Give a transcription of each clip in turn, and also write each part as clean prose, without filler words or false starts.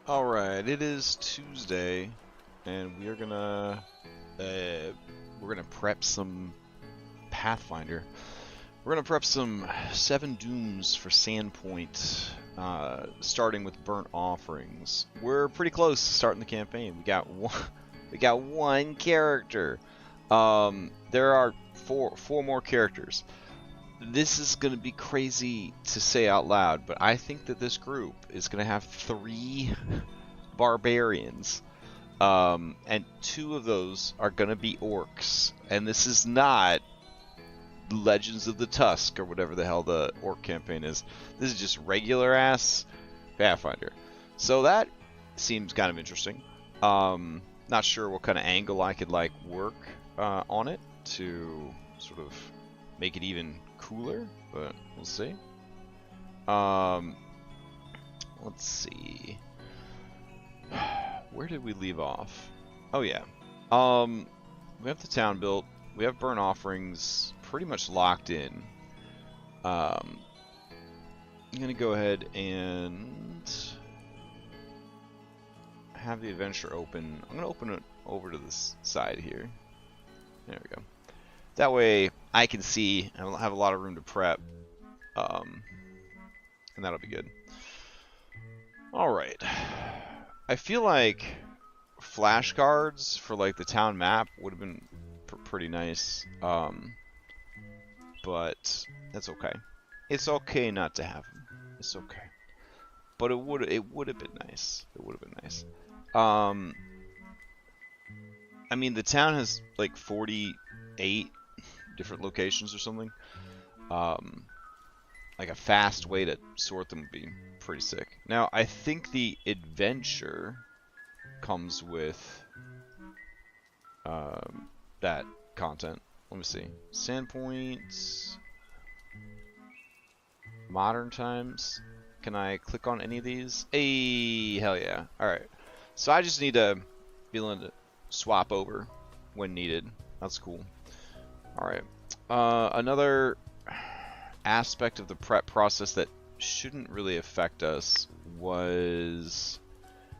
Alright, it is Tuesday, and we're gonna prep some Pathfinder. We're gonna prep some 7 Dooms for Sandpoint, starting with Burnt Offerings. We're pretty close to starting the campaign. We got one character. There are four more characters. This is going to be crazy to say out loud, but I think that this group is going to have 3 barbarians, and 2 of those are going to be orcs. And this is not Legends of the Tusk or whatever the hell the orc campaign is. This is just regular ass Pathfinder. So that seems kind of interesting. Not sure what kind of angle I could work on it to sort of make it even cooler, but we'll see. Let's see. Where did we leave off? Oh yeah. We have the town built. We have burnt offerings pretty much locked in. I'm gonna go ahead and have the adventure open. I'm gonna open it over to this side here. There we go. That way I can see, and I'll have a lot of room to prep, and that'll be good. Alright. I feel like flashcards for the town map would have been pretty nice, but that's okay. It's okay not to have them. It's okay. But it would have been nice. It would have been nice. I mean, the town has 48 different locations or something. Like a fast way to sort them would be pretty sick. Now, I think the adventure comes with that content. Let me see. Sandpoint, modern times. Can I click on any of these? Hey, hell yeah. Alright. So I just need to be willing to swap over when needed. That's cool. Alright. Another aspect of the prep process that shouldn't really affect us was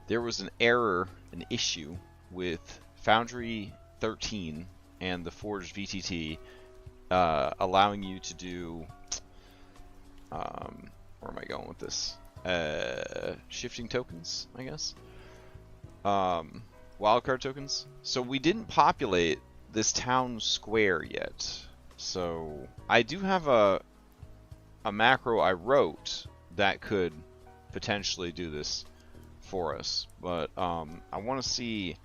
there was an error, an issue with Foundry 13 and the Forged VTT allowing you to do where am I going with this? Shifting tokens, I guess. Wildcard tokens. So we didn't populate this town square yet. So I do have a macro I wrote that could potentially do this for us, but I want to see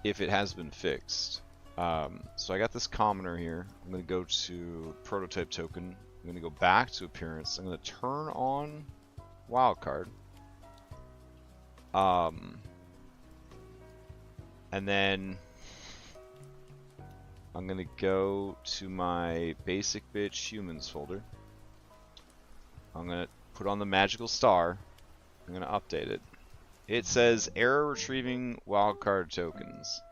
if it has been fixed. So I got this commoner here. I'm going to go to prototype token. I'm going to go back to appearance. I'm going to turn on wildcard. And then I'm going to go to my basic bitch humans folder. I'm going to put on the magical star. I'm going to update it. It says error retrieving wildcard tokens.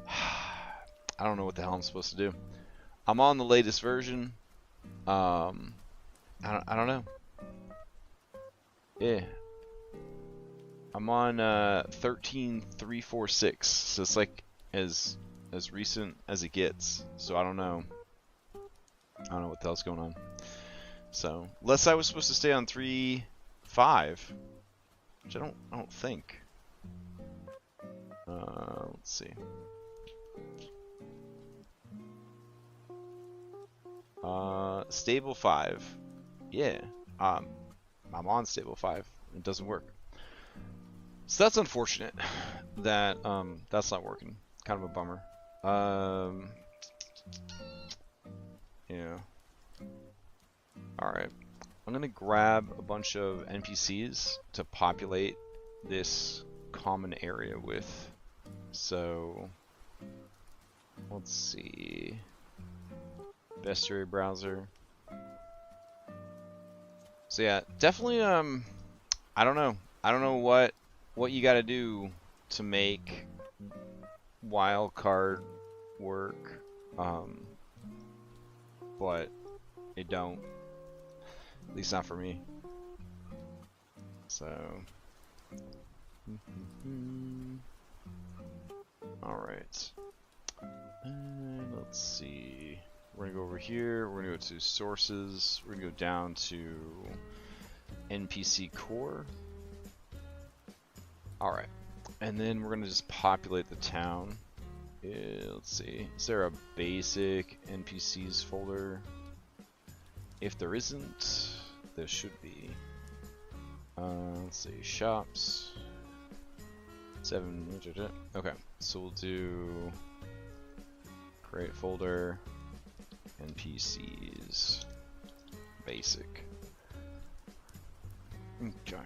I don't know what the hell I'm supposed to do. I'm on the latest version. I don't know. Yeah. I'm on 13.346, so it's as recent as it gets. So I don't know. I don't know what the hell's going on. So unless I was supposed to stay on 3.5, which I don't think. Let's see. Stable 5. Yeah. I'm on stable 5. It doesn't work. So that's unfortunate that that's not working. Kind of a bummer. Yeah. Alright. I'm gonna grab a bunch of NPCs to populate this common area with. So let's see. Bestiary browser. So yeah, definitely I don't know. I don't know what you gotta do to make wildcard work. But it don't. At least not for me. So Alright. And let's see. We're gonna go over here. We're gonna go to sources. We're gonna go down to NPC core. Alright. And then we're gonna just populate the town. Let's see. Is there a basic NPCs folder? If there isn't, there should be. Let's see. Shops. 7. Okay. So we'll do create folder. NPCs. Basic. Okay.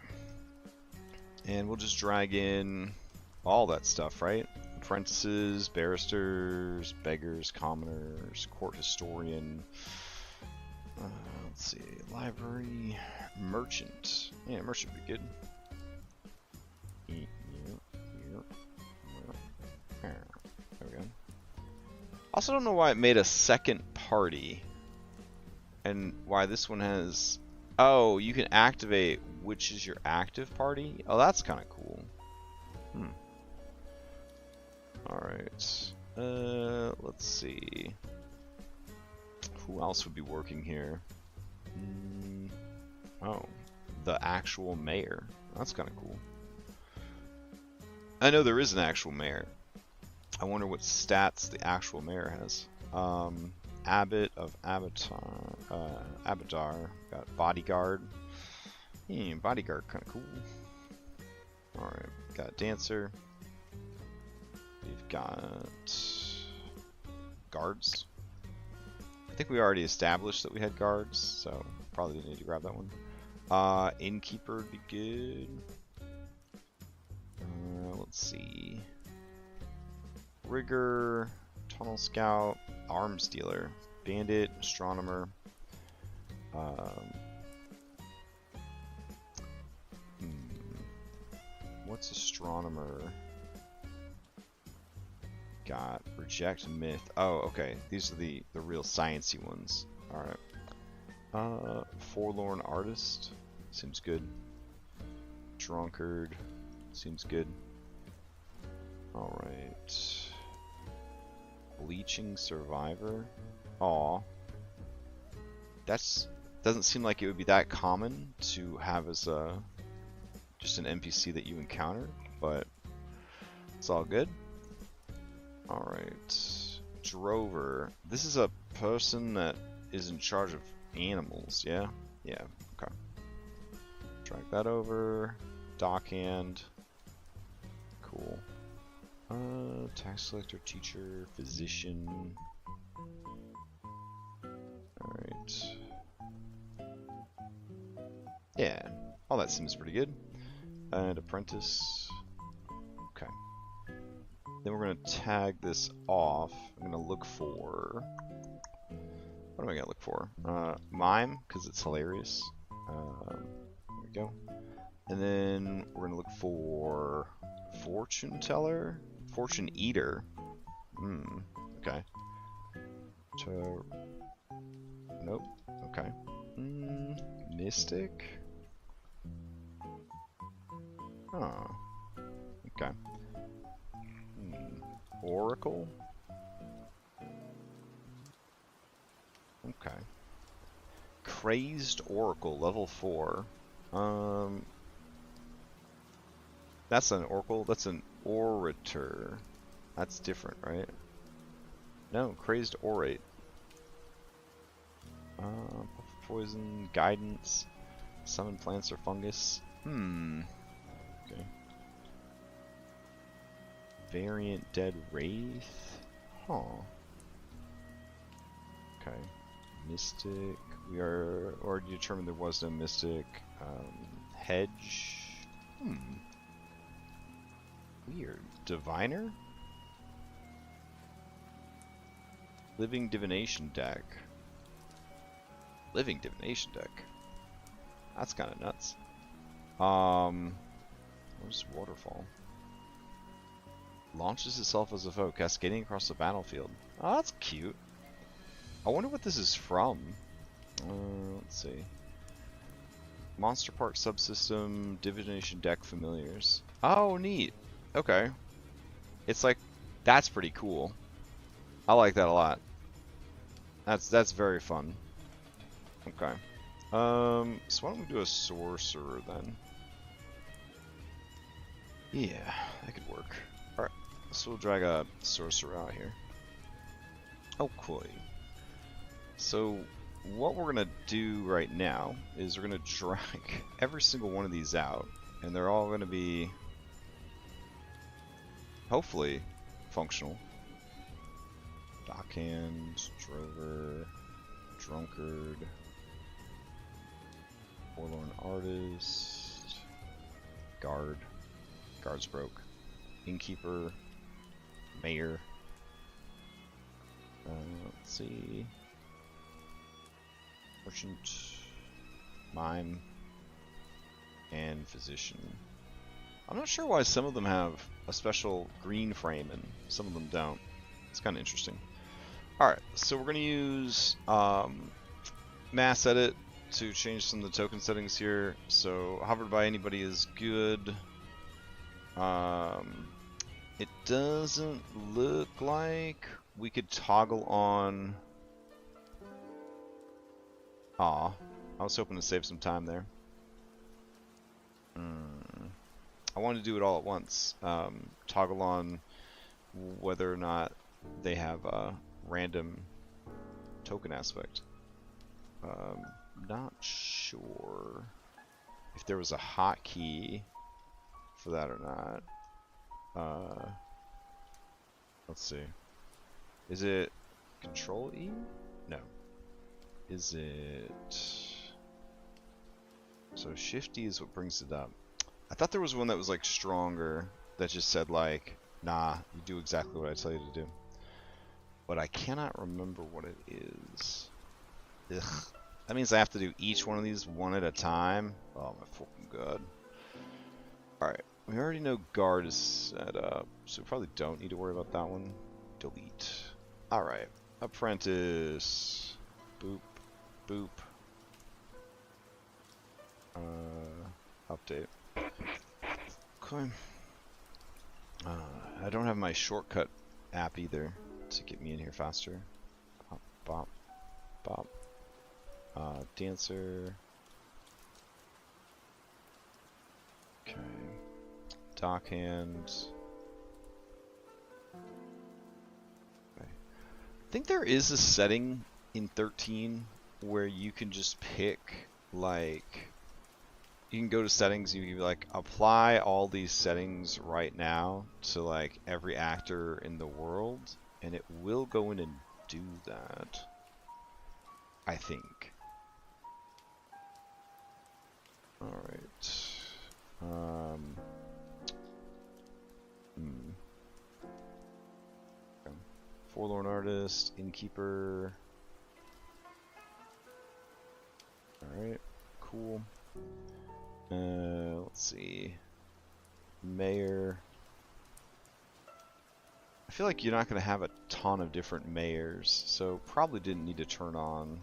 And we'll just drag in all that stuff, right? Apprentices, barristers, beggars, commoners, court historian. Let's see, library, merchant. Yeah, merchant would be good. There we go. Also, don't know why it made a second party, and why this one has. Oh, you can activate which is your active party. Oh, that's kind of cool. Alright. Let's see. Who else would be working here? Oh, the actual mayor. That's kind of cool. I know there is an actual mayor. I wonder what stats the actual mayor has. Abbot of Abadar. Got bodyguard. Bodyguard kind of cool. Alright, got dancer. We've got guards. I think we already established that we had guards, so probably didn't need to grab that one. Innkeeper would be good. Let's see. Rigger, tunnel scout, arms dealer, bandit, astronomer. What's astronomer? Got reject myth. Oh, okay. These are the real sciencey ones. All right. Forlorn artist seems good. Drunkard seems good. All right. Bleaching survivor. Aw. That's doesn't seem like it would be that common to have as a just an NPC that you encounter, but it's all good. Alright. Drover. This is a person that is in charge of animals, yeah? Yeah, okay. Drag that over. Dockhand. Cool. Tax collector, teacher, physician. Alright. Yeah, all that seems pretty good. And apprentice. Okay. Then we're going to tag this off. I'm going to look for... What am I going to look for? Mime, because it's hilarious. There we go. And then we're going to look for fortune teller? Fortune eater. Okay. Nope. Okay. Mystic? Oh. Okay. Oracle? Okay. Crazed Oracle, level 4. That's an Oracle, that's an Orator. That's different, right? No, Crazed Orate. Poison, Guidance, Summon Plants or Fungus. Okay. Variant Dead Wraith? Huh. Okay. Mystic. We are already determined there was no Mystic. Hedge. Weird. Diviner? Living Divination deck. Living Divination deck. That's kind of nuts. Where's Waterfall? Launches itself as a foe, cascading across the battlefield. Oh, that's cute. I wonder what this is from. Let's see. Monster Park subsystem, divination deck familiars. Oh, neat. Okay. It's like, that's pretty cool. I like that a lot. That's very fun. Okay. So why don't we do a sorcerer then? Yeah, that could work. Alright, so we'll drag a sorcerer out here. Okay. So what we're gonna do right now is we're gonna drag every single one of these out, and they're all gonna be hopefully functional. Dockhand, Drover, Drunkard, Forlorn Artist, Guard, Guard's broke, Innkeeper, Mayor. Let's see. Merchant, Mime, and Physician. I'm not sure why some of them have a special green frame and some of them don't. It's kind of interesting. Alright, so we're going to use Mass Edit to change some of the token settings here. So hovered by anybody is good. It doesn't look like we could toggle on... Aw, I was hoping to save some time there. I wanted to do it all at once. Toggle on whether or not they have a random token aspect. Not sure if there was a hotkey for that or not. Let's see. Is it Control E? No. Is it... So Shift E is what brings it up. I thought there was one that was like stronger that just said like, nah, you do exactly what I tell you to do. But I cannot remember what it is. Ugh. That means I have to do each one of these one at a time. Oh my fucking god. Alright, we already know guard is set up, so we probably don't need to worry about that one. Delete. Alright, apprentice. Boop, boop. Update. Okay. I don't have my shortcut app either to get me in here faster. Bop, bop, bop. Dancer. Okay. Dockhand. Okay. I think there is a setting in 13 where you can just pick, like, you can go to settings, you can like apply all these settings right now to like every actor in the world, and it will go in and do that, I think. Alright. Okay. Forlorn Artist, Innkeeper. Alright, cool. Let's see. Mayor. I feel like you're not going to have a ton of different mayors, so probably didn't need to turn on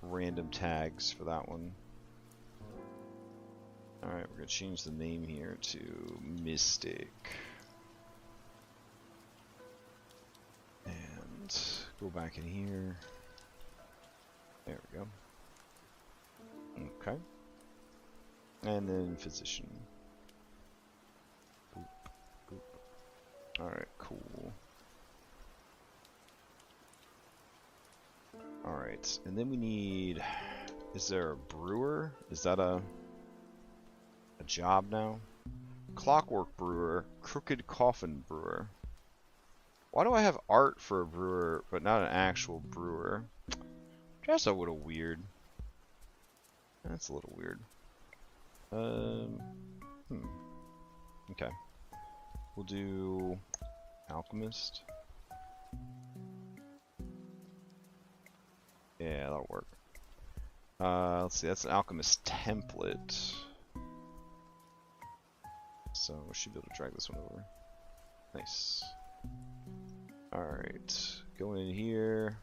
random tags for that one. Alright, we're going to change the name here to Mystic. And go back in here. There we go. Okay. And then Physician. Boop, boop. Alright, cool. Alright, and then we need... Is there a brewer? Is that a job now? Clockwork brewer, crooked coffin brewer. Why do I have art for a brewer, but not an actual brewer? That's a little weird. That's a little weird. Okay. We'll do alchemist. Yeah, that'll work. Let's see, that's an alchemist template. So we should be able to drag this one over. Nice. Alright. Going in here.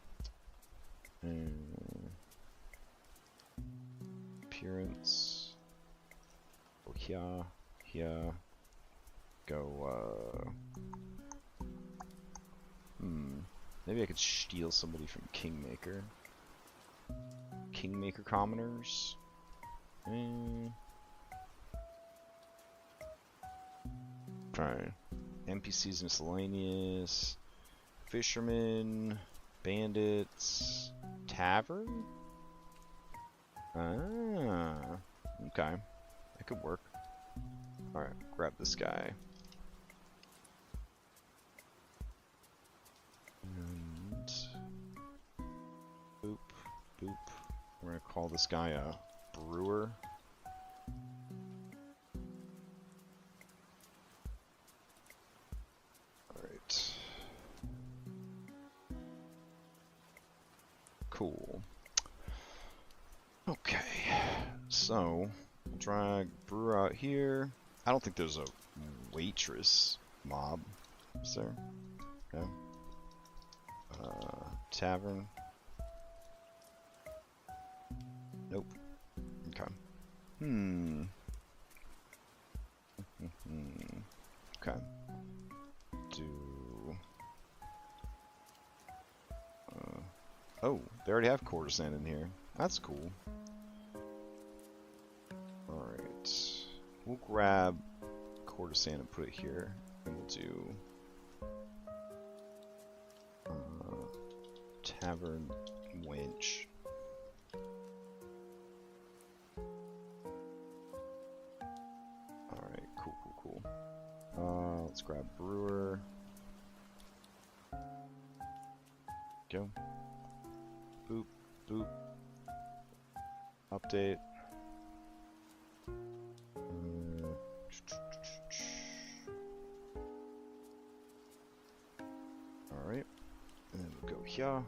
Appearance. here, here. Go, maybe I could steal somebody from Kingmaker. Kingmaker commoners? Try. NPCs miscellaneous. Fishermen. Bandits. Tavern? Ah. Okay. That could work. Alright, grab this guy. And boop, boop. We're gonna call this guy a brewer. Alright. Cool. Okay. So, we'll drag brewer out here. I don't think there's a waitress mob. Is there? Yeah. Tavern. Nope. Okay. Okay. Oh, they already have courtesan in here. That's cool. Alright. We'll grab courtesan and put it here. And we'll do tavern wench. Alright, cool. Let's grab brewer. Go. Boop, boop. Update. Alright. And then we'll go here.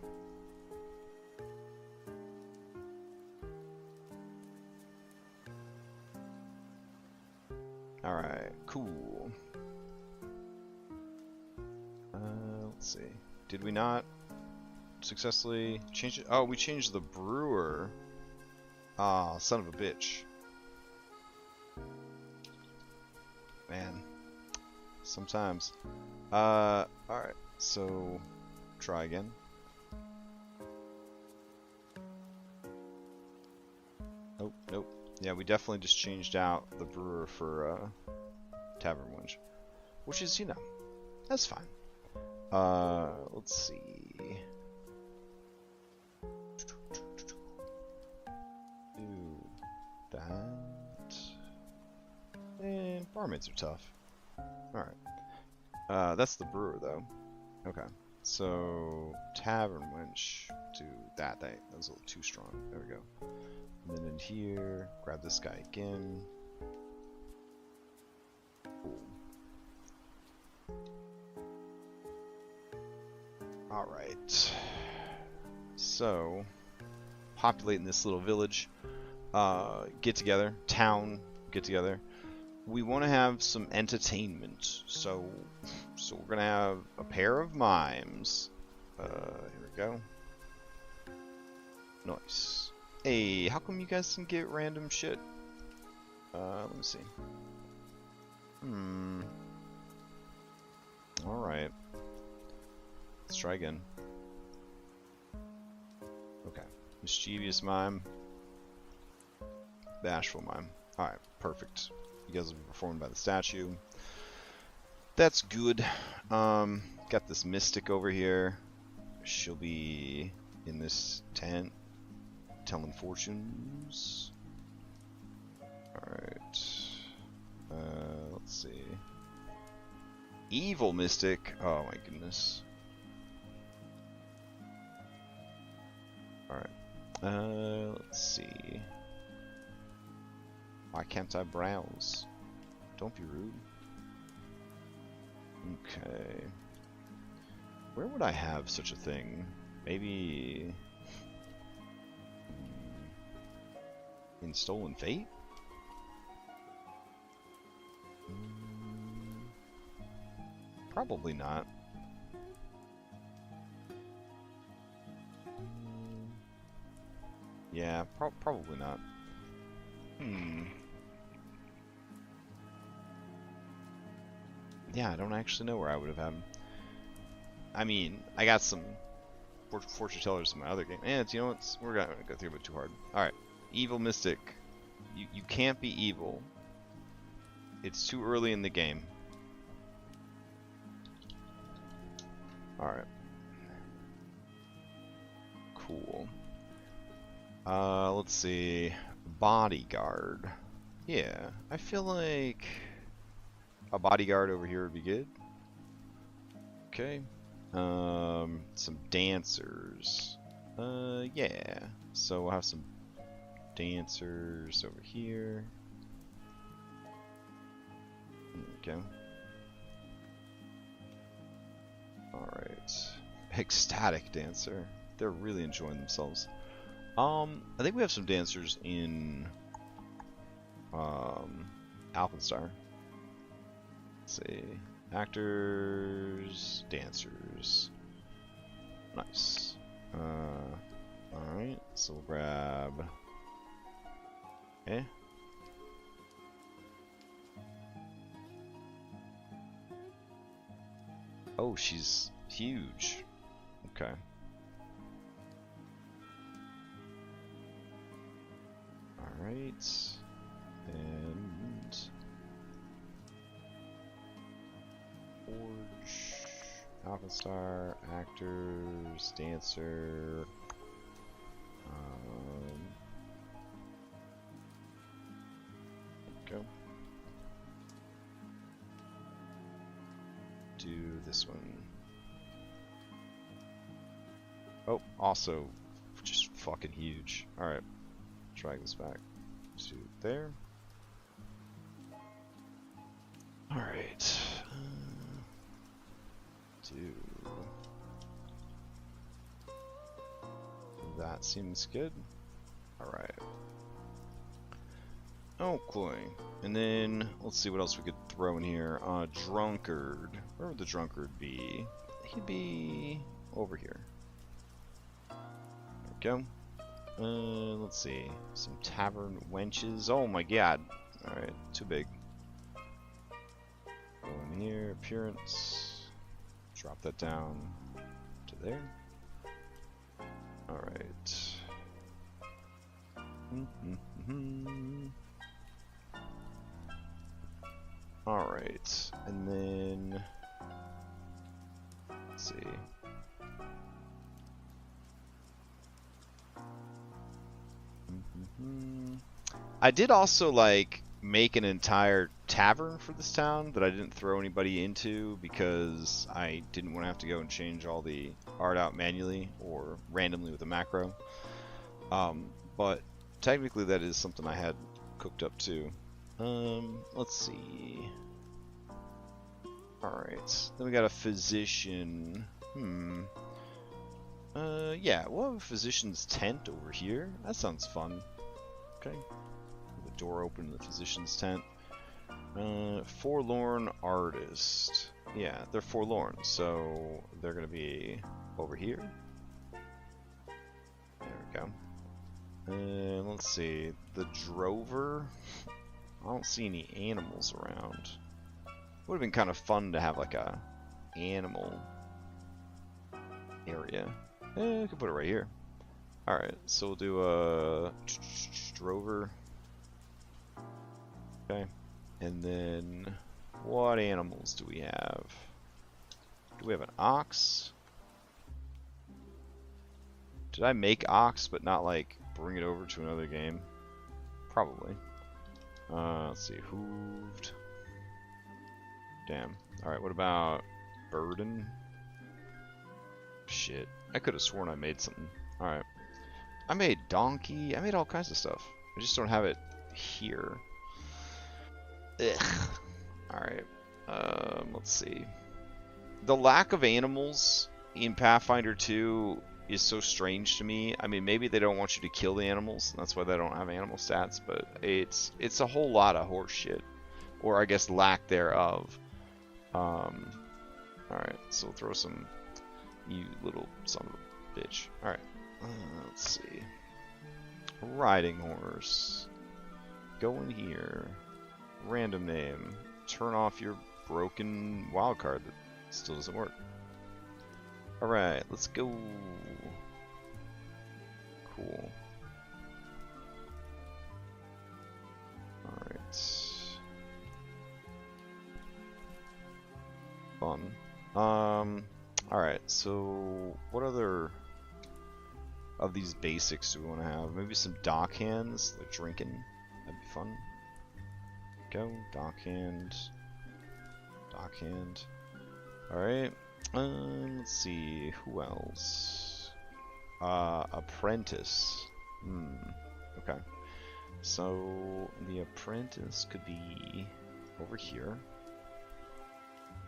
Alright, cool. Let's see. Did we not successfully change it? Oh, we changed the brewer. Ah, son of a bitch. Man. Sometimes. Alright, so try again. Oh, nope. Yeah, we definitely just changed out the brewer for tavern wench. Which is, you know, that's fine. Let's see. Do that. And barmaids are tough. Alright. That's the brewer though. Okay. So tavern wench, do that. That was a little too strong. There we go. And then in here, grab this guy again. Cool. Alright. So, populating this little village, get together, town, get together. We want to have some entertainment, so we're gonna have a pair of mimes. Here we go. Nice. Hey, how come you guys can get random shit? Let me see. Alright. Let's try again. Okay. Mischievous mime. Bashful mime. Alright, perfect. You guys will be performed by the statue. That's good. Got this mystic over here. She'll be in this tent telling fortunes. Alright. Let's see. Evil mystic. Oh my goodness. Alright. Let's see. Why can't I browse? Don't be rude. Okay. Where would I have such a thing? Maybe in Stolen Fate? Probably not. Yeah, probably not. Yeah, I don't actually know where I would have had him. I mean, I got some fortune tellers in my other game. And you know what? We're gonna go through it too hard. All right, evil mystic. You can't be evil. It's too early in the game. All right. Cool. Let's see. Bodyguard. Yeah, I feel like a bodyguard over here would be good. Okay. Some dancers. Yeah. So we'll have some dancers over here. Okay. Alright. Ecstatic dancer. They're really enjoying themselves. I think we have some dancers in Alpenstar. Let's see. Actors, dancers. Nice. Alright, so we'll grab. Okay. Oh, she's huge. Okay. Alright. And Forge, Alpenstar, actors, dancer. Go. Do this one. Oh, also just fucking huge. Alright. Drag this back to there. Alright. That seems good. Alright. Okay. And then, let's see what else we could throw in here. Drunkard. Where would the drunkard be? He'd be over here. There we go. Let's see. Some tavern wenches. Oh my god. Alright, too big. Go in here, appearance. Drop that down to there. Alright. Alright, and then let's see. I did also like make an entire tavern for this town that I didn't throw anybody into because I didn't want to have to go and change all the art out manually or randomly with a macro. But technically that is something I had cooked up too. Let's see. Alright, then we got a physician. Yeah, we'll have a physician's tent over here. That sounds fun. Okay. The door open to the physician's tent. Forlorn artist. Yeah, they're forlorn, so they're gonna be over here. There we go. And let's see, the drover. I don't see any animals around. Would have been kind of fun to have like a animal area. We could put it right here. Alright, so we'll do a drover. Okay. And then what animals do we have? Do we have an ox? Did I make ox but not like bring it over to another game? Probably. Let's see, hooved. Damn. Alright, what about burden? Shit. I could have sworn I made something. Alright. I made donkey. I made all kinds of stuff. I just don't have it here. Ugh. Alright. Let's see. The lack of animals in Pathfinder 2 is so strange to me. I mean, maybe they don't want you to kill the animals, and that's why they don't have animal stats, but it's a whole lot of horse shit. Or I guess lack thereof. Alright, so we'll throw some... You little son of a bitch. Alright, let's see. Riding horse. Go in here. Random name. Turn off your broken wildcard that still doesn't work. Alright, let's go. Cool. Alright. Fun. Alright, so what other of these basics do we want to have? Maybe some dock hands, like drinking. That'd be fun. Go, dock hand. Dock hand. Alright. Let's see, who else? Apprentice. Okay. So the apprentice could be over here.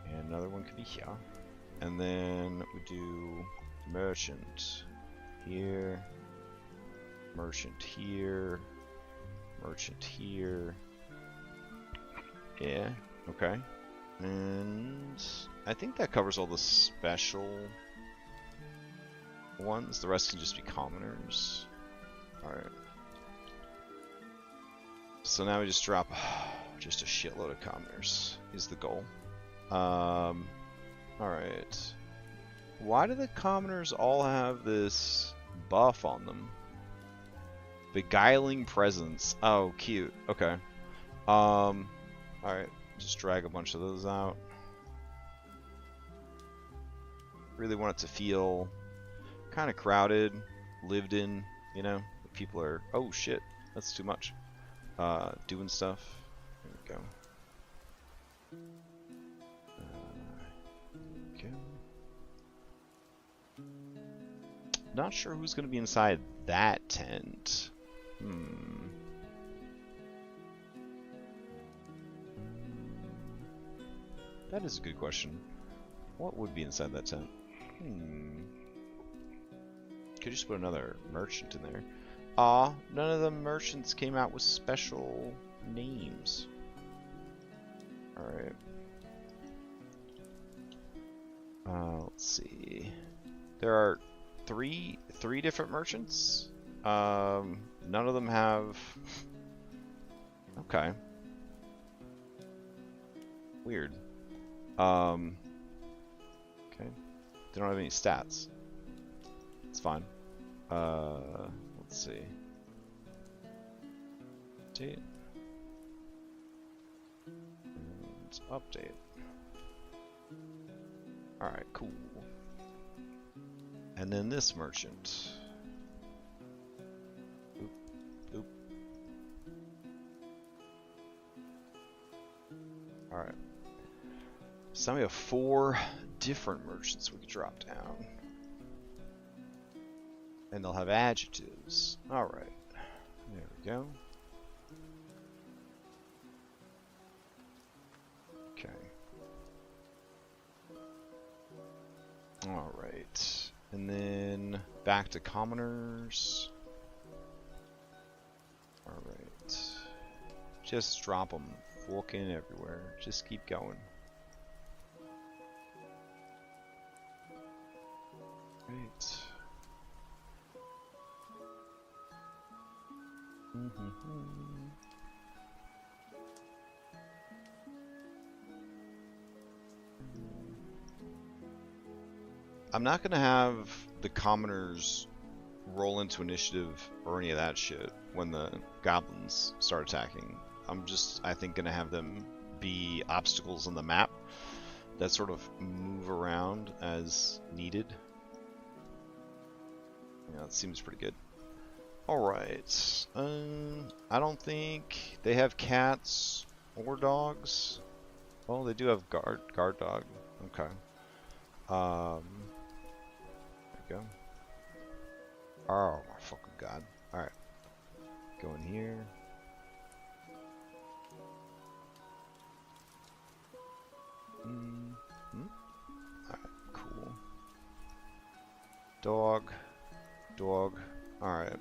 And another one could be here. And then we do merchant here. Merchant here. Merchant here. Yeah, okay. And I think that covers all the special ones. The rest can just be commoners. Alright. So now we just drop just a shitload of commoners is the goal. Alright. Why do the commoners all have this buff on them? Beguiling presence. Oh, cute. Okay. Alright. Just drag a bunch of those out. Really want it to feel kind of crowded, lived in, you know? People are, oh shit, that's too much. Doing stuff. There we go. Okay. Not sure who's going to be inside that tent. That is a good question. What would be inside that tent? Could just put another merchant in there. Aw, none of the merchants came out with special names. Alright. Let's see. There are three different merchants. None of them have... Okay. Weird. Okay. They don't have any stats. It's fine. Let's see. Update. And update. Alright, cool. And then this merchant. Oop, oop. Alright. So now we have 4 different merchants we could drop down. And they'll have adjectives. Alright. There we go. Okay. Alright. And then back to commoners. Alright. Just drop them fucking everywhere. Just keep going. Right. I'm not gonna have the commoners roll into initiative or any of that shit when the goblins start attacking. I'm just, I think, gonna have them be obstacles on the map that sort of move around as needed. Yeah, that seems pretty good. Alright, I don't think they have cats or dogs. Well, they do have guard dog. Okay. There we go. Oh my fucking god. Alright. Go in here. Alright, cool. Dog. Dog. Alright.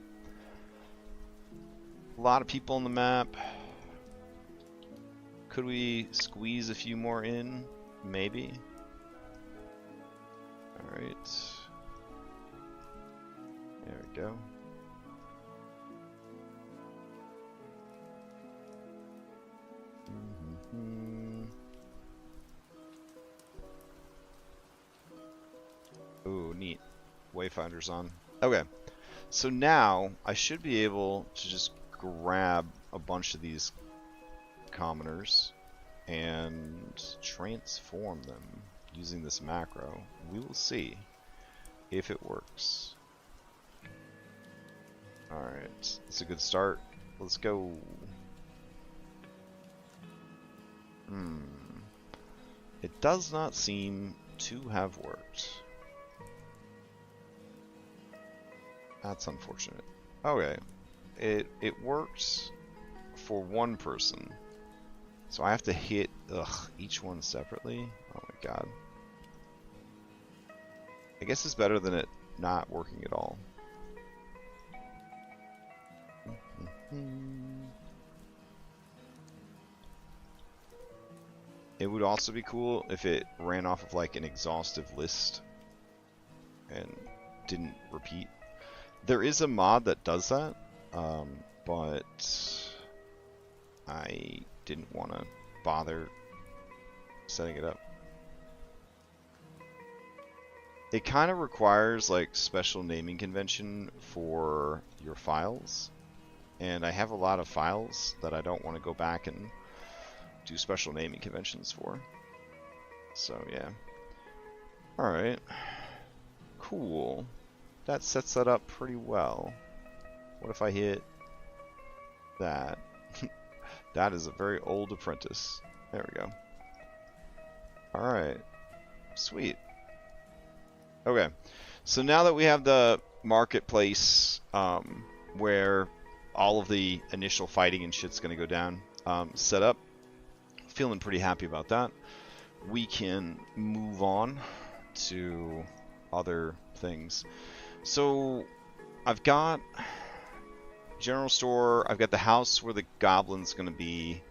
A lot of people on the map. Could we squeeze a few more in? Maybe. Alright. There we go. Wayfinder's on. Okay, so now I should be able to just grab a bunch of these commoners and transform them using this macro. We will see if it works. Alright, it's a good start. Let's go. It does not seem to have worked. That's unfortunate. Okay, it works for one person. So I have to hit each one separately. Oh my god. I guess it's better than it not working at all. It would also be cool if it ran off of like an exhaustive list and didn't repeat. There is a mod that does that, but I didn't want to bother setting it up. It kind of requires like special naming convention for your files, and I have a lot of files that I don't want to go back and do special naming conventions for. So yeah. Alright. Cool. That sets that up pretty well. What if I hit that? That is a very old apprentice. There we go. Alright. Sweet. Okay. So now that we have the marketplace where all of the initial fighting and shit's going to go down set up, feeling pretty happy about that, we can move on to other things. So I've got general store, I've got the house where the goblin's going to be,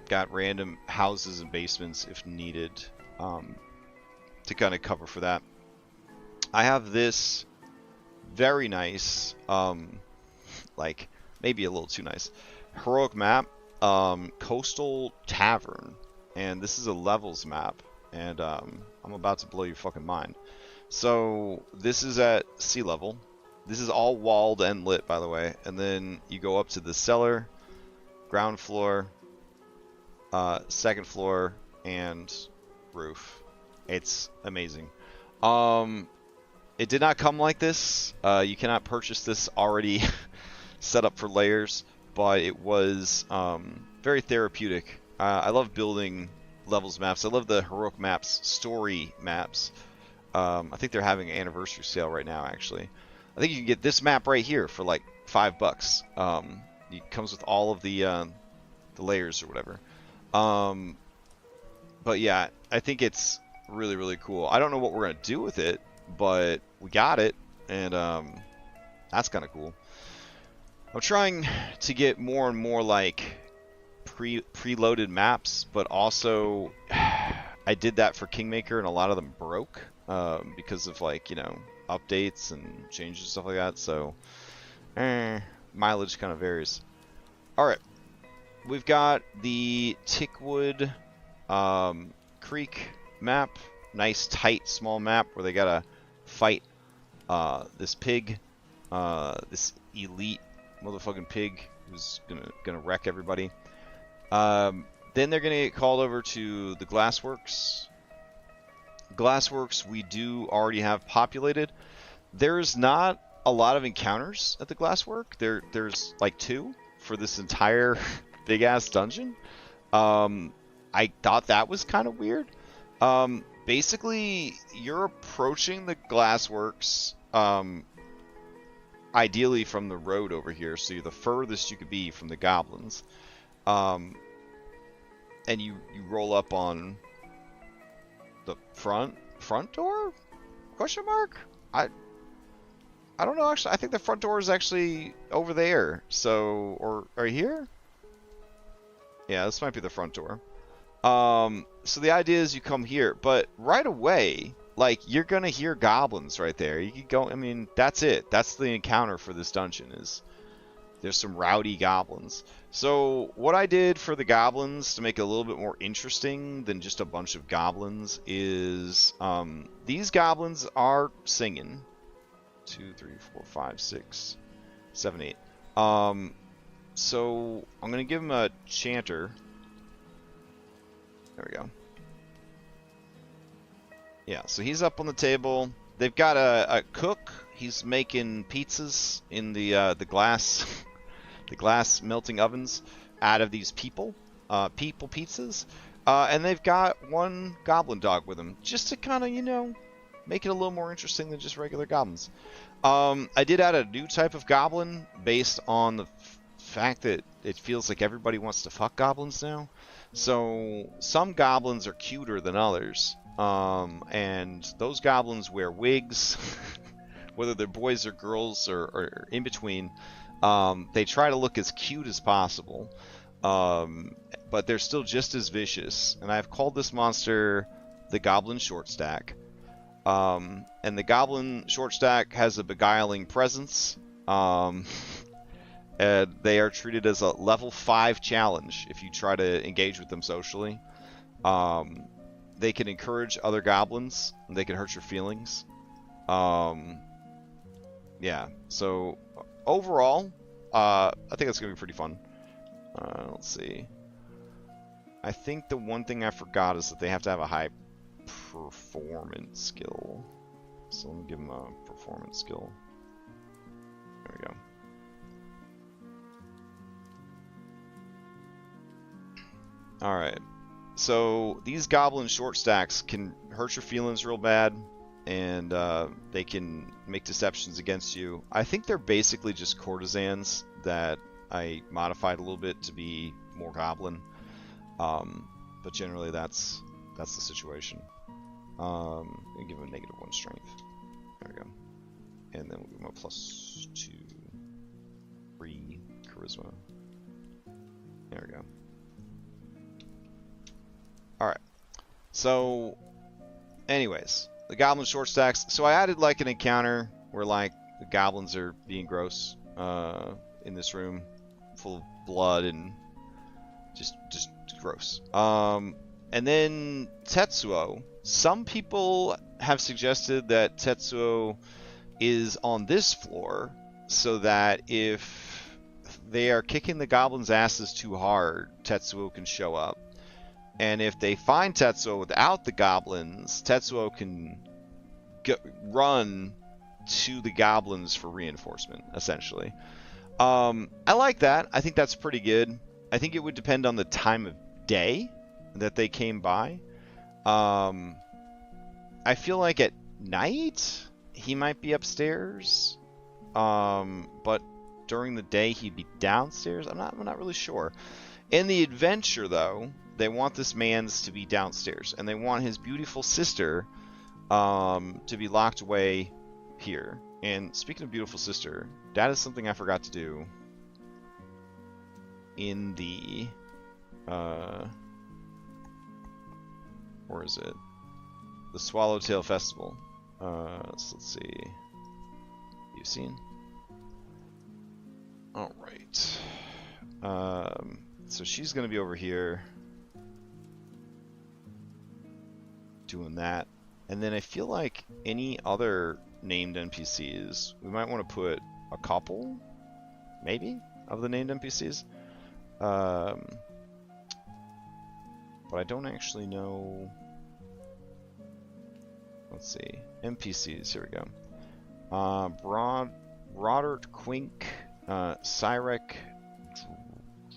got random houses and basements if needed to kind of cover for that. I have this very nice, like maybe a little too nice, heroic map, coastal tavern, and this is a levels map, and I'm about to blow your fucking mind. So this is at sea level. This is all walled and lit, by the way, and then you go up to the cellar, ground floor, second floor, and roof. It's amazing. It did not come like this. You cannot purchase this already set up for layers, but it was very therapeutic. I love building levels maps. I love the heroic maps, story maps. I think they're having an anniversary sale right now, actually. I think you can get this map right here for like $5. It comes with all of the layers or whatever. But yeah, I think it's really, really cool. I don't know what we're gonna do with it, but we got it, and that's kind of cool. I'm trying to get more and more like preloaded maps, but also I did that for Kingmaker, and a lot of them broke because of like, you know, updates and changes and stuff like that. So mileage kind of varies. All right, we've got the Tickwood Creek map. Nice, tight, small map where they gotta fight this pig, this elite motherfucking pig who's gonna wreck everybody. Then they're gonna get called over to the Glassworks. Glassworks we do already have populated. There's not a lot of encounters at the Glasswork. There's like 2 for this entire big ass dungeon. I thought that was kind of weird. Basically, you're approaching the Glassworks, ideally from the road over here, so you're the furthest you could be from the goblins. And you roll up on the front door? Question mark? I don't know, actually. I think the front door is actually over there. So, or right here? Yeah, this might be the front door. So the idea is you come here, but right away, like, you're gonna hear goblins right there. You can go, I mean, that's it. That's the encounter for this dungeon, is there's some rowdy goblins. So what I did for the goblins to make it a little bit more interesting than just a bunch of goblins is, these goblins are singing. 2, 3, 4, 5, 6, 7, 8. So I'm gonna give him a chanter. There we go. Yeah, so he's up on the table. They've got a cook. He's making pizzas in the glass the glass melting ovens out of these people pizzas. And they've got one goblin dog with them, just to kind of, you know, make it a little more interesting than just regular goblins. I did add a new type of goblin based on the fact that it feels like everybody wants to fuck goblins now. So some goblins are cuter than others. And those goblins wear wigs, whether they're boys or girls or in between. They try to look as cute as possible, but they're still just as vicious. And I've called this monster the Goblin Shortstack. And the Goblin Shortstack has a beguiling presence. And they are treated as a level 5 challenge if you try to engage with them socially. They can encourage other goblins, and they can hurt your feelings. Yeah, so overall, I think that's going to be pretty fun. Let's see. I think the one thing I forgot is that they have to have a high performance skill. So let me give them a performance skill. There we go. Alright. So these goblin short stacks can hurt your feelings real bad, and they can make deceptions against you. I think they're basically just courtesans that I modified a little bit to be more goblin. But generally that's the situation. And give them a -1 strength. There we go. And then we'll give them a +2, 3 charisma. There we go. Alright. So, anyways, the goblin short stacks. So I added like an encounter where like the goblins are being gross in this room, full of blood and just gross. And then Tetsuo. Some people have suggested that Tetsuo is on this floor so that if they are kicking the goblins' asses too hard, Tetsuo can show up. And if they find Tetsuo without the goblins, Tetsuo can run to the goblins for reinforcement, essentially. I like that. I think that's pretty good. I think it would depend on the time of day that they came by. I feel like at night he might be upstairs, but during the day he'd be downstairs. I'm not really sure. In the adventure, though, they want this man's to be downstairs, and they want his beautiful sister to be locked away here. And speaking of beautiful sister, that is something I forgot to do in the where is it? The Swallowtail Festival. So let's see. You've seen? Alright. So she's going to be over here doing that. And then I feel like any other named NPCs, we might want to put a couple, maybe, of the named NPCs. But I don't actually know. Let's see. NPCs, here we go. Rodert Quink, Cyrek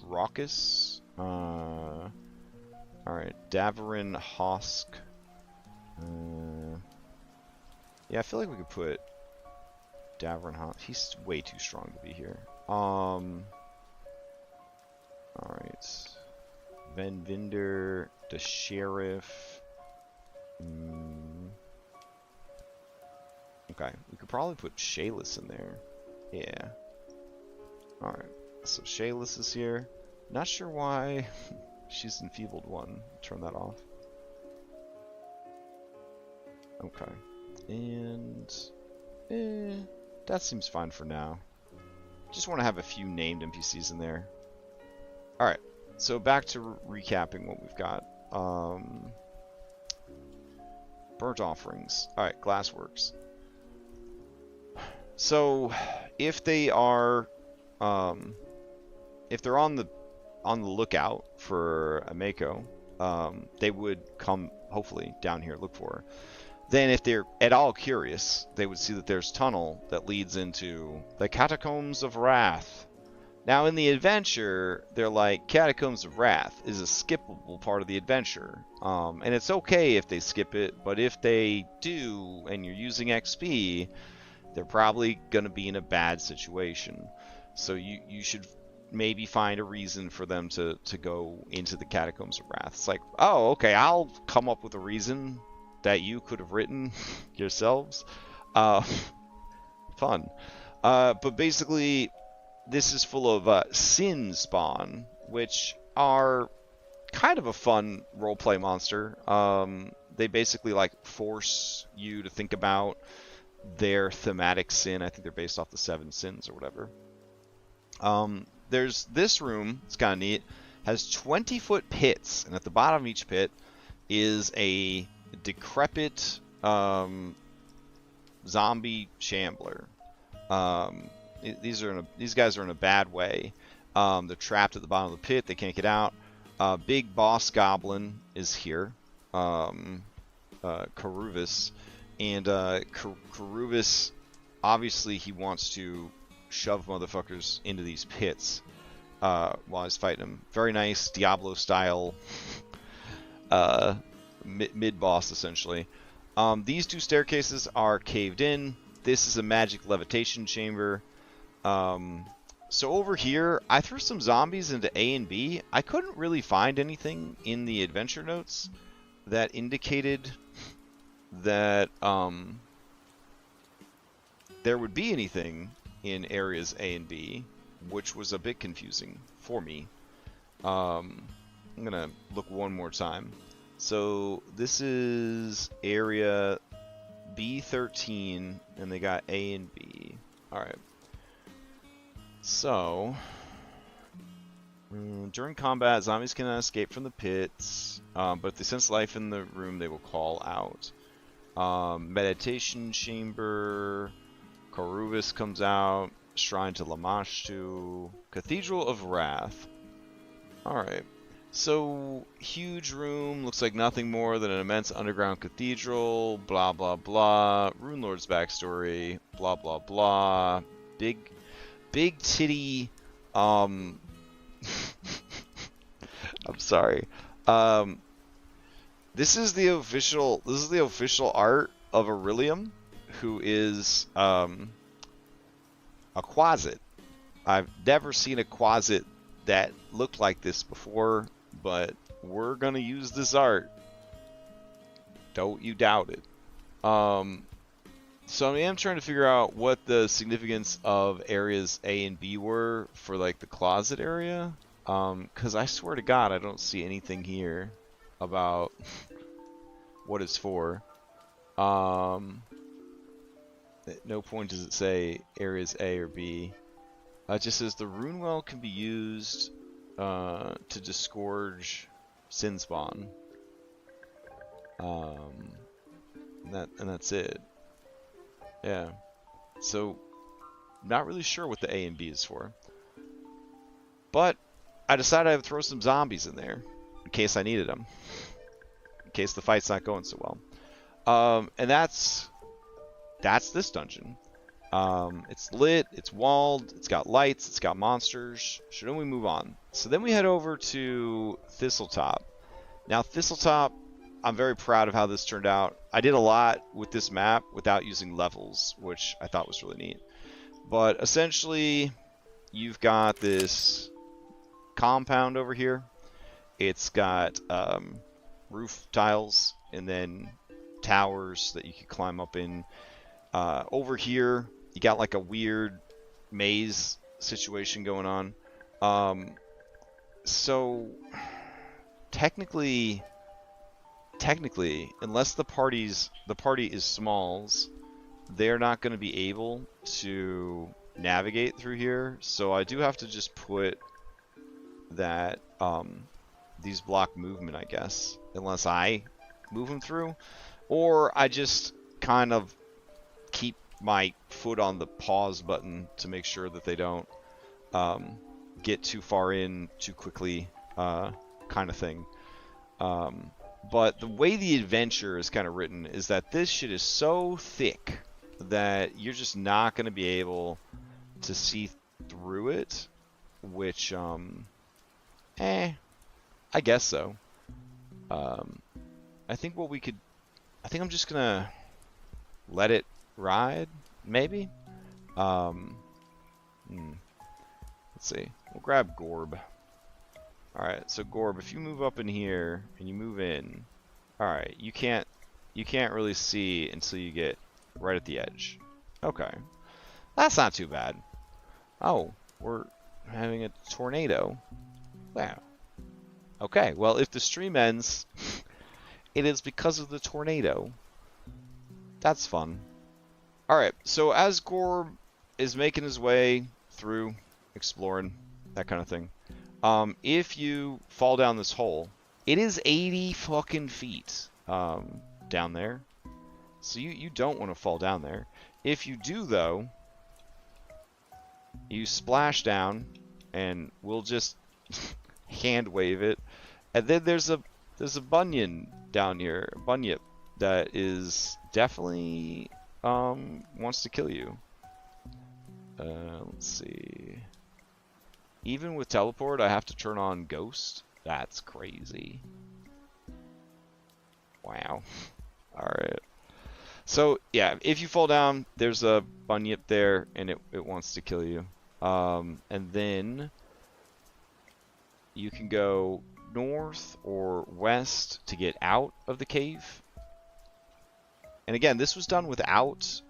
Draucus. Alright, Davarin Hosk. Yeah, I feel like we could put Davarin Hosk. He's way too strong to be here. Alright. Van Vinder, the Sheriff. Okay, we could probably put Shayless in there. Yeah. Alright, so Shayless is here. Not sure why she's enfeebled 1. Turn that off. Okay. And that seems fine for now. Just want to have a few named NPCs in there. Alright, so back to recapping what we've got. Burnt offerings. Alright, Glassworks. So, if they are, if they're on the lookout for a Mako, they would come hopefully down here look for her. Then, if they're at all curious, they would see that there's a tunnel that leads into the Catacombs of Wrath. Now, in the adventure, they're like, Catacombs of Wrath is a skippable part of the adventure. And it's okay if they skip it, but if they do, and you're using XP, they're probably going to be in a bad situation. So you should maybe find a reason for them to go into the Catacombs of Wrath. It's like, oh, okay, I'll come up with a reason that you could have written yourselves. Fun. But basically, this is full of sin spawn, which are kind of a fun roleplay monster. They basically like force you to think about their thematic sin. I think they're based off the 7 sins or whatever. There's this room. It's kind of neat. Has 20-foot pits, and at the bottom of each pit is a decrepit zombie shambler. These guys are in a bad way. They're trapped at the bottom of the pit. They can't get out. Big boss goblin is here. Karuvis. And Karuvis, obviously he wants to shove motherfuckers into these pits while he's fighting them. Very nice Diablo style mid-boss, essentially. These 2 staircases are caved in. This is a magic levitation chamber. So over here, I threw some zombies into A and B. I couldn't really find anything in the adventure notes that indicated that there would be anything in areas A and B, which was a bit confusing for me. I'm gonna look one more time. So this is area B13, and they got A and B. Alright. So, during combat, zombies cannot escape from the pits, but if they sense life in the room, they will call out. Meditation chamber, Karuvis comes out, Shrine to Lamashtu, Cathedral of Wrath. Alright. So, huge room, looks like nothing more than an immense underground cathedral, blah blah blah, Runelord's backstory, blah blah blah, big titty, I'm sorry, this is the official art of Aurelium, who is, a Quasit. I've never seen a Quasit that looked like this before, but we're gonna use this art. Don't you doubt it. So I am trying to figure out what the significance of areas A and B were for like the closet area. Because I swear to God, I don't see anything here about what it's for. At no point does it say areas A or B. It just says the rune well can be used to disgorge sin spawn. And that's it. Yeah. So, not really sure what the A and B is for. But I decided I would throw some zombies in there in case I needed them. In case the fight's not going so well. And that's this dungeon. It's lit, it's walled, it's got lights, it's got monsters. Shouldn't we move on? So then we head over to Thistletop. Now Thistletop, I'm very proud of how this turned out. I did a lot with this map without using levels, which I thought was really neat. But essentially, you've got this compound over here. It's got roof tiles and then towers that you can climb up in. Over here, you got like a weird maze situation going on. So technically, unless the party is smalls, they're not going to be able to navigate through here. So I do have to just put that these block movement, I guess, unless I move them through, or I just kind of keep my foot on the pause button to make sure that they don't get too far in too quickly, kind of thing. But the way the adventure is kind of written is that this shit is so thick that you're just not going to be able to see through it, which, I guess so. I think I'm just going to let it ride, maybe? Let's see. We'll grab Gorb. Alright, so Gorb, if you move up in here and you move in, alright, you can't really see until you get right at the edge. Okay. That's not too bad. Oh, we're having a tornado. Wow. Okay, well, if the stream ends, it is because of the tornado. That's fun. Alright, so as Gorb is making his way through, exploring, that kind of thing, if you fall down this hole, it is 80 fucking feet down there. So you don't want to fall down there. If you do, though, you splash down, and we'll just hand wave it. And then there's a bunion down here, a bunyip, that is definitely wants to kill you. Let's see. Even with teleport, I have to turn on ghost. That's crazy. Wow. Alright. So, yeah, if you fall down, there's a bunyip there, and it wants to kill you. And then you can go north or west to get out of the cave. And again, this was done without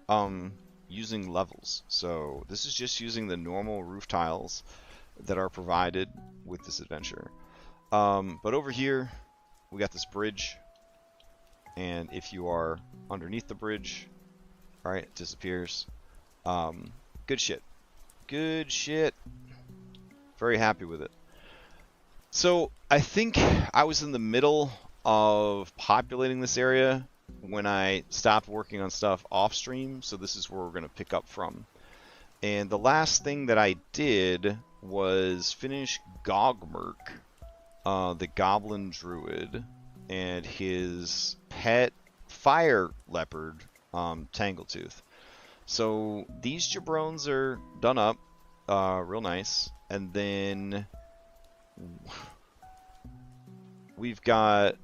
using levels. So this is just using the normal roof tiles that are provided with this adventure. But over here, we got this bridge. And if you are underneath the bridge, alright, it disappears. Good shit. Good shit. Very happy with it. So, I think I was in the middle of populating this area when I stopped working on stuff off stream, so this is where we're going to pick up from. And the last thing that I did was finish Gogmerk, the Goblin Druid, and his pet fire leopard, Tangletooth. So these jabrones are done up, real nice. And then we've got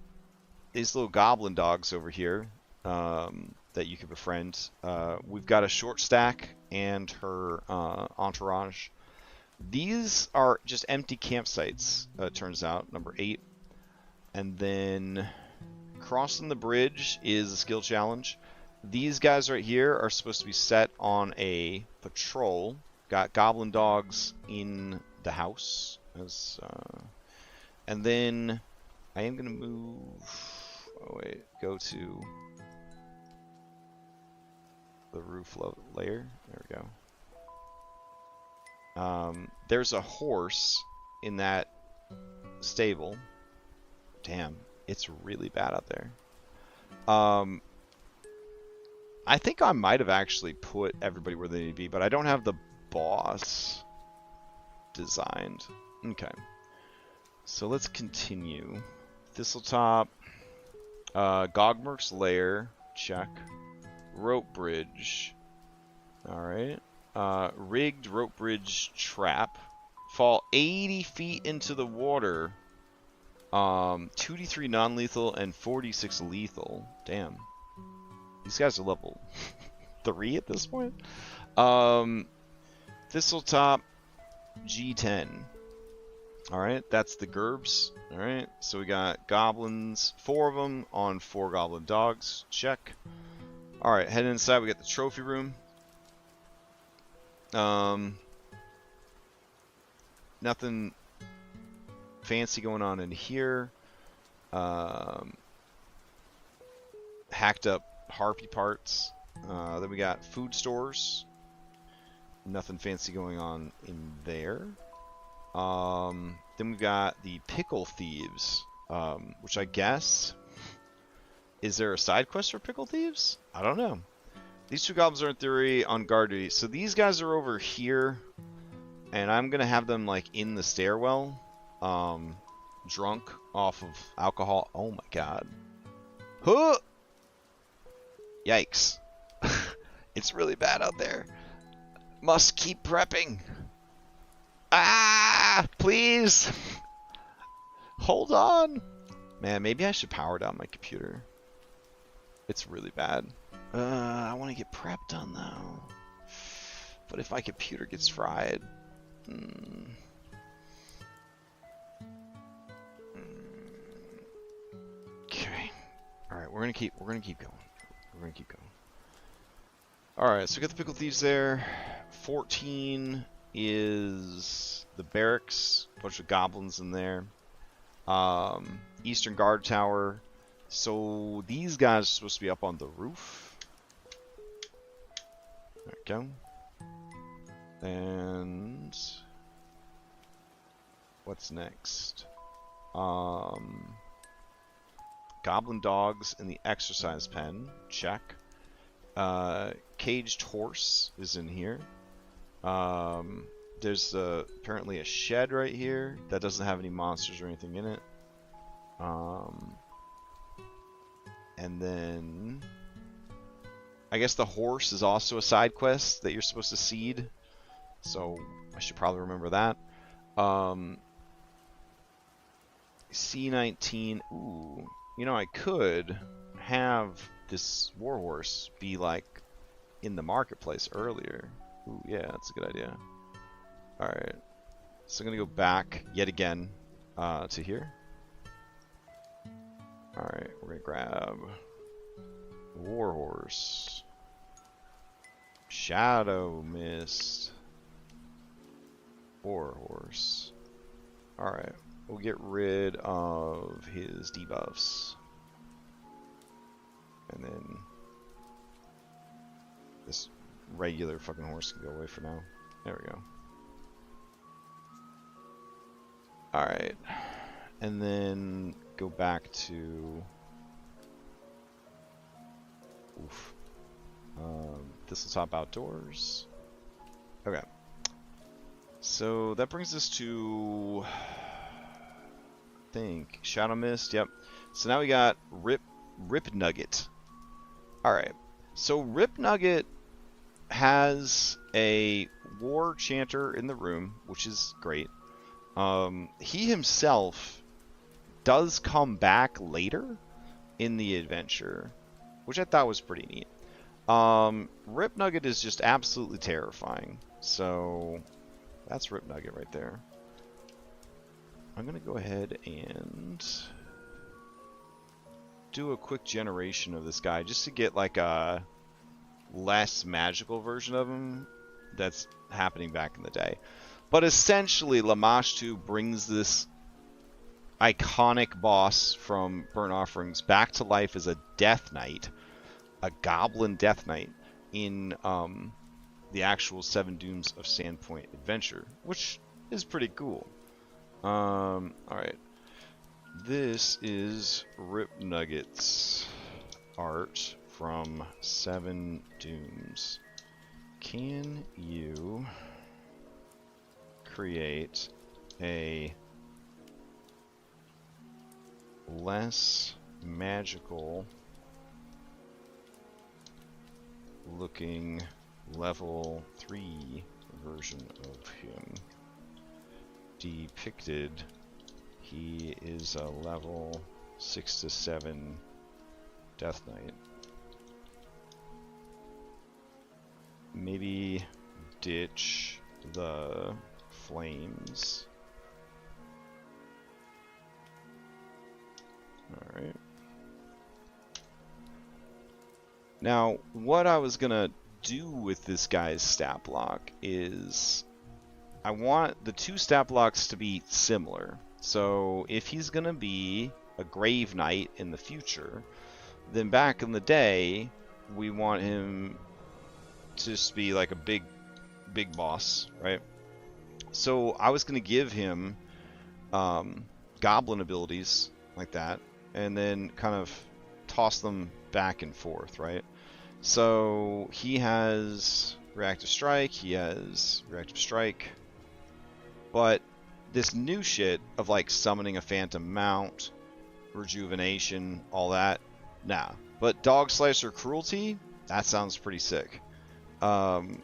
these little goblin dogs over here that you can befriend. We've got a short stack and her entourage. These are just empty campsites, it turns out, number 8. And then crossing the bridge is a skill challenge. These guys right here are supposed to be set on a patrol. Got goblin dogs in the house. And then I am going to move... Oh, wait. Go to the roof layer. There we go. There's a horse in that stable. Damn, it's really bad out there. I think I might have actually put everybody where they need to be, but I don't have the boss designed. Okay. So let's continue. Thistletop. Gogmerk's Lair. Check. Rope bridge. Alright. Rigged rope bridge trap. Fall 80 feet into the water. 2d3 non-lethal and 46 lethal. Damn. These guys are level 3 at this point. Thistletop G10. Alright, that's the Gerbs. Alright, so we got goblins, 4 of them on 4 goblin dogs. Check. Alright, heading inside, we got the trophy room. Nothing fancy going on in here. Hacked up harpy parts. Then we got food stores. Nothing fancy going on in there. Then we've got the pickle thieves, which I guess... Is there a side quest for pickle thieves? I don't know. These two goblins are in theory on guard duty. So these guys are over here, and I'm gonna have them like in the stairwell, drunk off of alcohol. Oh my god. Huh! Yikes. It's really bad out there. Must keep prepping. Ah! Please! Hold on! Man, maybe I should power down my computer. It's really bad. I want to get prep done though. But if my computer gets fried... Okay. Alright, we're gonna keep going. We're gonna keep going. Alright, so we got the Pickle Thieves there. 14 is the barracks. A bunch of goblins in there. Eastern Guard Tower. So these guys are supposed to be up on the roof. There we go. And what's next? Goblin dogs in the exercise pen. Check. Caged horse is in here. There's apparently a shed right here that doesn't have any monsters or anything in it. And then I guess the horse is also a side quest that you're supposed to seed. So I should probably remember that. C19. Ooh, you know, I could have this warhorse be like in the marketplace earlier. Ooh, yeah, that's a good idea. Alright, so I'm gonna go back yet again to here. Alright, we're gonna grab warhorse, shadow mist, warhorse. Alright, we'll get rid of his debuffs. And then this regular fucking horse can go away for now. There we go. Alright. And then go back to... Oof. Thistle-top outdoors. Okay. So that brings us to... I think Shadow Mist, yep. So now we got Rip Nugget. Alright. So Rip Nugget has a war chanter in the room, which is great. He himself does come back later in the adventure, which I thought was pretty neat. Rip Nugget is just absolutely terrifying. So that's Rip Nugget right there. I'm gonna go ahead and do a quick generation of this guy just to get like a less magical version of him that's happening back in the day. But essentially, Lamashtu brings this iconic boss from Burnt Offerings back to life as a Death Knight, a Goblin Death Knight in the actual Seven Dooms of Sandpoint adventure, which is pretty cool. Alright. This is Rip Nugget's art from Seven Dooms. Can you create a less magical looking level 3 version of him? Depicted, he is a level 6 to 7 Death Knight. Maybe ditch the flames. Alright. Now, what I was gonna do with this guy's stat block is I want the two stat blocks to be similar. So if he's gonna be a Grave Knight in the future, then back in the day we want him to just be like a big boss, right? So I was gonna give him goblin abilities like that, and then kind of toss them back and forth, right? So he has reactive strike, he has reactive strike, but this new shit of like summoning a phantom mount, rejuvenation, all that, nah. But dog slicer cruelty, that sounds pretty sick. And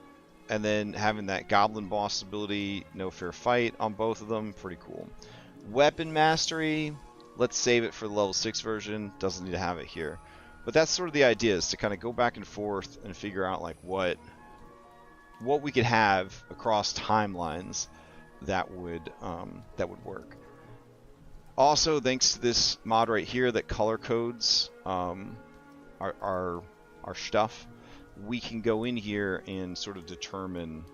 then having that goblin boss ability, no fair fight on both of them, pretty cool. Weapon mastery, let's save it for the level 6 version, doesn't need to have it here. But that's sort of the idea, is to kind of go back and forth and figure out like what we could have across timelines that would work. Also, thanks to this mod right here that color codes our stuff, we can go in here and sort of determine.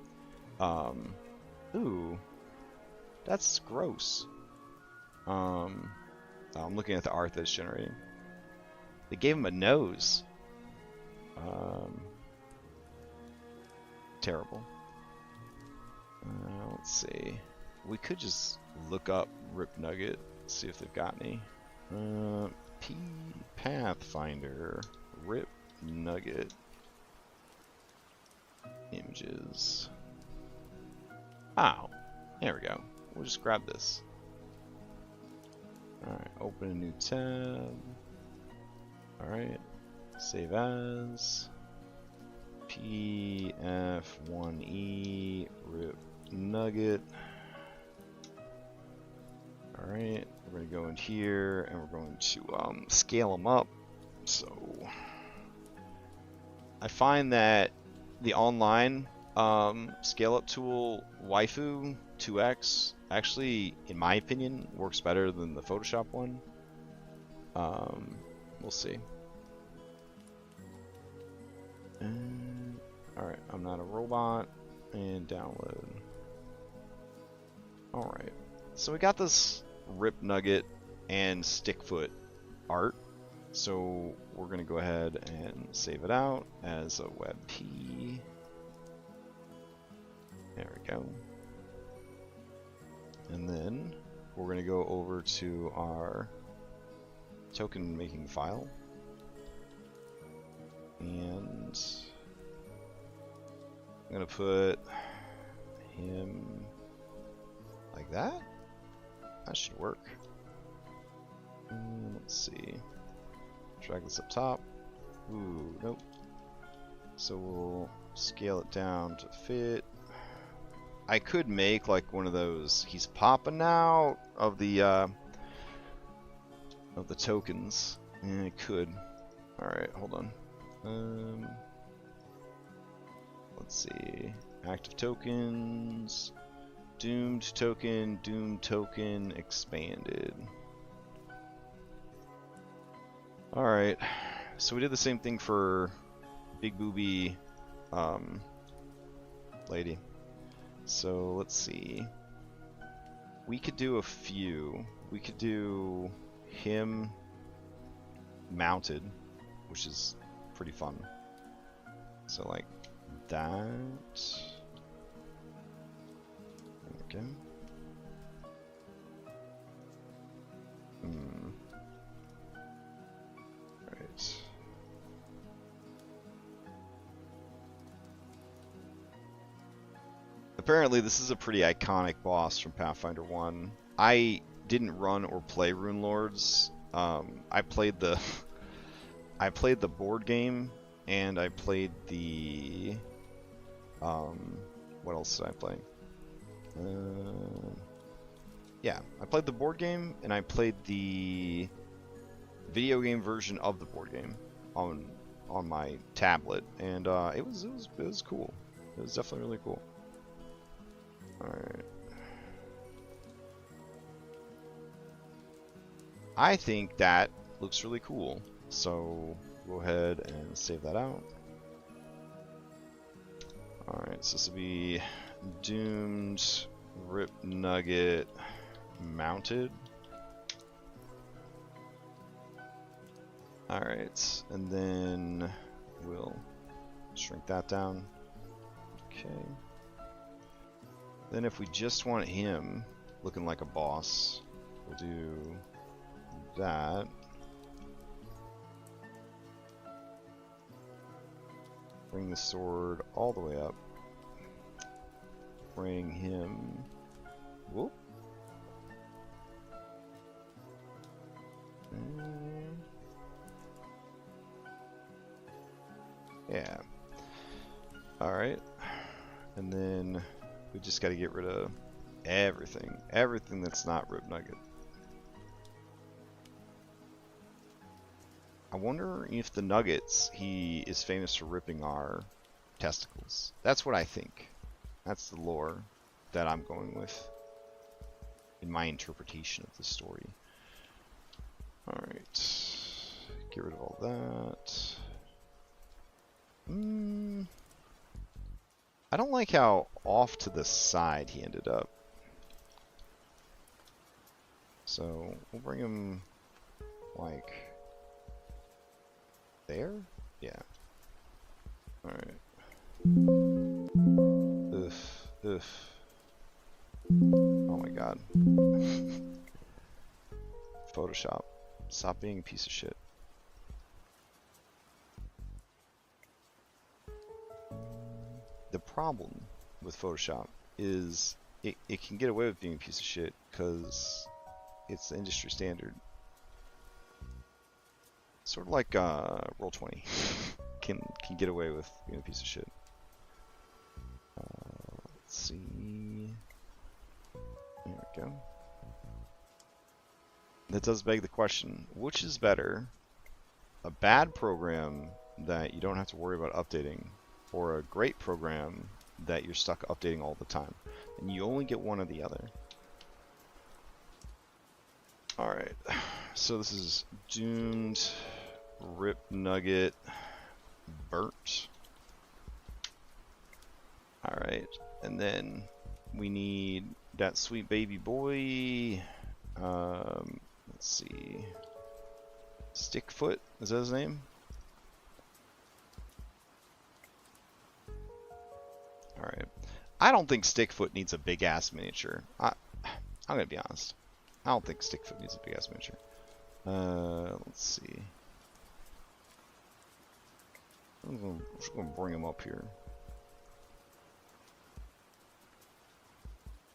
Ooh, that's gross. I'm looking at the art that's generating. They gave him a nose. Terrible. Let's see. We could just look up Rip Nugget, see if they've got any. Pathfinder Rip Nugget images. Oh, there we go. We'll just grab this. Alright, open a new tab. Alright, save as PF1E Rip Nugget. Alright, we're going to go in here and we're going to scale them up. So I find that the online scale up tool Waifu 2X actually, in my opinion, works better than the Photoshop one. We'll see. Alright, I'm not a robot. And download. Alright, so we got this Rip Nugget and Stickfoot art. So we're going to go ahead and save it out as a WebP. There we go. And then we're going to go over to our token making file. And I'm going to put him like that. That should work. Let's see. Drag this up top. Ooh, nope. So we'll scale it down to fit. I could make like one of those he's popping out of the tokens. Yeah, I could. Alright, hold on. Let's see. Active tokens. Doomed token, expanded. Alright. So we did the same thing for Big Booby lady. So let's see. We could do a few. We could do him mounted, which is pretty fun. So like that. Okay. Right. Apparently this is a pretty iconic boss from Pathfinder 1. I didn't run or play Rune Lords. I played the board game, and I played the what else did I play? Yeah, I played the board game, and I played the video game version of the board game on my tablet, and it was cool. It was definitely really cool. All right. I think that looks really cool, so go ahead and save that out. Alright, so this will be Doomed Rip Nugget mounted. Alright, and then we'll shrink that down. Okay. Then if we just want him looking like a boss, we'll do that. Bring the sword all the way up. Bring him. Whoop. Yeah. Alright. And then we just got to get rid of everything. Everything that's not Rib Nugget. I wonder if the Nuggets, he is famous for ripping our testicles. That's what I think. That's the lore that I'm going with in my interpretation of the story. Alright. Get rid of all that. I don't like how off to the side he ended up. So we'll bring him like there? Yeah. Alright. Ugh. Oh my god. Photoshop. Stop being a piece of shit. The problem with Photoshop is it can get away with being a piece of shit because it's the industry standard. Sort of like Roll20 can get away with being a piece of shit. Let's see. There we go. That does beg the question, which is better? A bad program that you don't have to worry about updating, or a great program that you're stuck updating all the time? And you only get one or the other. Alright, so this is Doomed, Rip Nugget, Burnt. Alright, and then we need that sweet baby boy. Let's see. Stickfoot, is that his name? Alright. I don't think Stickfoot needs a big ass miniature. I'm gonna be honest. I don't think Stickfoot needs a big ass miniature. Let's see. I'm just gonna bring him up here.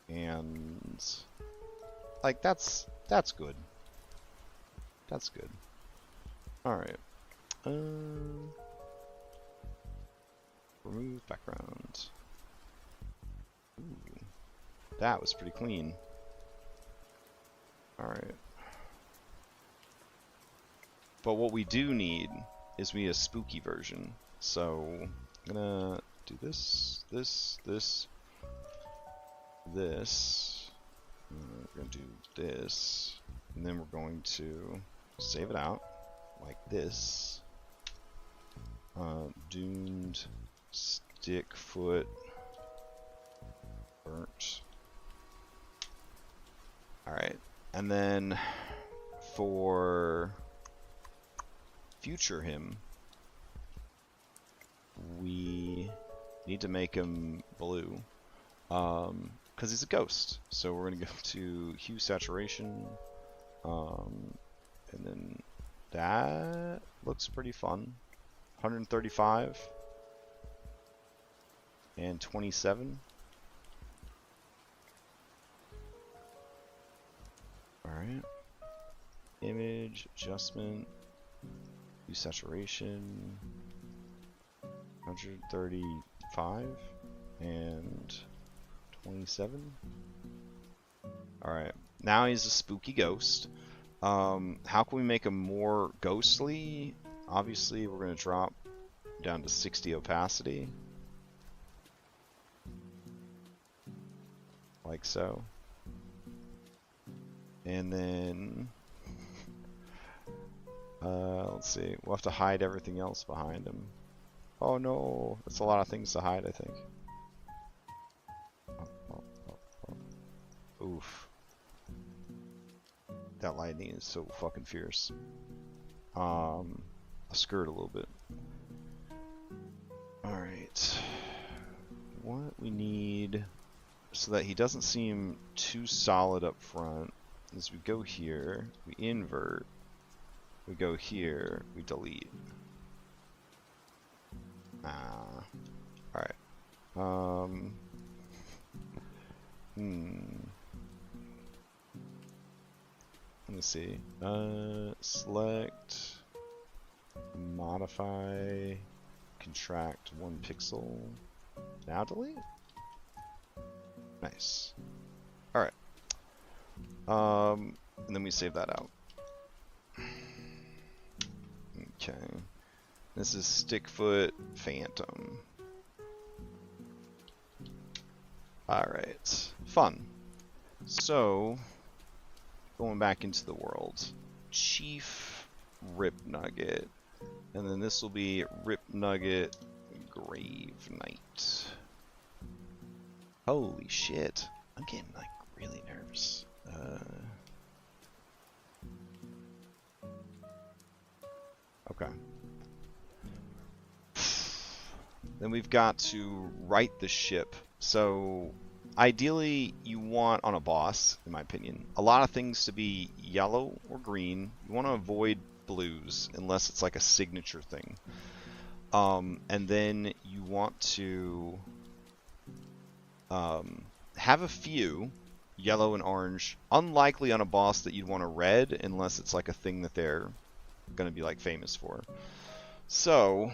And like that's good. That's good. Alright. Remove background. Ooh, that was pretty clean. Alright. But what we do need is we need a spooky version. So I'm gonna do this. We're gonna do this. And then we're going to save it out like this. Doomed, Stickfoot, Burnt. Alright, and then for future him, we need to make him blue, because he's a ghost. So we're going to go to hue saturation, and then that looks pretty fun. 135 and 27. Alright. Image adjustment, hue saturation, 135 and 27. Alright. Now he's a spooky ghost. How can we make him more ghostly? Obviously, we're going to drop down to 60 opacity. Like so. And then, let's see, we'll have to hide everything else behind him. Oh no, that's a lot of things to hide, I think. Oof. That lightning is so fucking fierce. I'll skirt a little bit. Alright. What we need, so that he doesn't seem too solid up front, is we go here, we invert, we go here, we delete. Ah. Alright. Let me see. Select, modify, contract 1 pixel. Now delete? Nice. Alright. And then we save that out. Okay. This is Stickfoot Phantom. Alright. Fun. So, going back into the world. Chief Rip Nugget. And then this will be Rip Nugget Grave Knight. Holy shit. I'm getting like really nervous. Okay. Then we've got to right the ship. So ideally you want on a boss, in my opinion, a lot of things to be yellow or green. You want to avoid blues unless it's like a signature thing. And then you want to have a few yellow and orange. Unlikely on a boss that you'd want a red unless it's like a thing that they're going to be like famous for. So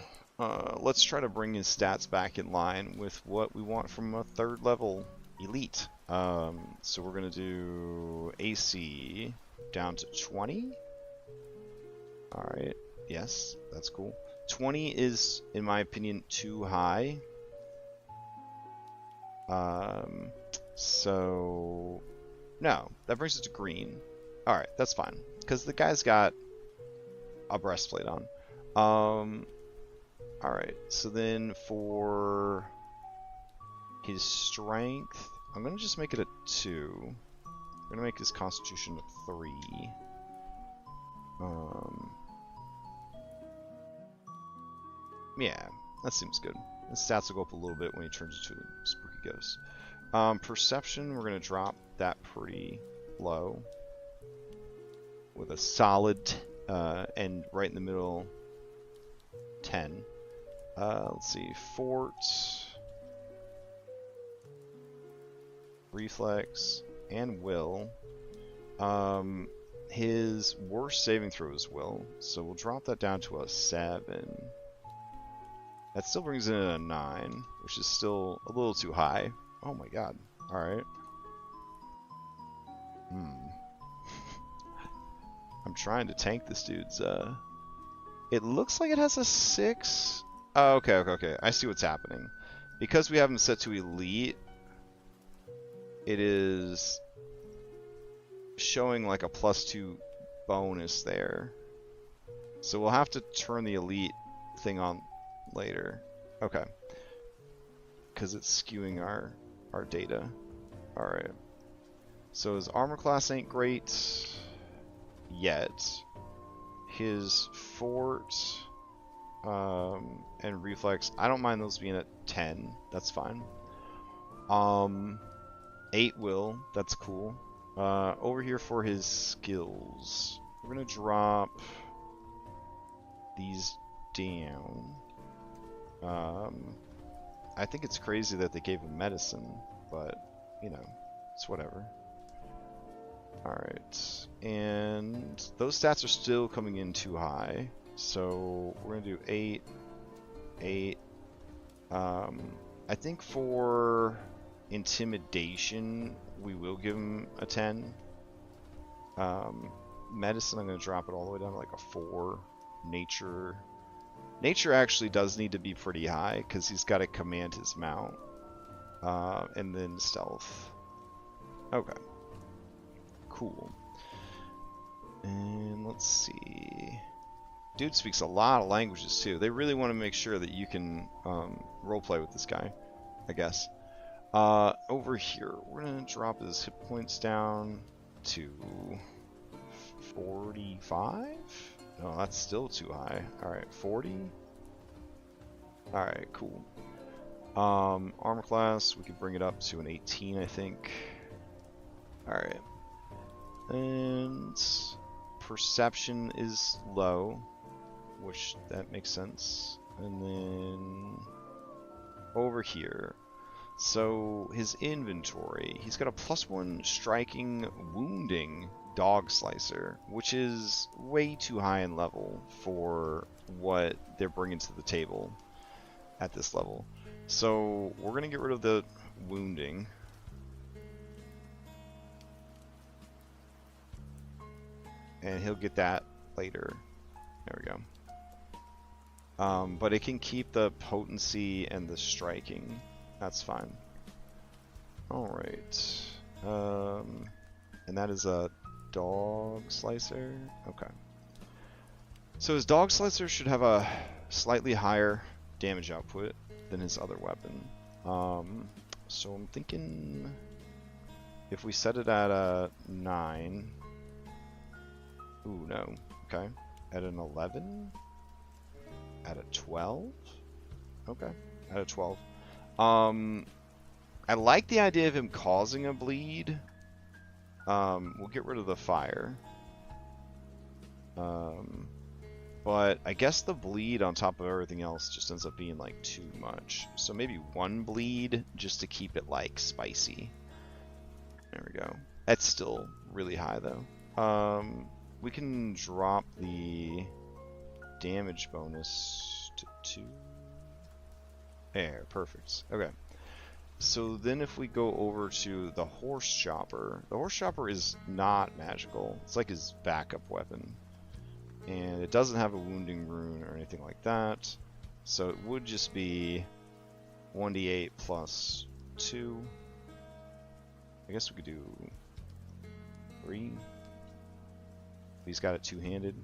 let's try to bring his stats back in line with what we want from a 3rd level elite. So we're going to do AC down to 20. Alright, yes, that's cool. 20 is, in my opinion, too high. So, no, that brings it to green. Alright, that's fine, because the guy's got a breastplate on. Alright, so then for his strength, I'm going to just make it a 2. I'm going to make his constitution a 3. Yeah, that seems good. The stats will go up a little bit when he turns into a spooky ghost. Perception, we're going to drop that pretty low. With a solid, and right in the middle, 10. Let's see, Fort, Reflex, and Will. His worst saving throw is Will, so we'll drop that down to a 7. That still brings it in a 9, which is still a little too high. Oh my god. Alright. I'm trying to tank this dude's, It looks like it has a 6. Oh, okay. I see what's happening. Because we have him set to elite, it is showing like a +2 bonus there. So we'll have to turn the elite thing on later. Okay. Because it's skewing our data. Alright. So his armor class ain't great yet. His fort and reflex, I don't mind those being at 10. That's fine. 8 will, that's cool. Over here for his skills, we're gonna drop these down. I think it's crazy that they gave him medicine, but you know, it's whatever. Alright, and those stats are still coming in too high, so we're gonna do 8, 8. I think for intimidation we will give him a 10. Medicine, I'm gonna drop it all the way down to like a 4. Nature actually does need to be pretty high because he's got to command his mount. And then stealth. Okay. Cool. And let's see. Dude speaks a lot of languages too. They really want to make sure that you can roleplay with this guy, I guess. Over here, we're going to drop his hit points down to 45? No, that's still too high. Alright, 40? Alright, cool. Armor class, we could bring it up to an 18, I think. Alright. And perception is low, which that makes sense. And then over here. So his inventory, he's got a +1 striking wounding dog slicer, which is way too high in level for what they're bringing to the table at this level. So we're going to get rid of the wounding. And he'll get that later. There we go. But it can keep the potency and the striking. That's fine. Alright. And that is a dog slicer. Okay. So his dog slicer should have a slightly higher damage output than his other weapon. So I'm thinking if we set it at a 9. Ooh, no. Okay. At an 11? At a 12? Okay. At a 12. I like the idea of him causing a bleed. We'll get rid of the fire. But I guess the bleed on top of everything else just ends up being like too much. So maybe 1 bleed just to keep it like spicy. There we go. That's still really high though. We can drop the damage bonus to 2. There, perfect. Okay. So then if we go over to the horse chopper, the horse chopper is not magical. It's like his backup weapon. And it doesn't have a wounding rune or anything like that. So it would just be 1d8 plus 2. I guess we could do 3. He's got it two-handed.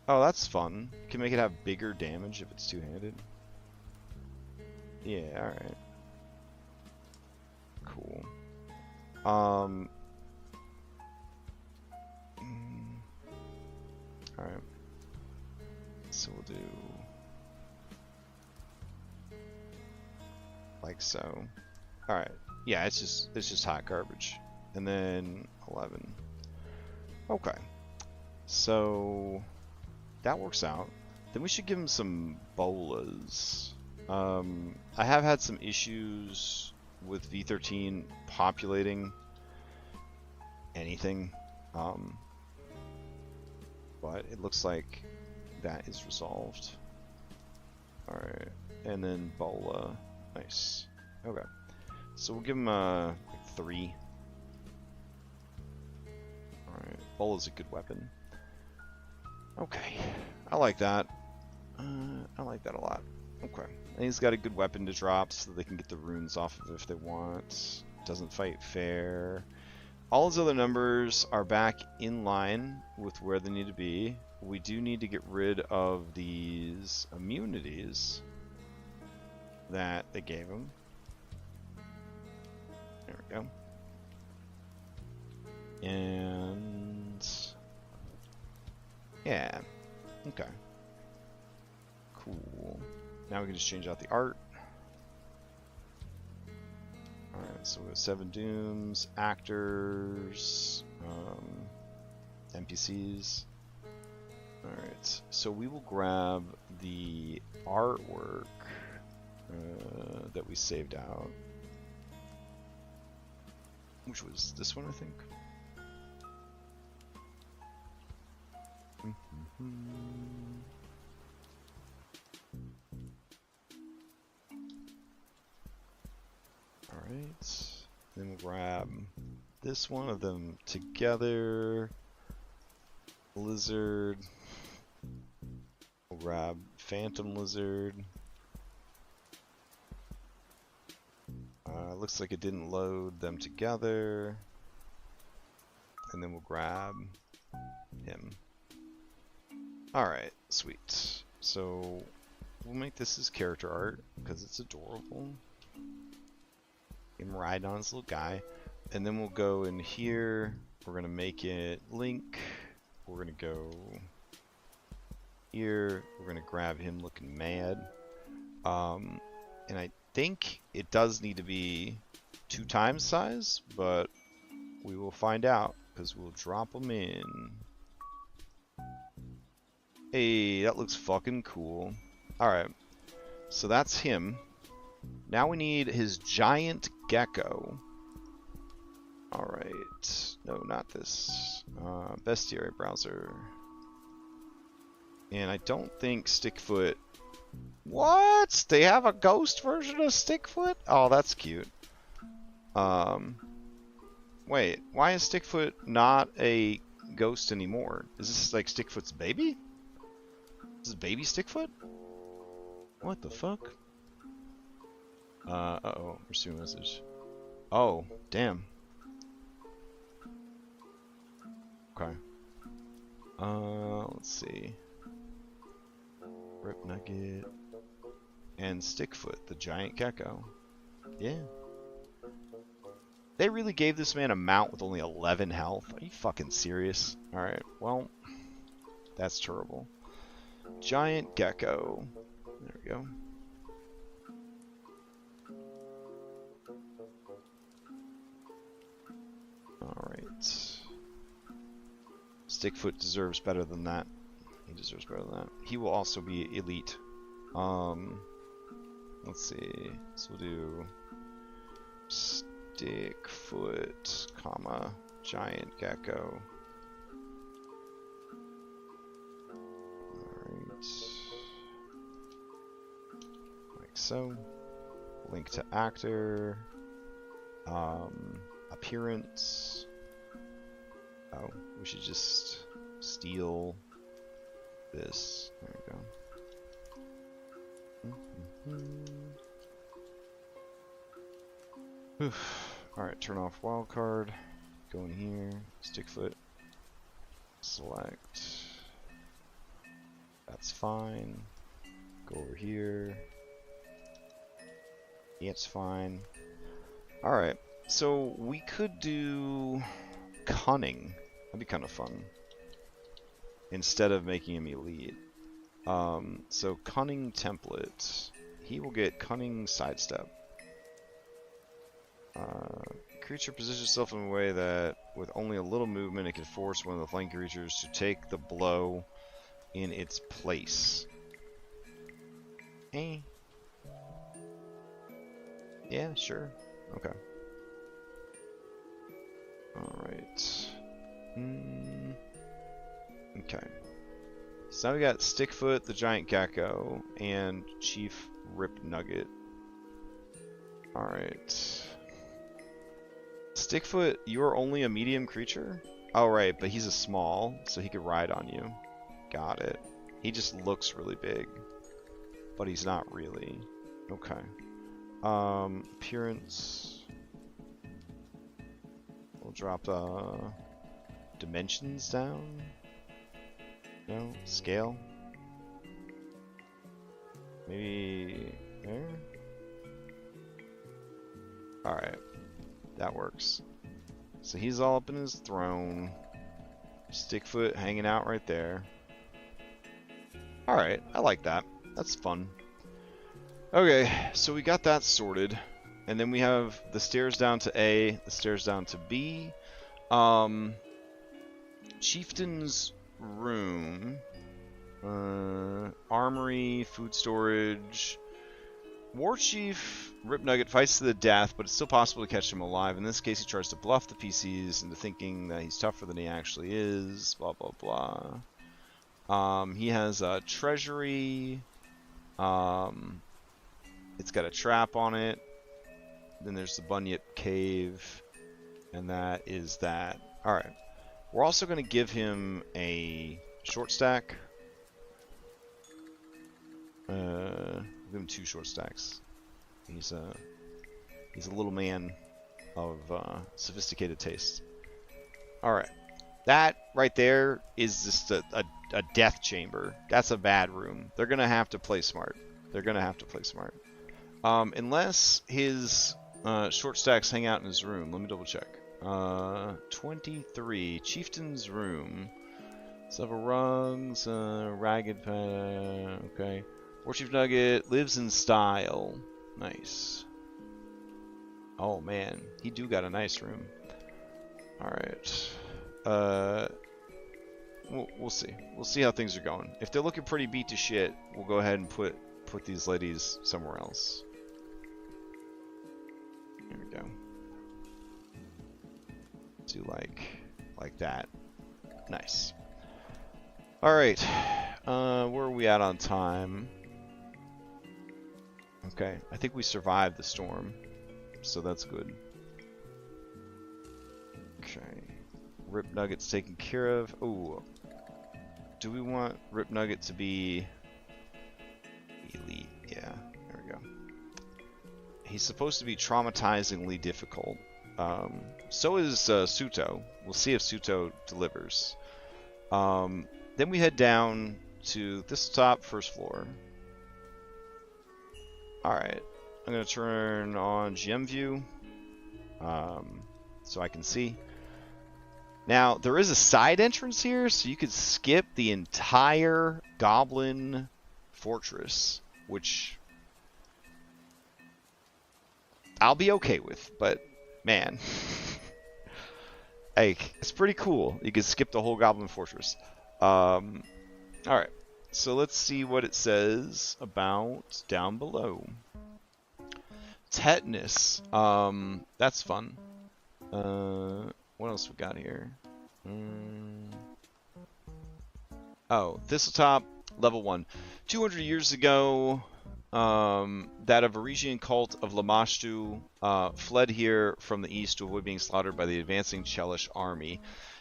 Oh, that's fun. Can make it have bigger damage if it's two-handed. Yeah, alright. Cool. Alright. So we'll do like so. Alright. Yeah, it's just hot garbage. And then 11. Okay. So that works out. Then we should give him some bolas. I have had some issues with V13 populating anything. But it looks like that is resolved. Alright. And then bola. Nice. Okay. So we'll give him like 3. Alright. Bola's a good weapon. Okay. I like that. I like that a lot. Okay. And he's got a good weapon to drop so they can get the runes off of it if they want. Doesn't fight fair. All his other numbers are back in line with where they need to be. We do need to get rid of these immunities that they gave him. There we go. And yeah, okay, cool. Now we can just change out the art. Alright, so we have 7 dooms, actors, NPCs. Alright, so we will grab the artwork that we saved out, which was this one, I think. Alright, then we'll grab this one of them together. Lizard. We'll grab Phantom Lizard. Looks like it didn't load them together. And then we'll grab him. Alright, sweet. So we'll make this his character art because it's adorable. Him riding on his little guy. And then we'll go in here. We're going to make it Link. We're going to go here. We're going to grab him looking mad. And I think it does need to be 2 times size, but we will find out. because we'll drop them in. Hey, that looks fucking cool. Alright, so that's him. Now we need his giant gecko. Alright, no, not this. Bestiary browser. And I don't think Stickfoot... What? They have a ghost version of Stickfoot? Oh, that's cute. Wait, why is Stickfoot not a ghost anymore? Is this like Stickfoot's baby? This is baby Stickfoot? What the fuck? Uh-oh, receiving message. Oh, damn. Okay. Let's see. Rip Nugget. And Stickfoot, the giant gecko. Yeah. They really gave this man a mount with only 11 health? Are you fucking serious? Alright, well, that's terrible. Giant gecko. There we go. Alright. Stickfoot deserves better than that. He deserves better than that. He will also be elite. Let's see. So we'll do Stickfoot, comma, giant gecko. Alright. Like so. Link to actor. Appearance. Oh, we should just steal this. There we go. Alright, turn off wildcard. Go in here. Stickfoot. Select. That's fine. Go over here. Yeah, it's fine. Alright, so we could do cunning. That'd be kind of fun. Instead of making him elite. So cunning template. He will get cunning sidestep. Creature positions itself in a way that with only a little movement it can force one of the flanking creatures to take the blow in its place. Eh. Yeah, sure. Okay. Alright. Okay. So now we got Stickfoot, the giant gecko, and Chief Rip Nugget. Alright. Stickfoot, you're only a medium creature? Oh, right, but he's a small, so he could ride on you. Got it. He just looks really big, but he's not really. Okay. Appearance. We'll drop dimensions down. No, scale. Maybe there. All right, that works. So he's all up in his throne. Stickfoot hanging out right there. All right, I like that. That's fun. Okay, so we got that sorted, and then we have the stairs down to A, the stairs down to B. Chieftain's room, armory, food storage. War Chief Rip Nugget fights to the death, but it's still possible to catch him alive. In this case, he tries to bluff the PCs into thinking that he's tougher than he actually is. Blah blah blah. He has a treasury. It's got a trap on it. Then there's the Bunyip Cave. And that is that. Alright. We're also going to give him a short stack. Give him 2 short stacks. He's a little man of sophisticated taste. Alright. That right there is just a death chamber. That's a bad room. They're going to have to play smart. They're going to have to play smart. Unless his short stacks hang out in his room. Let me double check. 23. Chieftain's room. Several rungs. Ragged pad. Okay. War Chief Nugget lives in style. Nice. Oh man. He do got a nice room. Alright. We'll see. We'll see how things are going. If they're looking pretty beat to shit, we'll go ahead and put these ladies somewhere else. There we go. Do like that. Nice. All right. Where are we at on time? Okay, I think we survived the storm, so that's good. Okay, Rip Nugget's taken care of. Ooh, do we want Rip Nugget to be elite? Yeah, there we go. He's supposed to be traumatizingly difficult. So is Suto. We'll see if Suto delivers. Then we head down to this top first floor. Alright, I'm going to turn on GM view so I can see. Now, there is a side entrance here, so you could skip the entire Goblin Fortress, which I'll be okay with, but man, like, it's pretty cool. You could skip the whole Goblin Fortress. Alright. So let's see what it says about down below. Tetanus. That's fun. What else we got here? Oh, Thistletop, level 1. 200 years ago, that a Varisian cult of Lamashtu fled here from the east to avoid being slaughtered by the advancing Chelish army.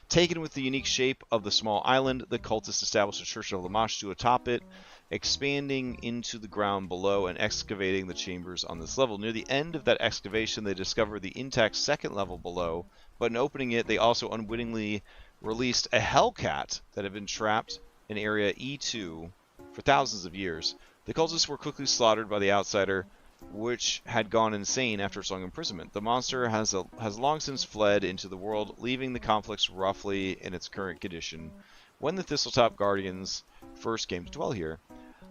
Taken with the unique shape of the small island, the cultists established a church of Lamashtu atop it, expanding into the ground below and excavating the chambers on this level. Near the end of that excavation, they discovered the intact second level below, but in opening it, they also unwittingly released a Hellcat that had been trapped in area E2 for thousands of years. The cultists were quickly slaughtered by the outsider, which had gone insane after its long imprisonment. The monster has long since fled into the world, leaving the complex roughly in its current condition when the Thistletop Guardians first came to dwell here.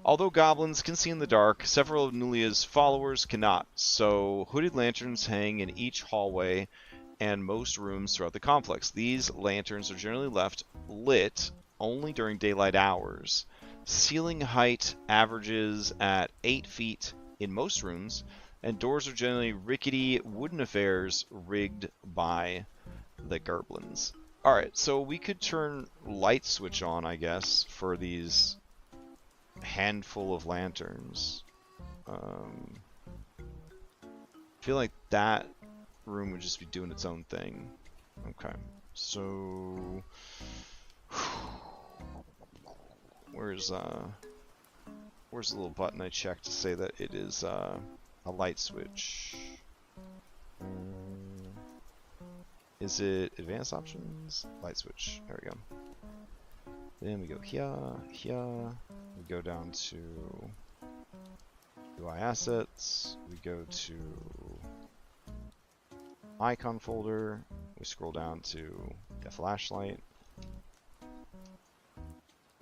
Although goblins can see in the dark, several of Nulia's followers cannot, so hooded lanterns hang in each hallway and most rooms throughout the complex. These lanterns are generally left lit only during daylight hours. Ceiling height averages at 8 feet in most rooms, and doors are generally rickety wooden affairs rigged by the Gerblins. Alright, so we could turn light switch on, I guess, for these handful of lanterns. I feel like that room would just be doing its own thing. Okay, so where's the little button I checked to say that it is a light switch? Is it advanced options? Light switch. There we go. Then we go here, here. We go down to UI assets. We go to icon folder. We scroll down to the flashlight.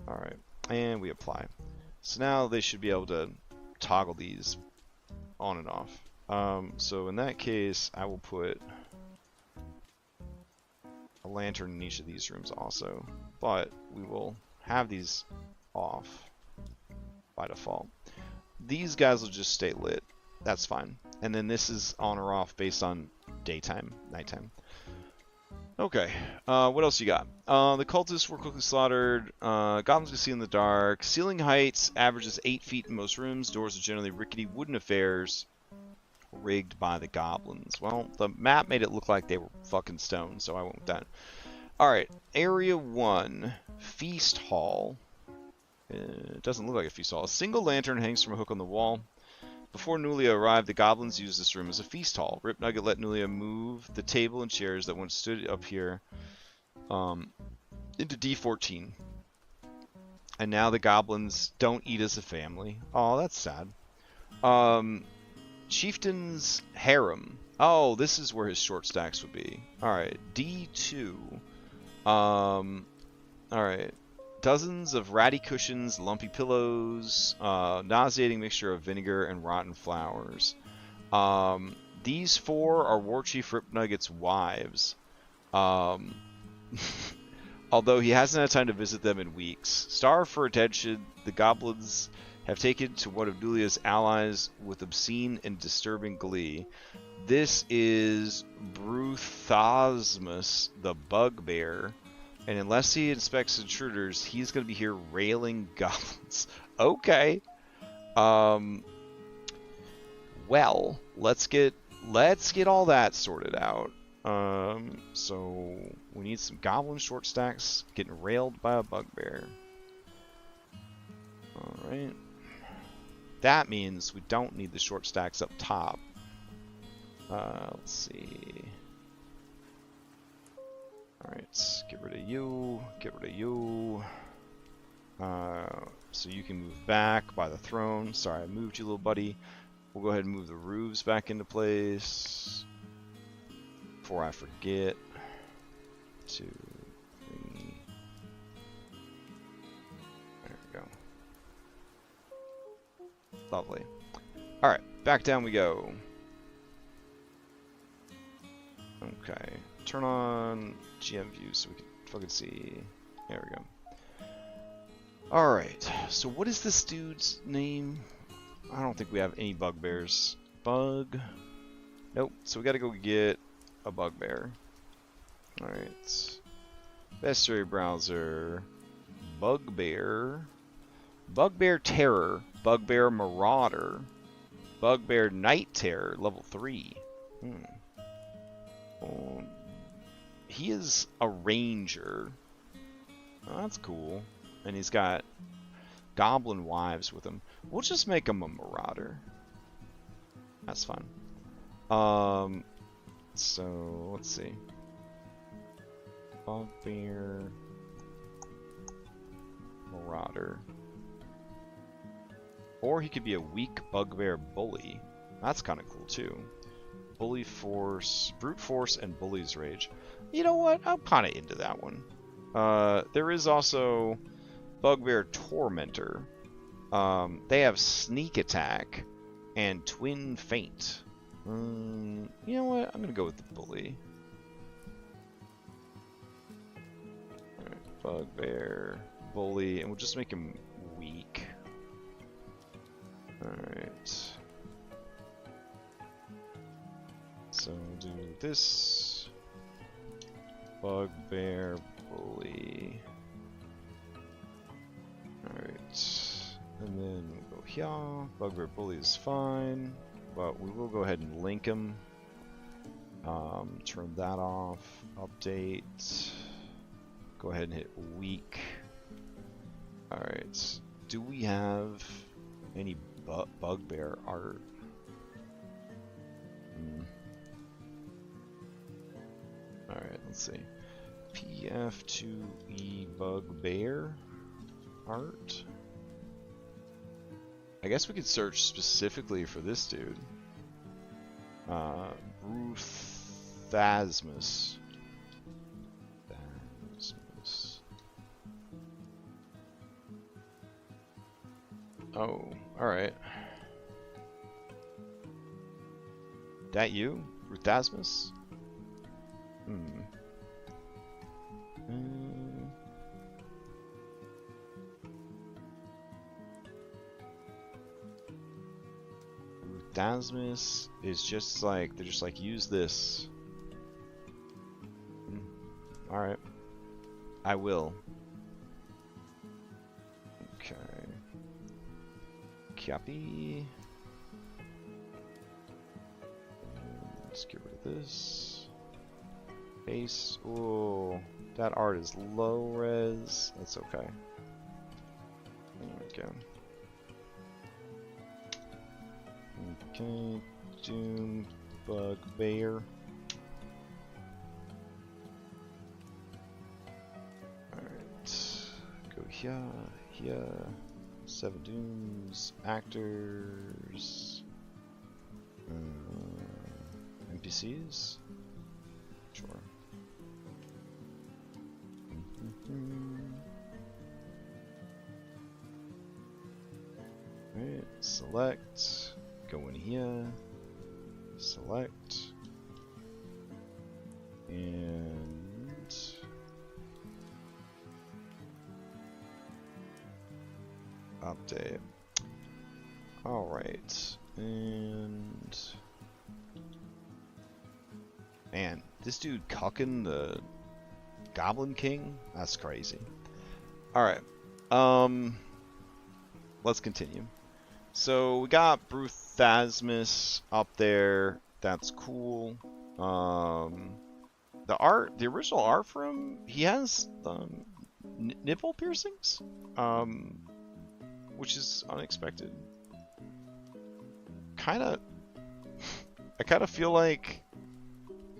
Alright, and we apply. So now they should be able to toggle these on and off. So in that case, I will put a lantern in each of these rooms also, but we will have these off by default. These guys will just stay lit. That's fine. And then this is on or off based on daytime, nighttime. Okay, what else you got? The cultists were quickly slaughtered. Goblins can see in the dark. Ceiling heights averages 8 feet in most rooms. Doors are generally rickety wooden affairs rigged by the goblins. Well, the map made it look like they were fucking stone, so I went with that. Alright, Area 1, Feast Hall. It doesn't look like a feast hall. A single lantern hangs from a hook on the wall. Before Nulia arrived, the goblins used this room as a feast hall. Rip Nugget let Nulia move the table and chairs that once stood up here into D14. And now the goblins don't eat as a family. Oh, that's sad. Chieftain's Harem. Oh, this is where his short stacks would be. Alright, D2. Alright. Dozens of ratty cushions, lumpy pillows, nauseating mixture of vinegar and rotten flowers. These four are War Chief Rip Nugget's wives. Although he hasn't had time to visit them in weeks. Starved for attention, the goblins have taken to one of Nulia's allies with obscene and disturbing glee. This is Bruthosmus, the bugbear, and unless he inspects intruders, he's going to be here railing goblins. Okay. Well, let's get all that sorted out. So we need some goblin short stacks getting railed by a bugbear. Alright. That means we don't need the short stacks up top. Let's see. Alright, get rid of you, get rid of you. So you can move back by the throne. Sorry, I moved you, little buddy. We'll go ahead and move the roofs back into place. Before I forget. 2, 3. There we go. Lovely. Alright, back down we go. Okay. Turn on GM view so we can fucking see. There we go. Alright, so what is this dude's name? I don't think we have any bugbears. Bug. Nope, so we gotta go get a bugbear. Alright. Bestiary browser. Bugbear. Bugbear Terror. Bugbear Marauder. Bugbear Night Terror, level 3. He is a ranger. Oh, that's cool. And he's got goblin wives with him. We'll just make him a marauder. That's fun. So let's see. Bugbear Marauder. Or he could be a weak bugbear bully. That's kind of cool too. Bully force, brute force, and bully's rage. You know what? I'm kind of into that one. There is also Bugbear Tormentor. They have sneak attack and twin feint. You know what? I'm gonna go with the bully. Alright, Bugbear, bully, and we'll just make him weak. Alright. So do this. Bugbear, bully. Alright. And then we'll go here. Bugbear, bully is fine. But we will go ahead and link him. Turn that off. Update. Go ahead and hit weak. Alright. Do we have any bugbear art? Alright, let's see. PF2E bugbear art. I guess we could search specifically for this dude. Bruthasmus. Oh, alright. That you? Bruthasmus? Bruthasmus is just like, they're just like, use this. Alright. I will. Okay. Copy. Let's get rid of this. Base. Oh, that art is low res. That's okay. There we go. Okay, Doom Bugbear. Alright. Go here, here. 7 Dooms, actors, NPCs? Sure. Alright, select, go in here, select, and update. Alright. And... Man, this dude cucking the Goblin King? That's crazy. Alright. Let's continue. So we got Bruthasmus up there. That's cool. The original art for him, he has nipple piercings, which is unexpected. I kind of feel like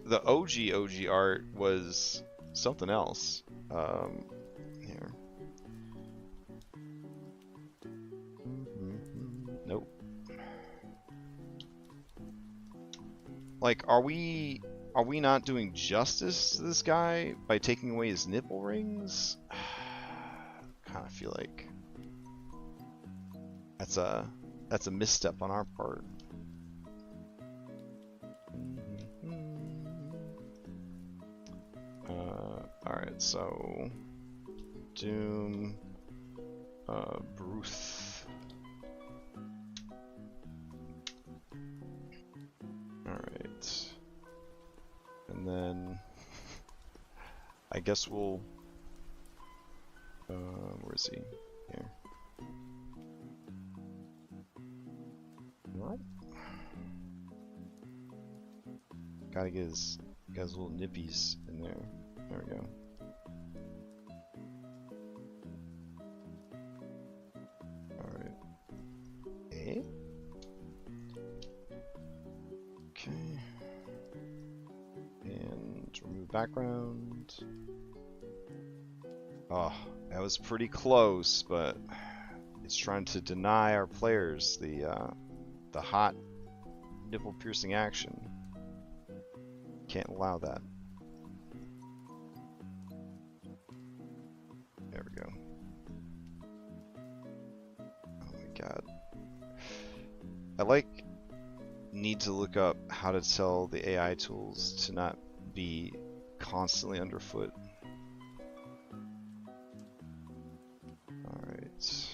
the OG art was something else. Here. Nope. Like, are we not doing justice to this guy by taking away his nipple rings? Kind of feel like that's a misstep on our part. Alright, so Doom, Bruth. Alright. And then I guess we'll where is he? Here. What? Gotta get his little nippies in there. There we go. Alright. Eh? Okay. And remove background. Oh, that was pretty close, but it's trying to deny our players the hot nipple piercing action. Can't allow that. There we go. Oh my god. I need to look up how to tell the AI tools to not be constantly underfoot. Alright.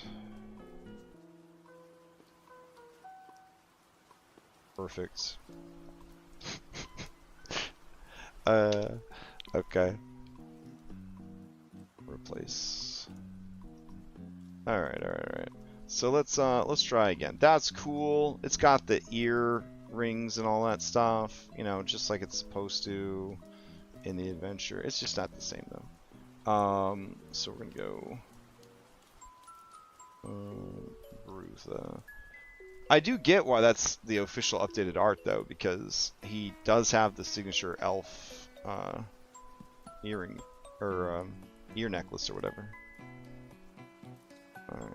Perfect. Okay. Replace. Alright. So let's try again. That's cool. It's got the ear rings and all that stuff, you know, just like it's supposed to in the adventure. It's just not the same though. So we're gonna go Bruth. I do get why that's the official updated art though, because he does have the signature elf earring or ear necklace or whatever. Alright,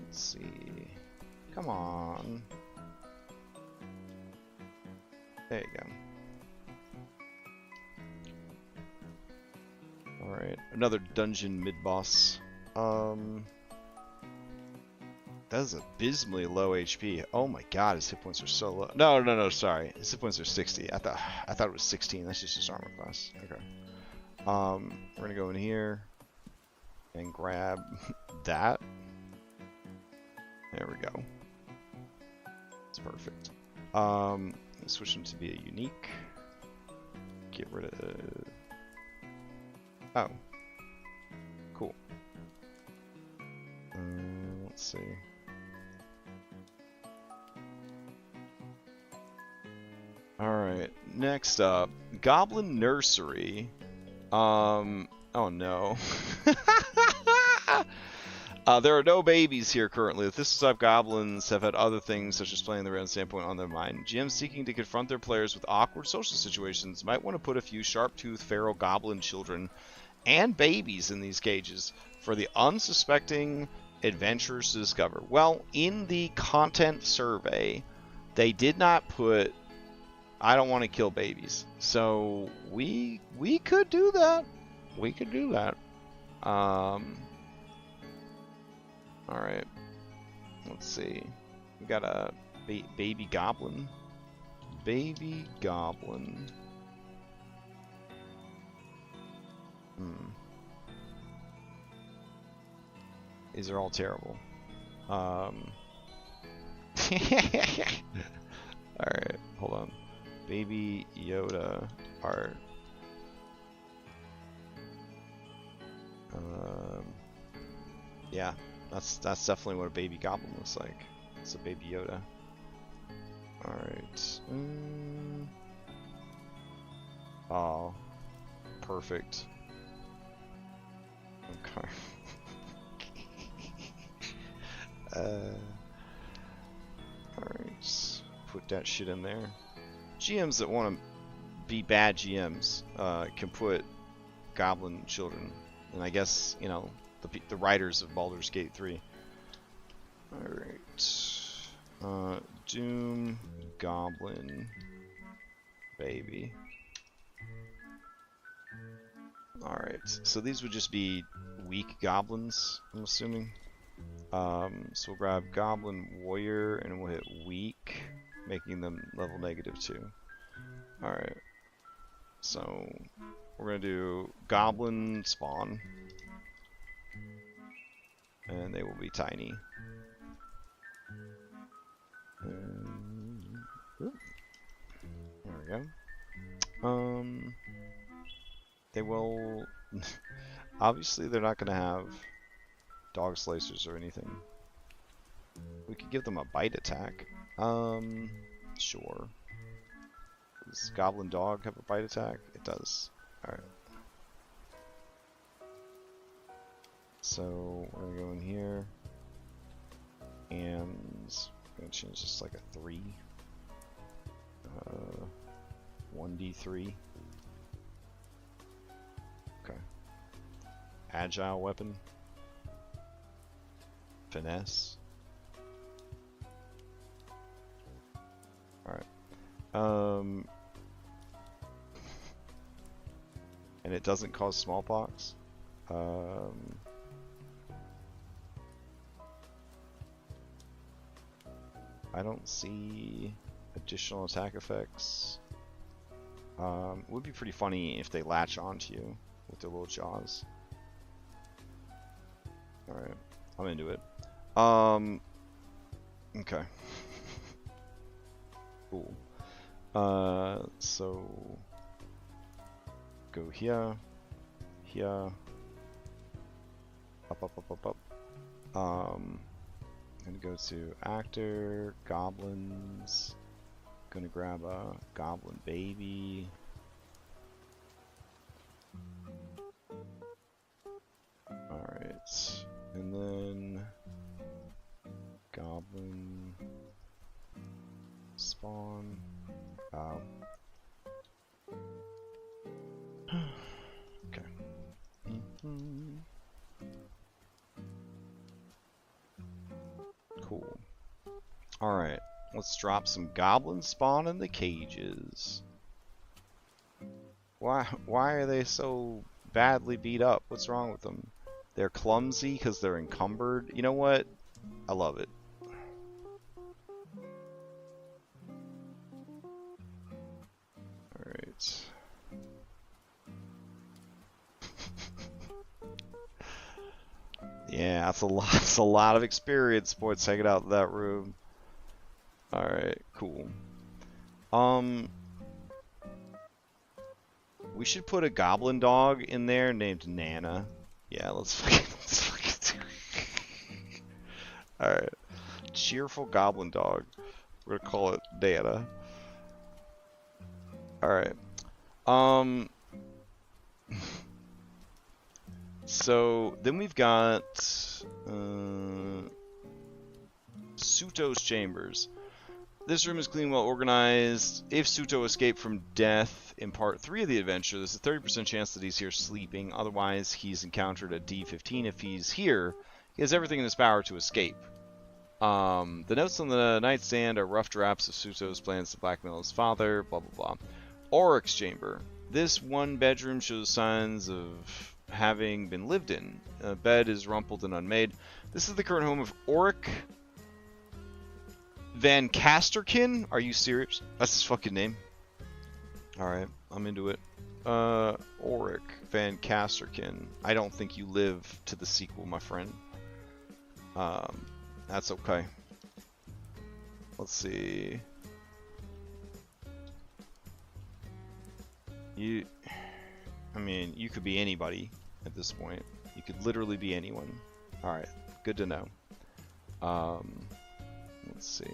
let's see. Come on. There you go. Alright, another dungeon mid-boss. That is abysmally low HP. Oh my god, his hit points are so low. No, sorry. His hit points are 60. I thought it was 16. That's just his armor class. Okay. We're gonna go in here and grab that. There we go. It's perfect. Switch him to be a unique. Get rid of. Oh. Cool. Let's see. Alright, next up, Goblin Nursery. Oh no. There are no babies here currently. The Thistle-type goblins have had other things, such as playing the round Sandpoint, on their mind. GMs seeking to confront their players with awkward social situations might want to put a few sharp-toothed feral goblin children and babies in these cages for the unsuspecting adventurers to discover. Well, in the content survey, they did not put I don't want to kill babies. So we could do that. We could do that. Alright. Let's see. We got a baby goblin. Baby goblin. These are all terrible. Alright, hold on. Baby Yoda art. Yeah, that's definitely what a baby goblin looks like. It's a baby Yoda. Alright. Oh, perfect. Okay. Alright, put that shit in there. GMs that want to be bad GMs can put goblin children, and I guess, you know, the writers of Baldur's Gate 3. Alright. Doom Goblin Baby. Alright, so these would just be weak goblins, I'm assuming. So we'll grab Goblin Warrior and we'll hit weak, making them level -2. Alright, so we're going to do Goblin Spawn. And they will be tiny. There we go. They will... Obviously, they're not going to have dog slicers or anything. We could give them a bite attack. Sure. Does Goblin Dog have a bite attack? It does. Alright. So, we're going to go in here. And I'm going to change this to like a 3. 1d3. Okay. Agile weapon. Finesse. Alright. And it doesn't cause smallpox. I don't see additional attack effects. It would be pretty funny if they latch onto you with their little jaws. Alright, I'm into it. Okay. Cool. So go here, here, up. Gonna go to actor, goblins. Gonna grab a goblin baby. Alright, and then goblin spawn. Okay. Cool. Alright, let's drop some goblin spawn in the cages. Why are they so badly beat up? What's wrong with them? They're clumsy because they're encumbered. You know what? I love it. Alright. Yeah, that's a lot. That's a lot of experience, boy. Take it out of that room. All right, cool. We should put a goblin dog in there named Nana. Yeah, let's fucking do it. All right, cheerful goblin dog. We're gonna call it Nana. All right. So then we've got Suto's chambers. This room is clean, well organized. If Suto escaped from death in part 3 of the adventure, there's a 30% chance that he's here sleeping. Otherwise, he's encountered a D15. If he's here, he has everything in his power to escape. The notes on the nightstand are rough drafts of Suto's plans to blackmail his father, blah blah blah. Oryx's chamber. This one bedroom shows signs of having been lived in. A bed is rumpled and unmade. This is the current home of Auric Van Casterkin? Are you serious? That's his fucking name. Alright, I'm into it. Auric Van Casterkin. I don't think you live to the sequel, my friend. That's okay. Let's see. I mean, you could be anybody at this point. You could literally be anyone. Alright, good to know. Let's see.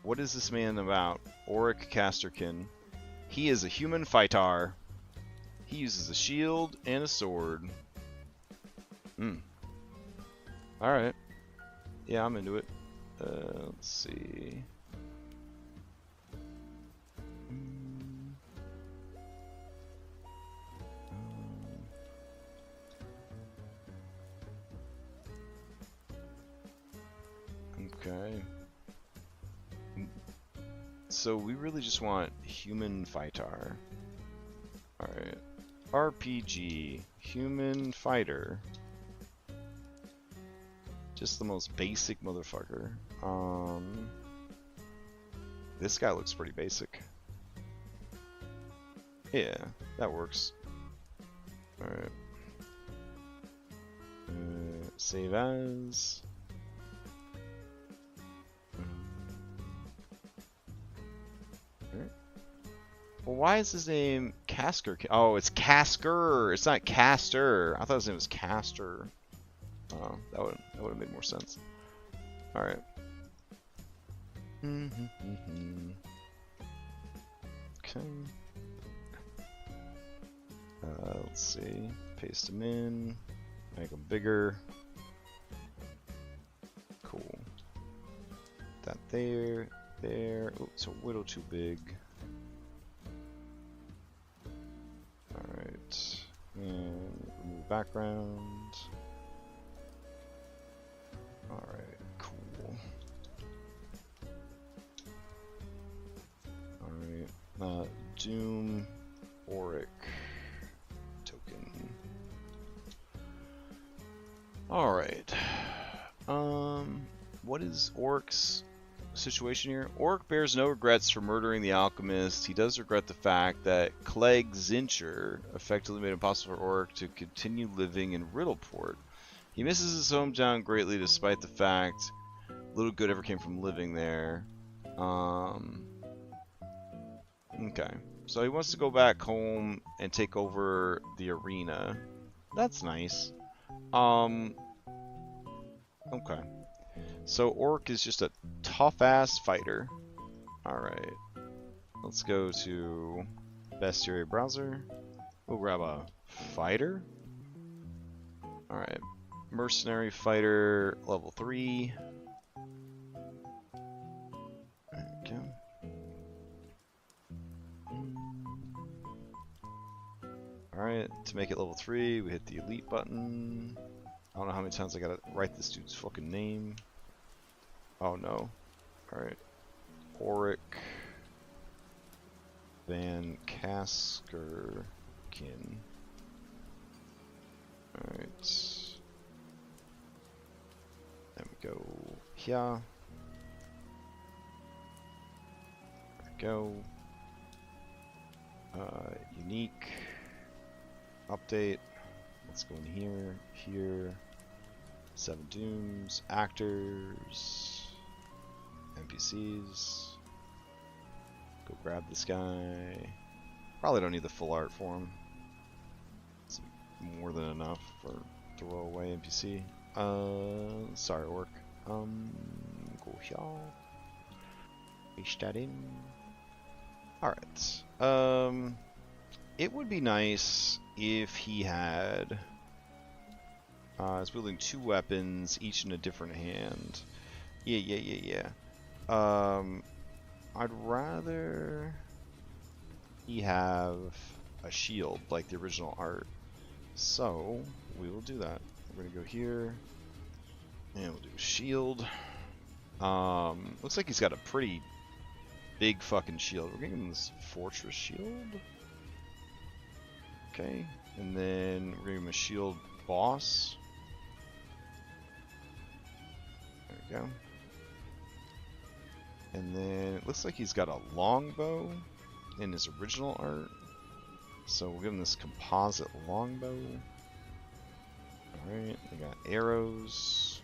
What is this man about? Auric Casterkin. He is a human fighter. He uses a shield and a sword. Alright. Yeah, I'm into it. Let's see. Okay. So we really just want human fighter. Alright. RPG. Human fighter. Just the most basic motherfucker. This guy looks pretty basic. Yeah, that works. Alright. Save as. Well, why is his name Casker? Oh, it's Casker. It's not Caster. I thought his name was Caster. Oh, that would have made more sense. All right. Okay. Let's see. Paste them in. Make them bigger. Cool. That there. There. Oh, it's a little too big. Alright. And remove background. Alright, cool. Alright. Doom Auric token. Alright. What is Auric's situation here? Auric bears no regrets for murdering the alchemist. He does regret the fact that Clegg Zincher effectively made it impossible for Auric to continue living in Riddleport. He misses his hometown greatly despite the fact little good ever came from living there. Okay. So he wants to go back home and take over the arena. That's nice. Okay. So Auric is just a tough-ass fighter. Alright. Let's go to Bestiary Browser. We'll grab a fighter. Alright. Mercenary Fighter, level 3. There we go. Alright, to make it level 3, we hit the Elite button. I don't know how many times I gotta write this dude's fucking name. Oh no. Alright. Auric Van Caskerkin. Alright. There we go. Here. There we go. Unique. Update. Let's go in here. Here. 7 Dooms. Actors. NPCs. Go grab this guy. Probably don't need the full art for him. It's more than enough for throwaway NPC. Sorry, Orc. Go here. Paste that in. Alright. It would be nice if he had... he's wielding 2 weapons, each in a different hand. Yeah. I'd rather he have a shield like the original art. So we will do that. We're gonna go here and we'll do a shield. Looks like he's got a pretty big fucking shield. We're getting this fortress shield. Okay, and then we're gonna give him a shield boss. There we go. And then it looks like he's got a longbow in his original art. So we'll give him this composite longbow. Alright, we got arrows.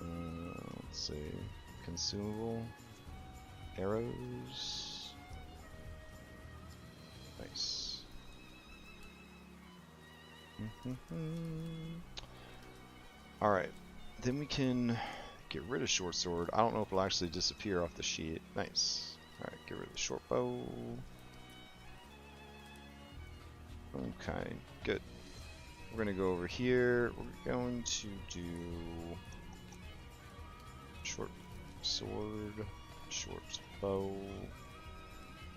Let's see. Consumable. Arrows. Nice. Alright. Then we can get rid of short sword. I don't know if it'll actually disappear off the sheet. Nice. Alright, get rid of the short bow. Okay, good. We're gonna go over here. We're going to do short sword, short bow,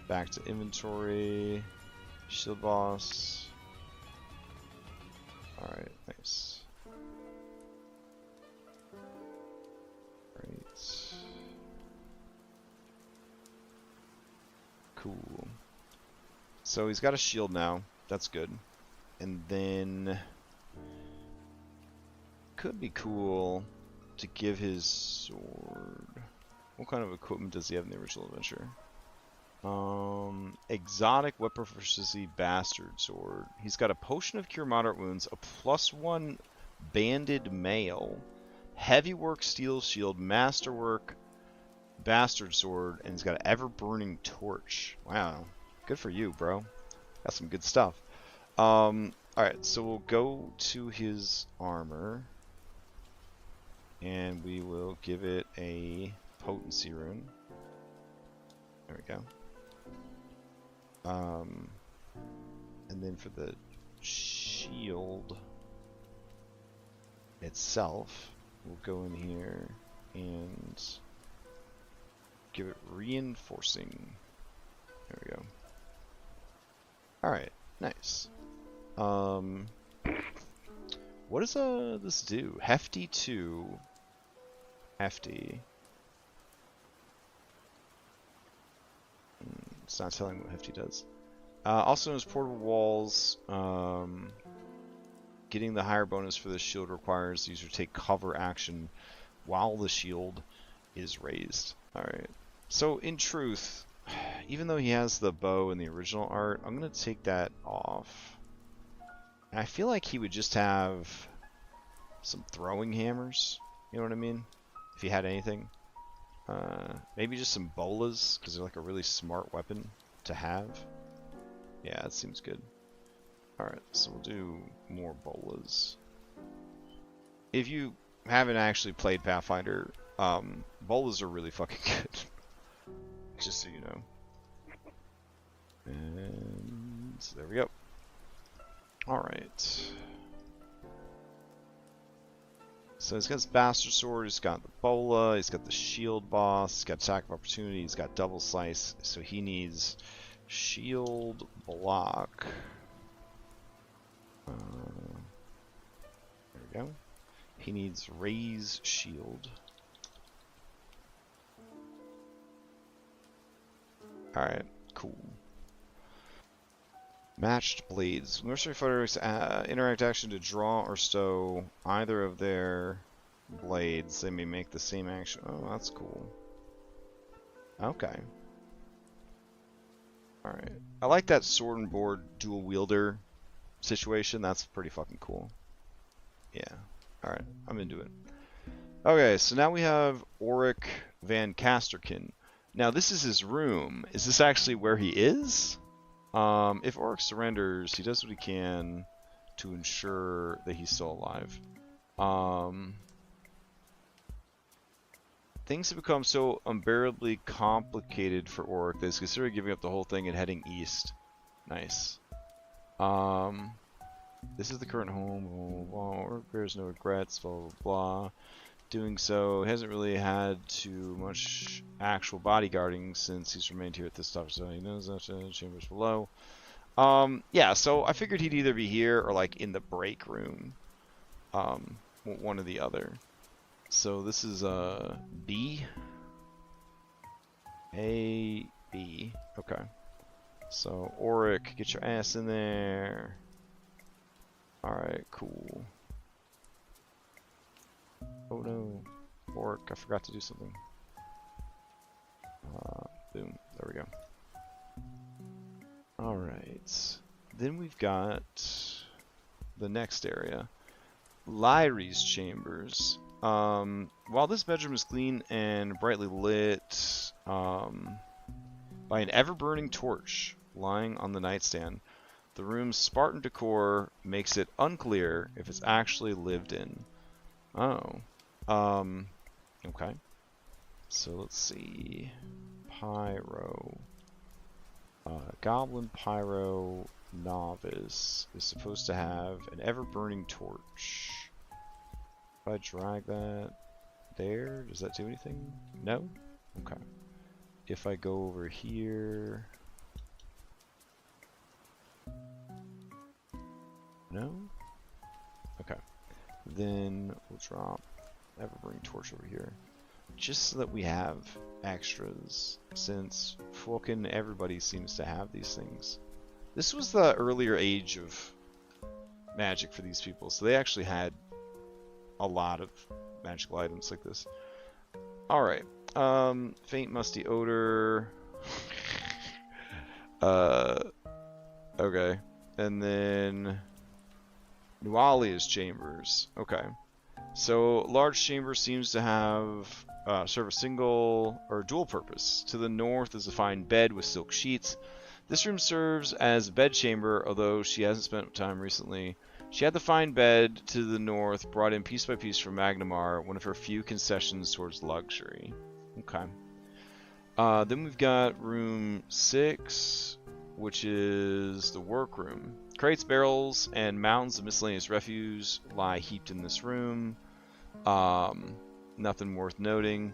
back to inventory, shield boss. Alright, nice. Right. Cool. So he's got a shield now. That's good. And then could be cool to give his sword. What kind of equipment does he have in the original adventure? Exotic weapon proficiency bastard sword. He's got a potion of cure moderate wounds, a +1 banded mail, heavy work steel shield, masterwork bastard sword, and he's got an ever burning torch. Wow, good for you, bro. Got some good stuff. Alright, so we'll go to his armor, and we will give it a potency rune. There we go. And then for the shield itself, we'll go in here and give it reinforcing. There we go. Alright, nice. What does this do? Hefty 2. Hefty. It's not telling what Hefty does. Also known as portable walls. Getting the higher bonus for the shield requires the user to take cover action while the shield is raised. Alright. So in truth, even though he has the bow in the original art, I'm going to take that off. And I feel like he would just have some throwing hammers. You know what I mean? If he had anything. Maybe just some bolas, because they're like a really smart weapon to have. Yeah, that seems good. Alright, so we'll do more bolas. If you haven't actually played Pathfinder, bolas are really fucking good. Just so you know. And there we go. Alright. So he's got his bastard sword, he's got the bola, he's got the shield boss, he's got attack of opportunity, he's got double slice, so he needs shield block. There we go. He needs raise shield. Alright, cool. Matched blades. Mercenary fighters interact action to draw or stow either of their blades. They may make the same action. Oh, that's cool. Okay. Alright. I like that sword and board dual wielder situation. That's pretty fucking cool. Yeah. Alright. I'm into it. Okay, so now we have Auric Van Casterkin. Now this is his room. Is this actually where he is? If Auric surrenders, he does what he can to ensure that he's still alive. Things have become so unbearably complicated for Auric that he's considering giving up the whole thing and heading east. Nice. This is the current home. Blah, blah, blah. Auric bears no regrets. Blah blah blah. Doing so, he hasn't really had too much actual bodyguarding since he's remained here at this top, so he knows that chambers below. Yeah, so I figured he'd either be here or like in the break room. One or the other. So this is B. A, B. Okay. So Auric, get your ass in there. Alright, cool. Oh no, Auric, I forgot to do something. Boom, there we go. Alright, then we've got the next area. Lyrie's chambers. While this bedroom is clean and brightly lit by an ever-burning torch lying on the nightstand, the room's Spartan decor makes it unclear if it's actually lived in. Oh. Okay. So let's see. Pyro. Goblin Pyro Novice is supposed to have an ever-burning torch. If I drag that there, does that do anything? No? Okay. If I go over here... No? Okay. Then we'll drop ever-burning torch over here. Just so that we have extras, since fucking everybody seems to have these things. This was the earlier age of magic for these people, so they actually had a lot of magical items like this. Alright, faint musty odor. Okay, and then Nualia's chambers. Okay, so large chamber seems to have serve a single or dual purpose. To the north is a fine bed with silk sheets. This room serves as a bed chamber, although she hasn't spent time recently. She had the fine bed to the north, brought in piece by piece from Magnamar, one of her few concessions towards luxury. Okay. Then we've got room 6, which is the workroom. Crates, barrels, and mountains of miscellaneous refuse lie heaped in this room. Nothing worth noting.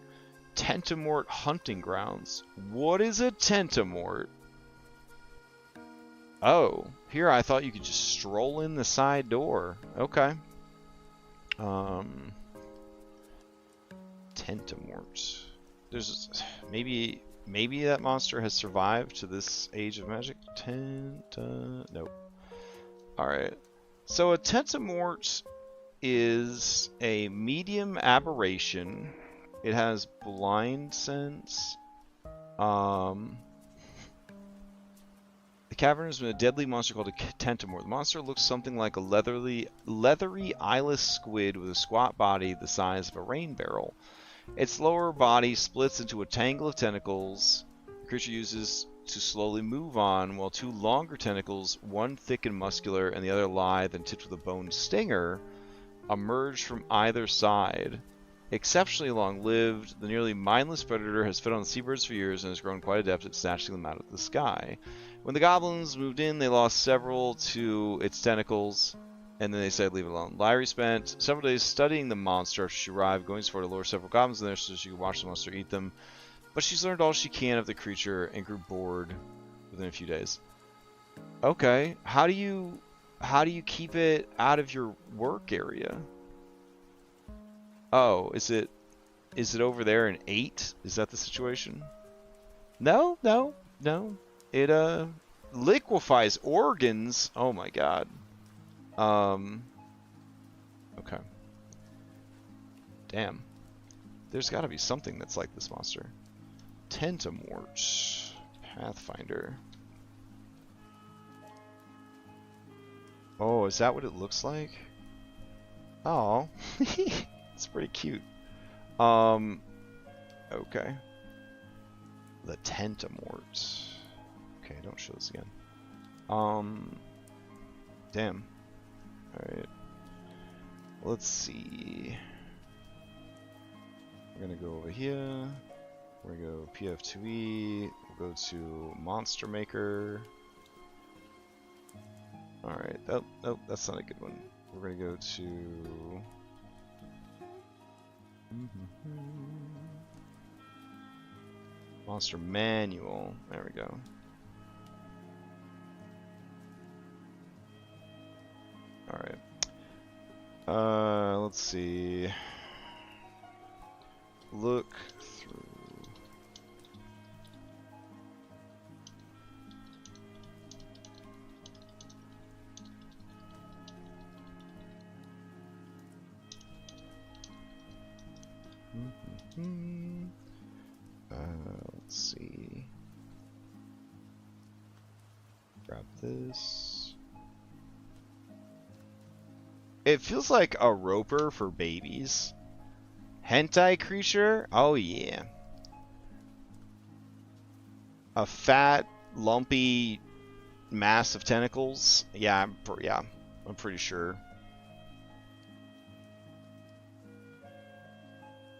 Tentamort hunting grounds. What is a Tentamort? Oh, here I thought you could just stroll in the side door. Okay. Tentamort. There's maybe that monster has survived to this age of magic. Nope. All right. So a Tentamort is a medium aberration. It has blind sense. The cavern has been a deadly monster called a Tentamort. The monster looks something like a leathery eyeless squid with a squat body the size of a rain barrel. Its lower body splits into a tangle of tentacles the creature uses to slowly move on, while two longer tentacles, one thick and muscular and the other lithe and tipped with a bone stinger, emerge from either side. Exceptionally long-lived, the nearly mindless predator has fed on seabirds for years and has grown quite adept at snatching them out of the sky. When the goblins moved in, they lost several to its tentacles, and then they said leave it alone. Lyrie spent several days studying the monster after she arrived, going so far to lure several goblins in there so she could watch the monster eat them. But she's learned all she can of the creature and grew bored within a few days. Okay, how do you keep it out of your work area? Oh, is it over there in 8? Is that the situation? No. It liquefies organs. Oh my god. Okay. Damn. There's got to be something that's like this monster. Tentamort. Pathfinder. Oh, is that what it looks like? Oh. It's pretty cute. Okay. The Tentamort. Okay, don't show this again. Damn. Alright. Let's see. We're gonna go over here. We're gonna go PF2E. We'll go to Monster Maker. Alright. Oh, that's not a good one. We're gonna go to... Monster Manual. There we go. Alright. Let's see. Look through. Let's see. Grab this. It feels like a roper for babies. Hentai creature? Oh yeah. A fat, lumpy mass of tentacles? Yeah, I'm pretty sure.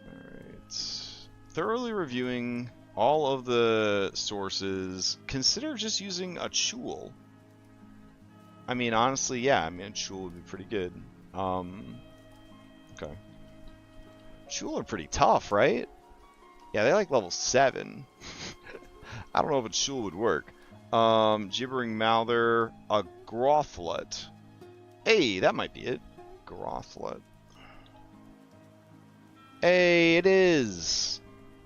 Alright. Thoroughly reviewing all of the sources, consider just using a Chul. I mean, honestly, yeah, I mean, a Chul would be pretty good. Okay. Chul are pretty tough, right? Yeah, they're like level 7. I don't know if a Chul would work. Gibbering Mouther, a Grothlet. Hey, that might be it. Grothlet. Hey, it is!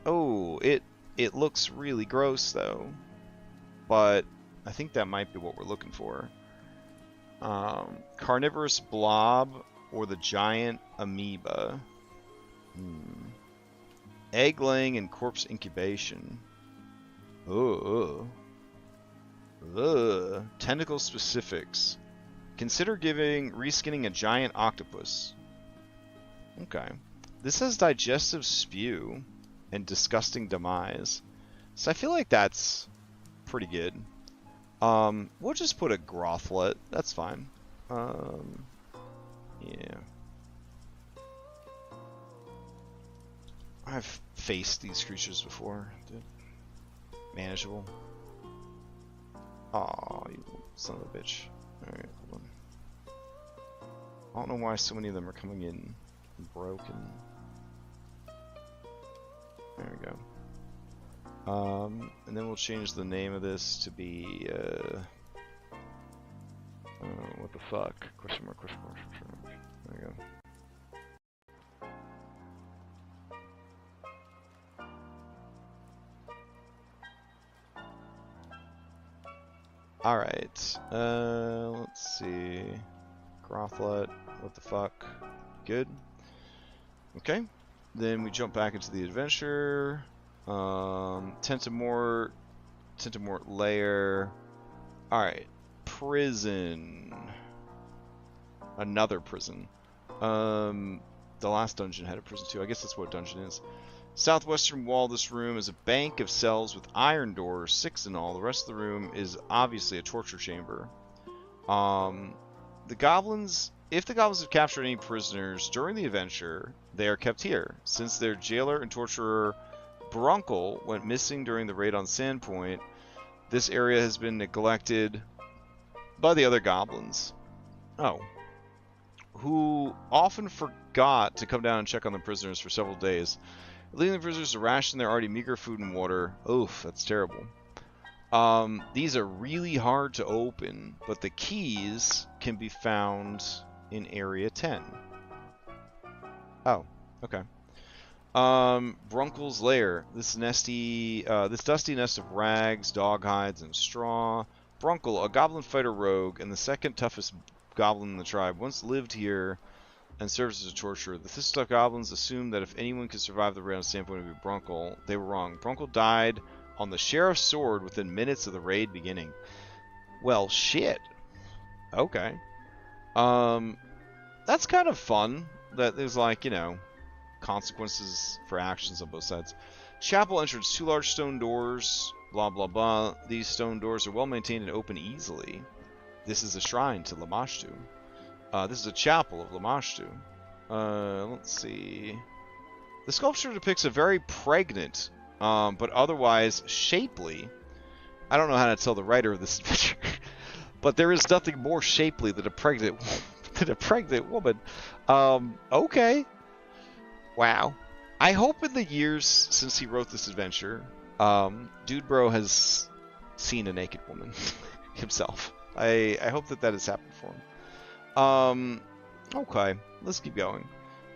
Oh, it looks really gross, though. But I think that might be what we're looking for. Carnivorous Blob or the Giant Amoeba. Egg laying and corpse incubation. Ugh. Tentacle specifics. Consider reskinning a giant octopus. Okay. This has digestive spew and disgusting demise. So I feel like that's pretty good. We'll just put a Grothlet. That's fine. Yeah. I've faced these creatures before. Dude. Manageable. Aw, you son of a bitch. Alright, hold on. I don't know why so many of them are coming in broken. There we go. And then we'll change the name of this to be, what the fuck? Question mark, question mark, question mark. There we go. Alright, let's see. Grothlet, what the fuck? Good. Okay, then we jump back into the adventure. Tentamort lair. Alright, prison. Another prison. The last dungeon had a prison too. I guess that's what a dungeon is. Southwestern wall of this room is a bank of cells with iron doors, 6 in all. The rest of the room is obviously a torture chamber. If the goblins have captured any prisoners during the adventure, they are kept here. Since their jailer and torturer Brunkle went missing during the raid on Sandpoint, this area has been neglected by the other goblins. Oh. Who often forgot to come down and check on the prisoners for several days, leaving the prisoners to ration their already meager food and water. Oof, that's terrible. These are really hard to open, but the keys can be found in Area 10. Oh, okay. Brunkle's lair. This dusty nest of rags, dog hides, and straw. Brunkle, a goblin fighter rogue and the second toughest goblin in the tribe, once lived here and serves as a torturer. The Thistletuff goblins assumed that if anyone could survive the raid on Sandpoint, it would be Brunkle. They were wrong. Brunkle died on the sheriff's sword within minutes of the raid beginning. Well, shit. Okay. That's kind of fun. That there's like, you know, consequences for actions on both sides. Chapel entrance, 2 large stone doors, blah blah blah. These stone doors are well maintained and open easily. This is a shrine to Lamashtu. This is a chapel of Lamashtu. Let's see. The sculpture depicts a very pregnant, but otherwise shapely. I don't know how to tell the writer of this adventure, but there is nothing more shapely than a pregnant woman. Okay. Wow. I hope in the years since he wrote this adventure, Dude Bro has seen a naked woman himself. I hope that has happened for him. Okay, let's keep going.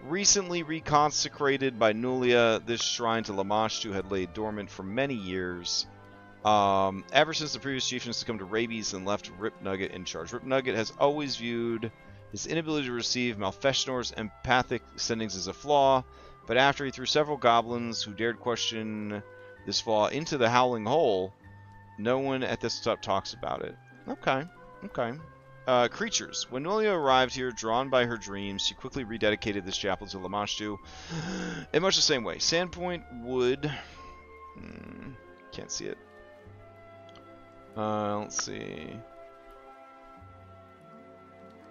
Recently reconsecrated by Nulia, this shrine to Lamashtu had laid dormant for many years. Ever since the previous chieftain succumbed to rabies and left Rip Nugget in charge. Rip Nugget has always viewed his inability to receive Malfeshnor's empathic sendings as a flaw, but after he threw several goblins who dared question this flaw into the Howling Hole, no one at this top talks about it. Okay, okay. Creatures. When Nolia arrived here, drawn by her dreams, she quickly rededicated this chapel to Lamashtu in much the same way. Sandpoint would... can't see it. Let's see.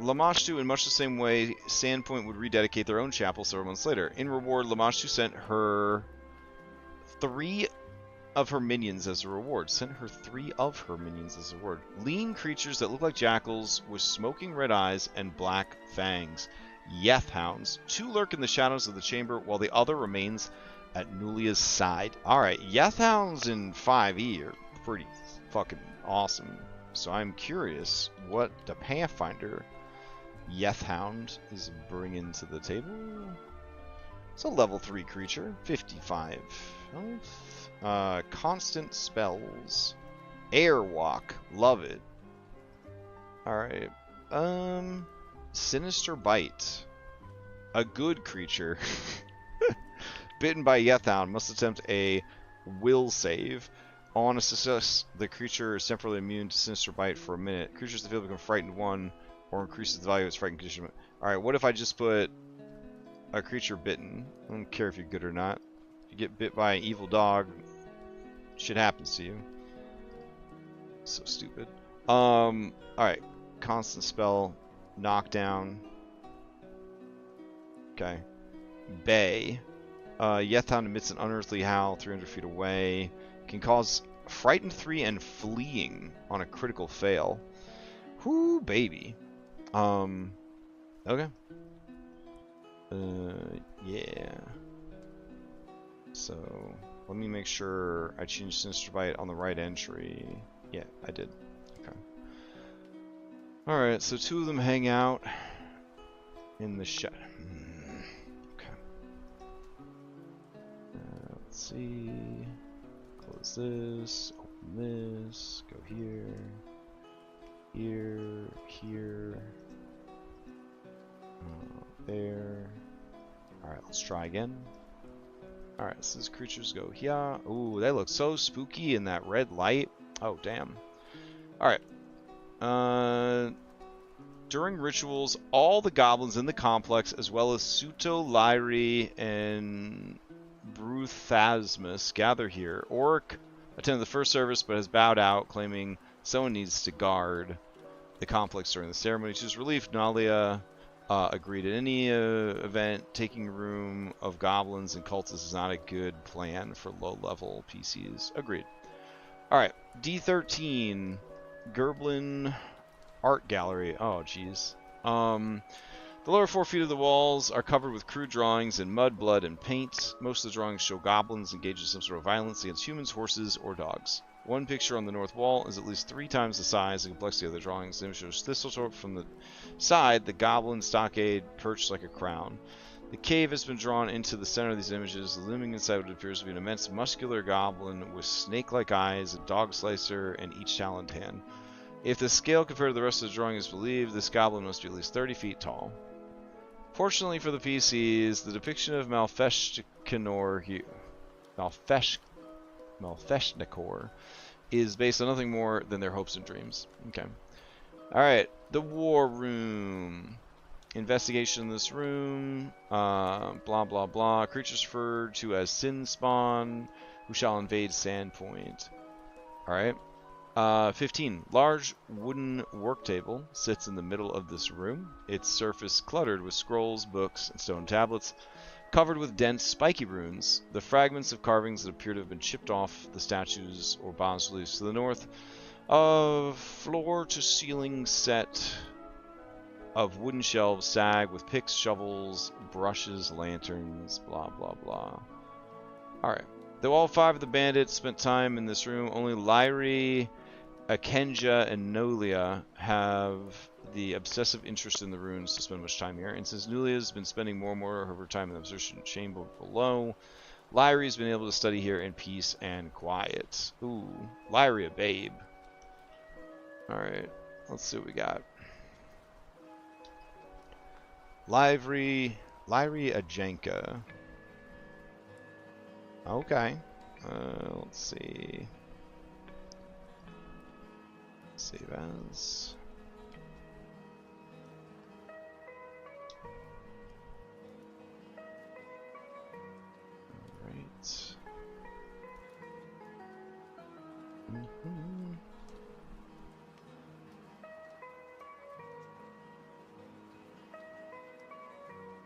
Lamashtu, in much the same way, Sandpoint would rededicate their own chapel several months later. In reward, Lamashtu sent her 3 of her minions as a reward. Sent her 3 of her minions as a reward. Lean creatures that look like jackals with smoking red eyes and black fangs. Yeth hounds. 2 lurk in the shadows of the chamber, while the other remains at Nulia's side. Alright, Yeth hounds in 5e are pretty fucking awesome. So I'm curious what the Pathfinder Yeth hound is bringing to the table. It's a level 3 creature. 55 health. Constant spells. Airwalk. Love it. Alright. Sinister Bite. A good creature. Bitten by Yethound. Must attempt a will save. On a success, the creature is temporarily immune to Sinister Bite for a minute. Creatures in the field become frightened 1 or increases the value of its frightened condition. Alright, what if I just put a creature bitten? I don't care if you're good or not. If you get bit by an evil dog, shit happens to you. So stupid. Alright. Constant spell. Knockdown. Okay. Bay. Yethound emits an unearthly howl 300 feet away. Can cause frightened 3 and fleeing on a critical fail. Whoo, baby. Okay. Yeah. So, let me make sure I change Sinister Bite on the right entry. Yeah, I did. Okay. Alright, so 2 of them hang out in the shed. Okay. Let's see. Close this. Open this. Go here. Here. Here. There. Alright, let's try again. Alright, so these creatures go here. Ooh, they look so spooky in that red light. Oh, damn. Alright. During rituals, all the goblins in the complex, as well as Suto, Lyri, and Bruthasmus, gather here. Orc attended the first service, but has bowed out, claiming someone needs to guard the complex during the ceremony. To his relief, Nalia agreed. At any event, taking room of goblins and cultists is not a good plan for low-level PCs. Agreed. Alright, D13, Gerblin Art Gallery. Oh, jeez. The lower 4 feet of the walls are covered with crude drawings in mud, blood, and paint. Most of the drawings show goblins engaged in some sort of violence against humans, horses, or dogs. One picture on the north wall is at least 3 times the size and complexity of the drawings. The image shows Thistletorp from the side, the goblin stockade perched like a crown. The cave has been drawn into the center of these images, looming inside what appears to be an immense muscular goblin with snake-like eyes, a dog slicer, and each taloned hand. If the scale compared to the rest of the drawing is believed, this goblin must be at least 30 feet tall. Fortunately for the PCs, the depiction of Malfeshnikor is based on nothing more than their hopes and dreams. Okay. Alright, the war room. Investigation in this room. Blah, blah, blah. Creatures referred to as Sin Spawn, who shall invade Sandpoint. Alright. 15. Large wooden work table sits in the middle of this room. Its surface cluttered with scrolls, books, and stone tablets, covered with dense, spiky runes. The fragments of carvings that appear to have been chipped off the statues or bas-reliefs to the north. A floor-to-ceiling set of wooden shelves sag with picks, shovels, brushes, lanterns, blah, blah, blah. Alright. Though all 5 of the bandits spent time in this room, only Lyri, Akenja, and Nolia have the obsessive interest in the runes to spend much time here. And since Nolia has been spending more and more of her time in the observation chamber below, Lyri's been able to study here in peace and quiet. Ooh, Lyri, a babe. Alright, let's see what we got. Lyri Ajenka. Okay. Let's see. Save as.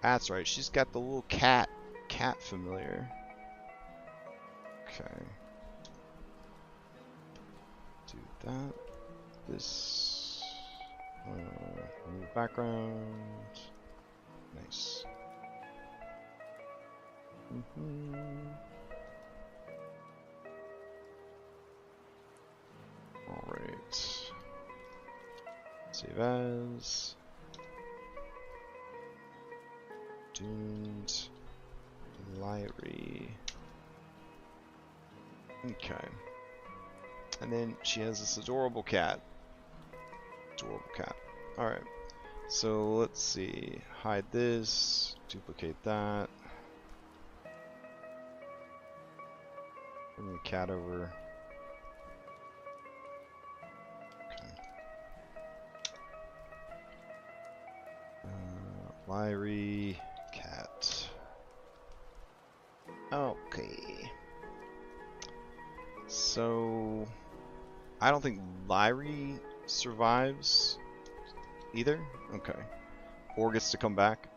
That's right. She's got the little cat familiar. Okay. Do that. This. Remove background. Nice. Alright. Save as. Doomed. Lyrie. Okay. And then she has this adorable cat. Adorable cat. Alright. So let's see. Hide this. Duplicate that. Bring the cat over. Okay. Lyrie. Cat. Okay. So I don't think Lyrie survives either. Okay. Or gets to come back.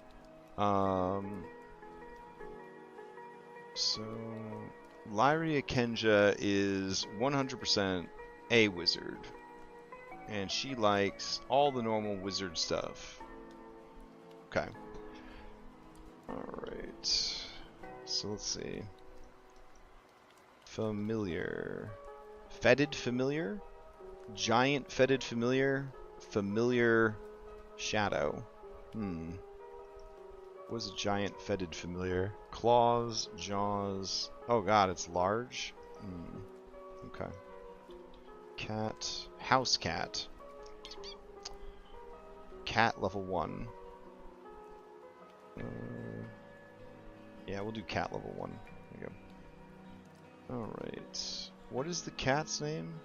So Lyrie Akenja is 100% a wizard. And she likes all the normal wizard stuff. Okay. Alright. So let's see. Familiar. Fetid familiar? Giant fetid familiar? Familiar shadow. What is a giant fetid familiar? Claws, jaws. Oh god, it's large? Okay. Cat. House cat. Cat level 1. Yeah, we'll do cat level 1. There you go. Alright. What is the cat's name?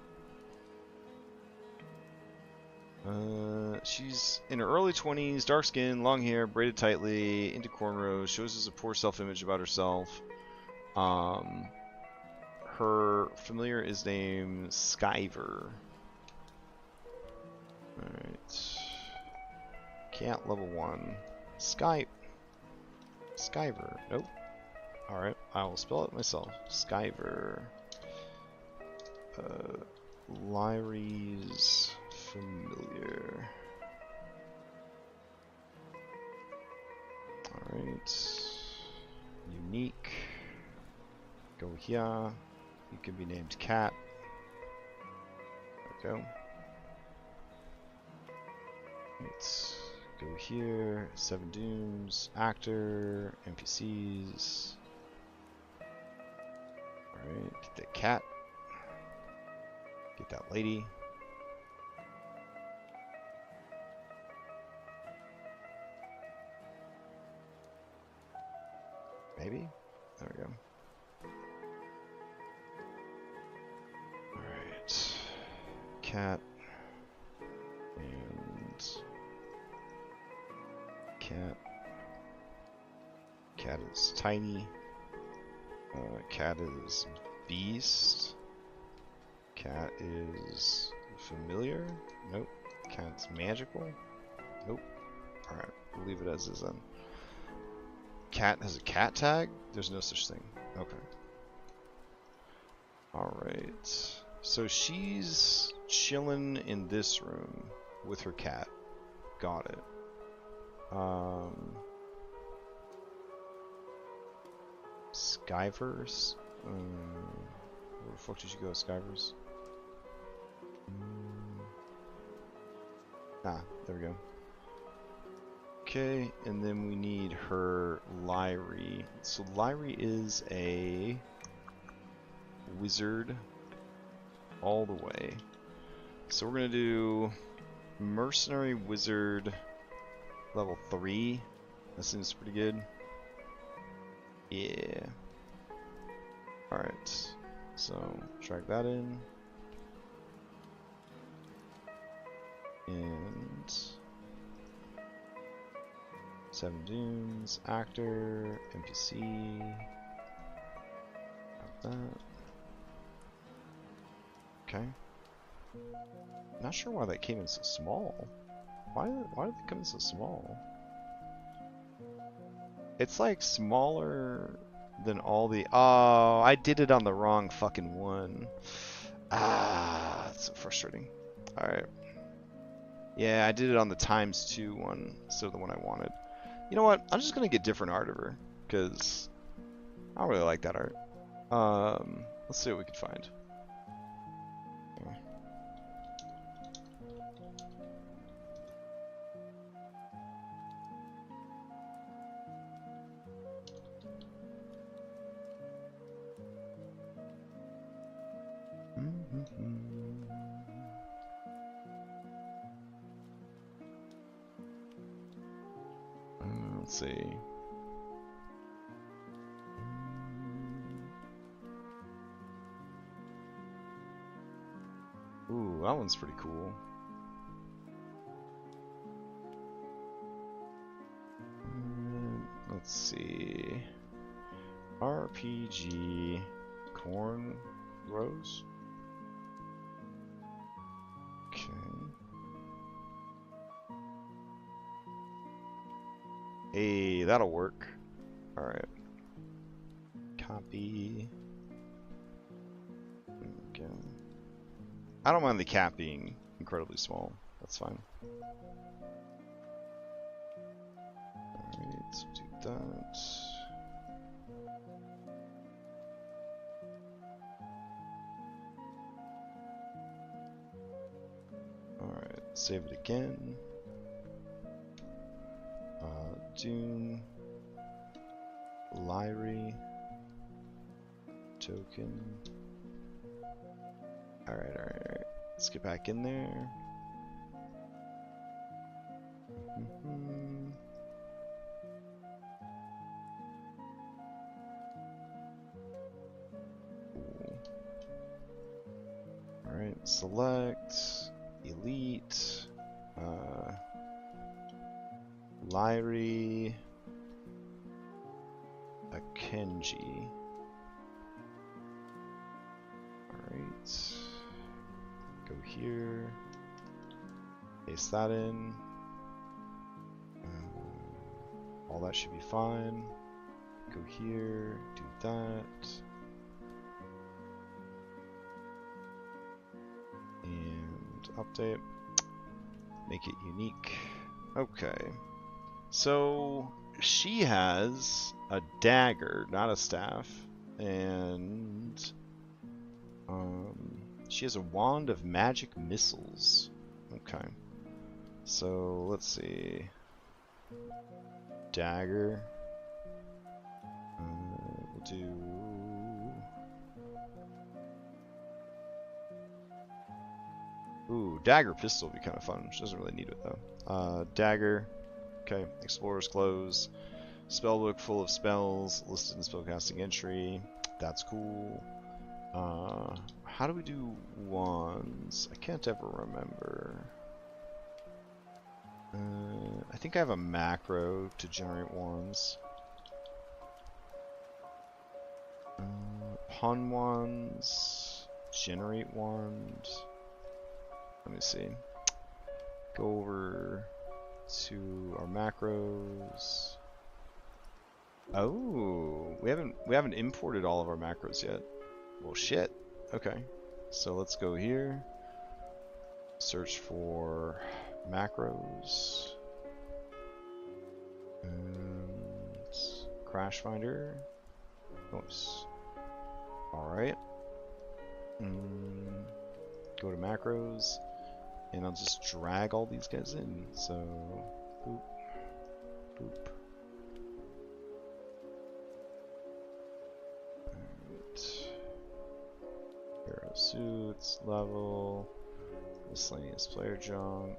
She's in her early 20s, dark skin, long hair, braided tightly, into cornrows, shows us a poor self-image about herself. Her familiar is named Skyver. Alright. Cat level 1. Skyver. Nope. Alright, I will spell it myself. Skyver. Lyrie's familiar. Alright. Unique. Go here. You can be named Cat. There we go. Let's go here. 7 Dooms. Actor. NPCs. Alright. Get that cat. Get that lady. Maybe? There we go. Alright. Cat. And... Cat. Cat is tiny. Cat is beast. Cat is familiar. Nope. Cat's magical. Nope. Alright, we'll leave it as is then. Cat has a cat tag? There's no such thing. Okay. Alright. So she's chilling in this room with her cat. Got it. Skyvers? Where the fuck did you go, Skyvers? Ah, there we go. Okay, and then we need her Lyrie. So Lyrie is a wizard all the way. So we're gonna do mercenary wizard level 3. That seems pretty good. Yeah. Alright. So drag that in. And 7 Dunes, actor, NPC. Got that. Okay. Not sure why that came in so small. Why did it come in so small? It's like smaller than all the... Oh, I did it on the wrong fucking one. Ah, that's so frustrating. Alright. Yeah, I did it on the ×2 one instead of the one I wanted. You know what? I'm just gonna get different art of her, because I don't really like that art. Let's see what we can find. Let's see. Ooh, that one's pretty cool. Let's see. RPG corn rows. Okay. Hey, that'll work. Alright. Copy. Okay. I don't mind the cap being incredibly small. That's fine. Alright, let's do that. Alright, save it again. Dune. Lyrie. Token. Alright. Let's get back in there. Alright, select. Elite. Lyrie. Akenji. Alright. Go here. Paste that in. All that should be fine. Go here. Do that. And update. Make it unique. Okay. So she has a dagger, not a staff, and she has a wand of magic missiles. Okay. So let's see. Dagger. We'll do. Ooh, dagger pistol would be kind of fun. She doesn't really need it though. Dagger. Okay, Explorer's Clothes. Spellbook full of spells listed in spellcasting entry. That's cool. How do we do wands? I can't ever remember. I think I have a macro to generate wands. Pawn wands. Generate wand. Let me see. Go over to our macros. Oh, we haven't imported all of our macros yet. Well, shit. Okay, so let's go here. Search for macros. And Crash Finder. Oops. All right. Go to macros. And I'll just drag all these guys in. So, boop, boop. Alright. Hero suits, level, miscellaneous player junk.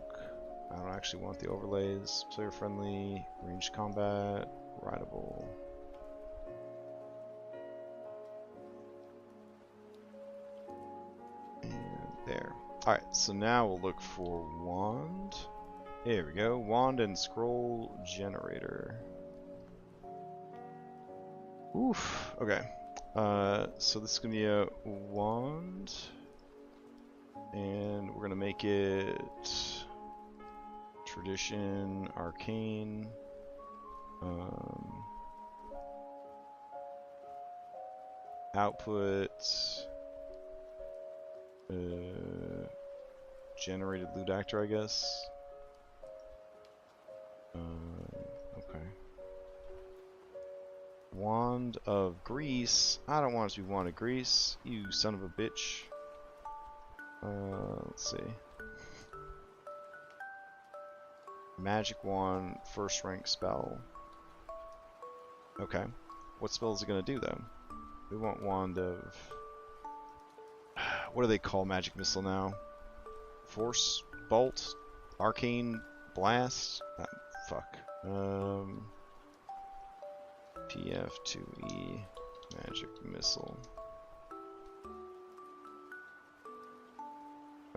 I don't actually want the overlays. Player friendly, ranged combat, rideable. And there. Alright, so now we'll look for wand. Here we go. Wand and scroll generator. Oof. Okay. So this is going to be a wand. And we're going to make it tradition, arcane. Output. Generated loot actor, I guess. Okay. Wand of Grease. I don't want it to be Wand of Grease. You son of a bitch. Let's see. Magic Wand, first rank spell. Okay. What spell is it gonna do though? We want Wand of... What do they call Magic Missile now? Force? Bolt? Arcane Blast? Fuck. PF2E Magic Missile.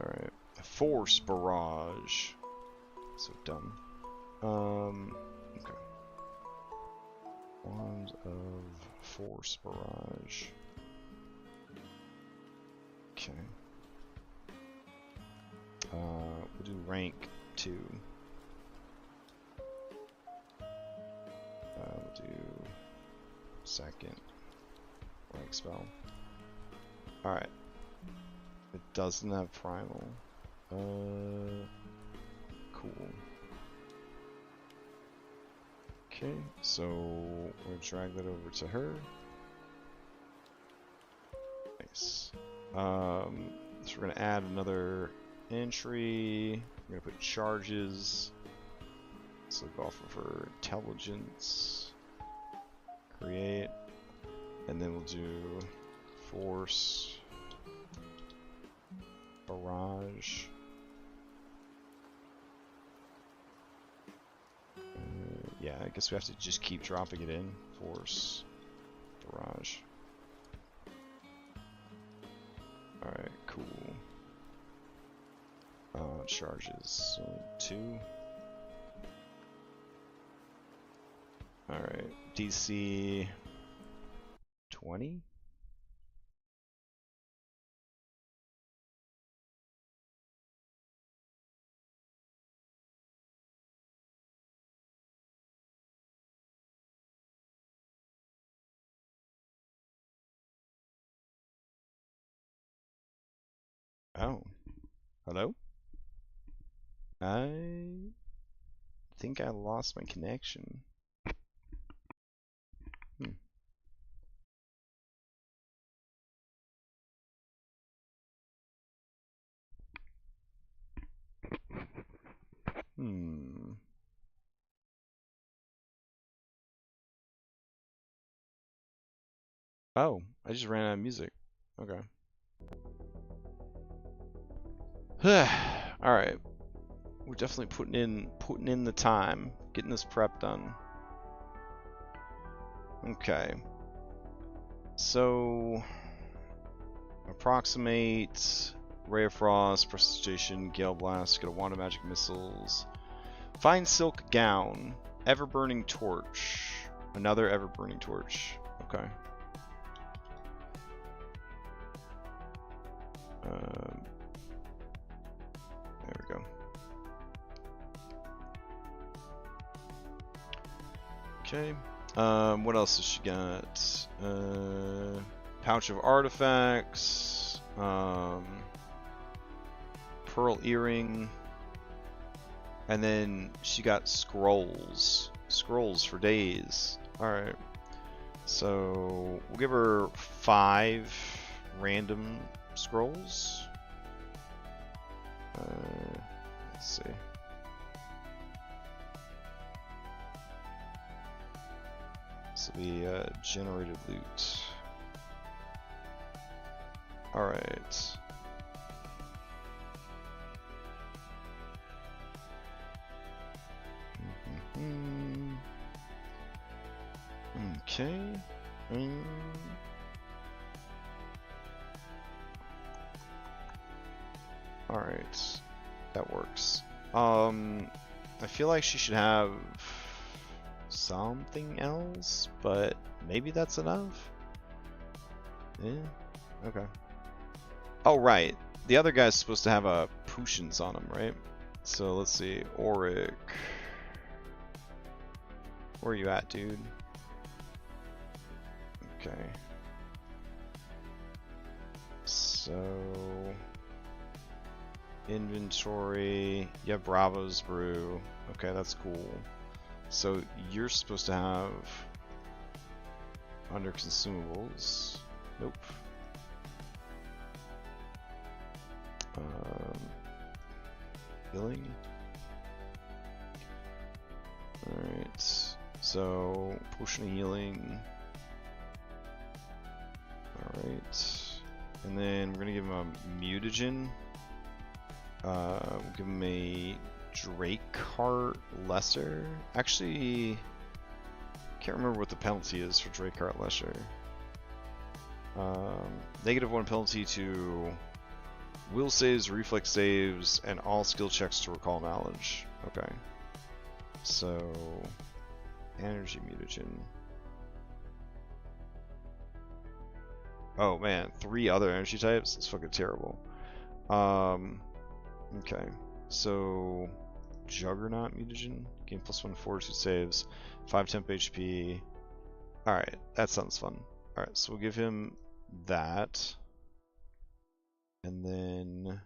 Alright. Force Barrage. So dumb. Okay. Wand of Force Barrage. Okay. We'll do rank 2. We'll do second rank spell. Alright. It doesn't have primal. Cool. Okay, so we'll drag that over to her. Nice. So we're gonna add another entry. We're gonna put charges. So go off of her intelligence. Create. And then we'll do force barrage. Yeah, I guess we have to just keep dropping it in. Force barrage. Alright, cool. Charges. So 2. Alright, DC 20? Oh. Hello? I think I lost my connection. Oh, I just ran out of music. Okay. Alright. We're definitely putting in the time, getting this prep done. Okay. So approximate, Ray of Frost, Prestidigitation, Gale Blast, get a Wand of Magic Missiles. Fine Silk Gown, Ever-Burning Torch. Another Ever-Burning Torch. Okay. There we go. Okay. What else has she got? Pouch of Artifacts. Pearl Earring. And then she got scrolls. Scrolls for days. Alright. So we'll give her 5 random scrolls. Let's see. This will be generated loot. Alright. Okay. Alright. That works. I feel like she should have something else, but maybe that's enough? Yeah. Okay. Oh, right. The other guy's supposed to have potions on him, right? So let's see. Auric. Where are you at, dude? Okay. So inventory, yeah, Bravo's brew. Okay, that's cool. So you're supposed to have under consumables. Nope. Healing. Alright. So potion of healing. Alright. And then we're gonna give him a mutagen. We'll give him a Drakeheart Lesser. Actually, can't remember what the penalty is for Drakeheart Lesser. -1 penalty to will saves, reflex saves, and all skill checks to recall knowledge. Okay. So, energy mutagen. Oh man, 3 other energy types? That's fucking terrible. Okay. So, Juggernaut mutagen. Gain +1 fortitude saves. 5 temp HP. Alright, that sounds fun. Alright, so we'll give him that. And then,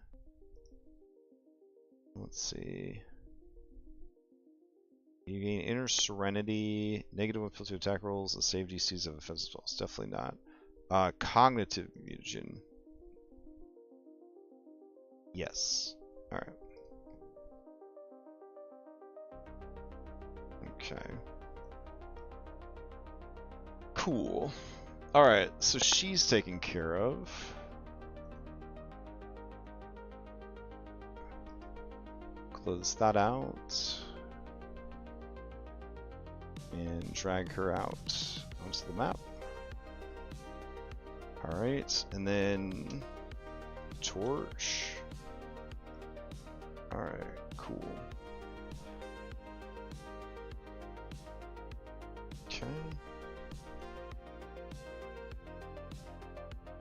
let's see. You gain Inner Serenity, -1 filter attack rolls, and save DCs of offensive spells. Definitely not. Cognitive mutagen. Yes. Alright. Okay. Cool. Alright, so she's taken care of. Close that out. And drag her out onto the map. Alright, and then torch. Alright, cool. Okay.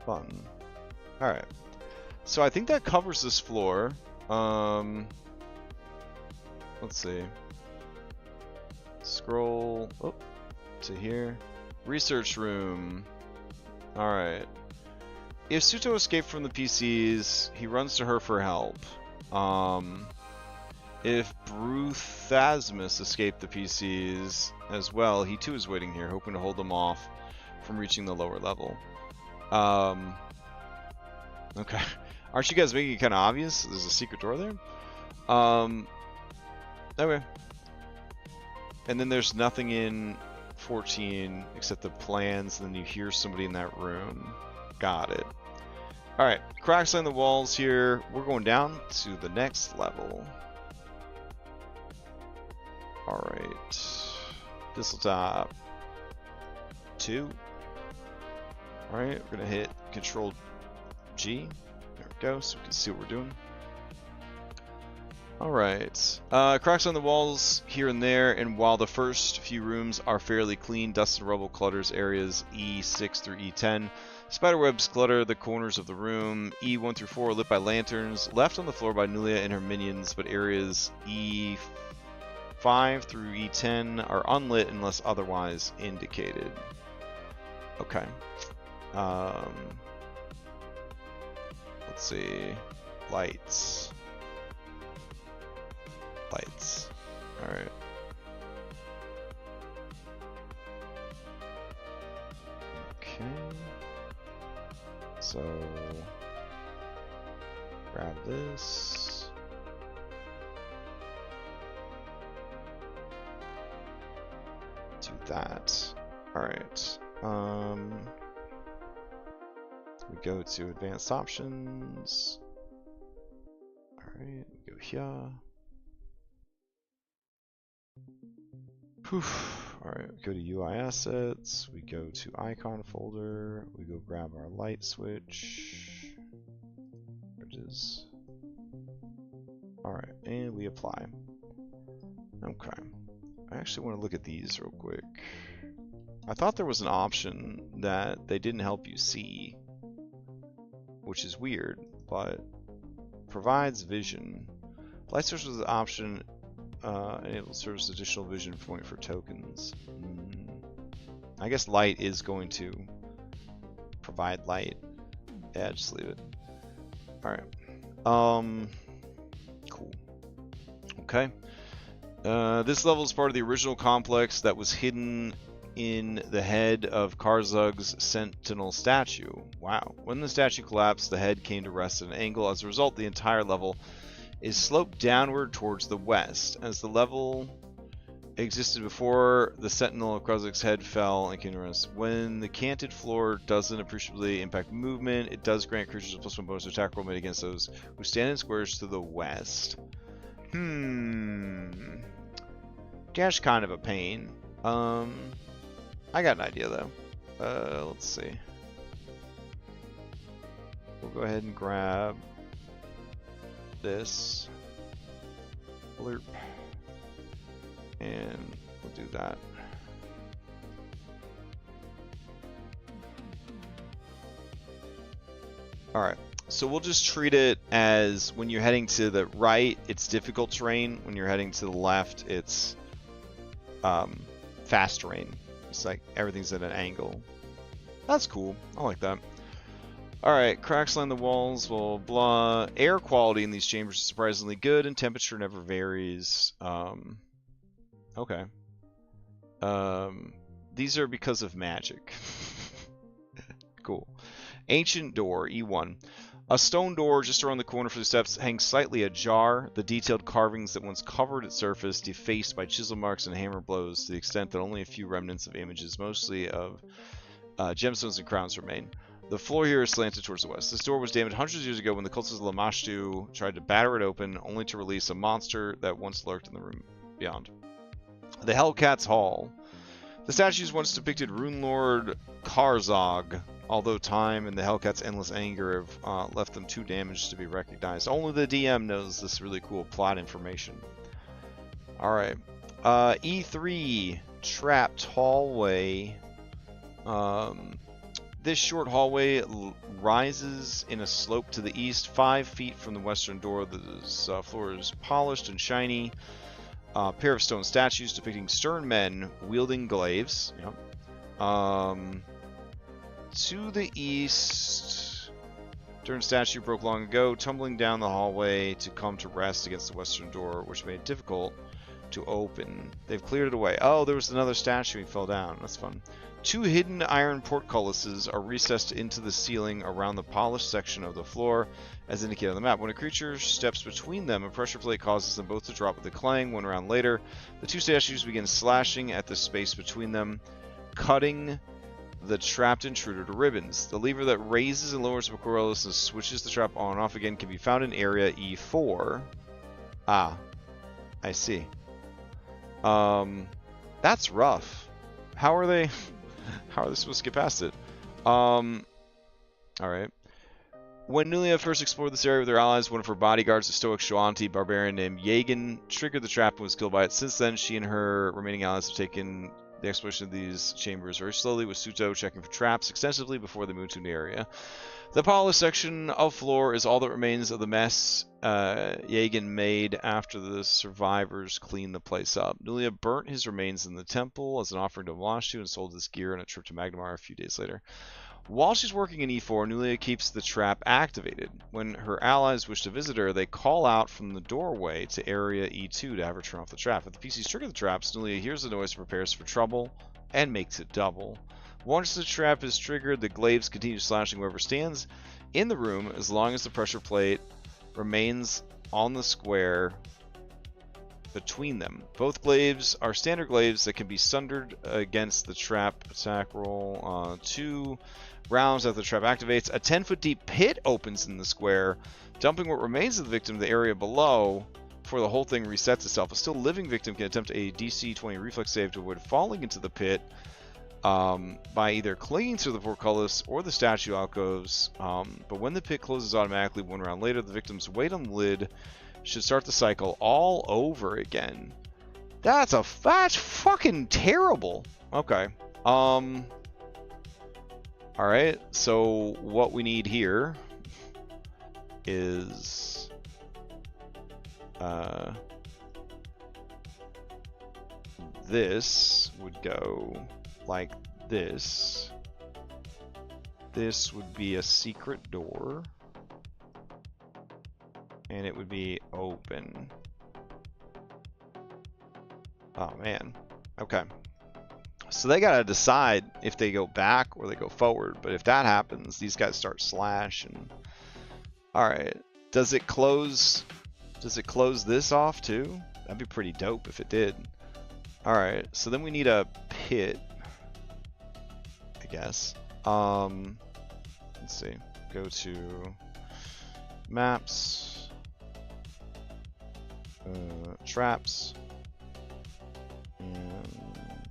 Fun. Alright. So I think that covers this floor. Let's see. Scroll to here. Research room. Alright. If Suto escaped from the PCs, he runs to her for help. If Bruthasmus escaped the PCs as well, he too is waiting here, hoping to hold them off from reaching the lower level. Okay. Aren't you guys making it kind of obvious? There's a secret door there? Okay. And then there's nothing in 14 except the plans, and then you hear somebody in that room. Got it. Alright, cracks in the walls here. We're going down to the next level. Alright. Thistletop 2. Alright, we're going to hit Control G. There we go, so we can see what we're doing. Alright, cracks on the walls here and there, and while the first few rooms are fairly clean, dust and rubble clutters areas E6 through E10. Spiderwebs clutter the corners of the room. E1 through 4 are lit by lanterns, left on the floor by Nulia and her minions, but areas E5 through E10 are unlit unless otherwise indicated. Okay. Let's see. Lights. Lights. Alright. Okay. So grab this. Do that. Alright. We go to advanced options. Alright, we go here. Alright, we go to UI assets, we go to icon folder, we go grab our light switch. There it is. Alright, and we apply. Okay. I actually want to look at these real quick. I thought there was an option that they didn't help you see, which is weird, but provides vision. Light source was an option. Enable serves additional vision point for tokens. I guess light is going to provide light. Yeah, just leave it. Alright. Cool. Okay. This level is part of the original complex that was hidden in the head of Karzug's sentinel statue. Wow. When the statue collapsed, the head came to rest at an angle. As a result, the entire level is sloped downward towards the west. As the level existed before the sentinel of Karzug's head fell and came to rest. When the canted floor doesn't appreciably impact movement, it does grant creatures a +1 bonus to attack roll made against those who stand in squares to the west. That's kind of a pain. I got an idea though. Let's see. We'll go ahead and grab this. Blurp. And we'll do that. Alright, so we'll just treat it as when you're heading to the right, it's difficult terrain. When you're heading to the left, it's fast terrain. It's like everything's at an angle. That's cool. I like that. Alright, cracks line the walls, blah, blah, blah. Air quality in these chambers is surprisingly good, and temperature never varies. Okay. These are because of magic. Cool. Ancient door, E1. A stone door just around the corner from the steps hangs slightly ajar. The detailed carvings that once covered its surface defaced by chisel marks and hammer blows to the extent that only a few remnants of images, mostly of gemstones and crowns, remain. The floor here is slanted towards the west. This door was damaged hundreds of years ago when the cultists of Lamashtu tried to batter it open, only to release a monster that once lurked in the room beyond. The Hellcat's Hall. The statues once depicted Rune Lord Karzug, although time and the Hellcat's endless anger have left them too damaged to be recognized. Only the DM knows this really cool plot information. Alright. E3, trapped hallway. This short hallway rises in a slope to the east, 5 feet from the western door. The floor is polished and shiny. A pair of stone statues depicting stern men wielding glaives. Yep. To the east, stern statue broke long ago, tumbling down the hallway to come to rest against the western door, which made it difficult to open. They've cleared it away. Oh, there was another statue. He fell down. That's fun. 2 hidden iron portcullises are recessed into the ceiling around the polished section of the floor, as indicated on the map. When a creature steps between them, a pressure plate causes them both to drop with a clang. 1 round later, the 2 statues begin slashing at the space between them, cutting the trapped intruder to ribbons. The lever that raises and lowers the portcullis and switches the trap on and off again can be found in area E4. Ah, I see. That's rough. How are they supposed to get past it? Alright. When Nulia first explored this area with her allies, one of her bodyguards, a stoic Shoanti barbarian named Yagan, triggered the trap and was killed by it. Since then, she and her remaining allies have taken the exploration of these chambers very slowly, with Suto checking for traps extensively before they move to an area. The polished section of floor is all that remains of the mess Yagan made after the survivors cleaned the place up. Nulia burnt his remains in the temple as an offering to Lamashtu and sold his gear on a trip to Magnamar a few days later. While she's working in E4, Nulia keeps the trap activated. When her allies wish to visit her, they call out from the doorway to area E2 to have her turn off the trap. If the PCs trigger the traps, Nulia hears the noise and prepares for trouble and makes it double. Once the trap is triggered, the glaives continue slashing whoever stands in the room as long as the pressure plate remains on the square between them. Both glaives are standard glaives that can be sundered against the trap. Attack roll 2 rounds after the trap activates. A 10-foot deep pit opens in the square, dumping what remains of the victim to the area below before the whole thing resets itself. A still living victim can attempt a DC 20 reflex save to avoid falling into the pit by either clinging to the portcullis or the statue alcoves, but when the pit closes automatically 1 round later, the victim's weight on the lid should start the cycle all over again. That's fucking terrible. Okay. Alright, so what we need here is this would go like this. This would be a secret door. and it would be open. Oh man. Okay. So they gotta decide if they go back or they go forward. But if that happens, these guys start slashing. All right. Does it close? Does it close this off too? That'd be pretty dope if it did. All right. So then we need a pit, I guess. Let's see. Go to maps, traps, and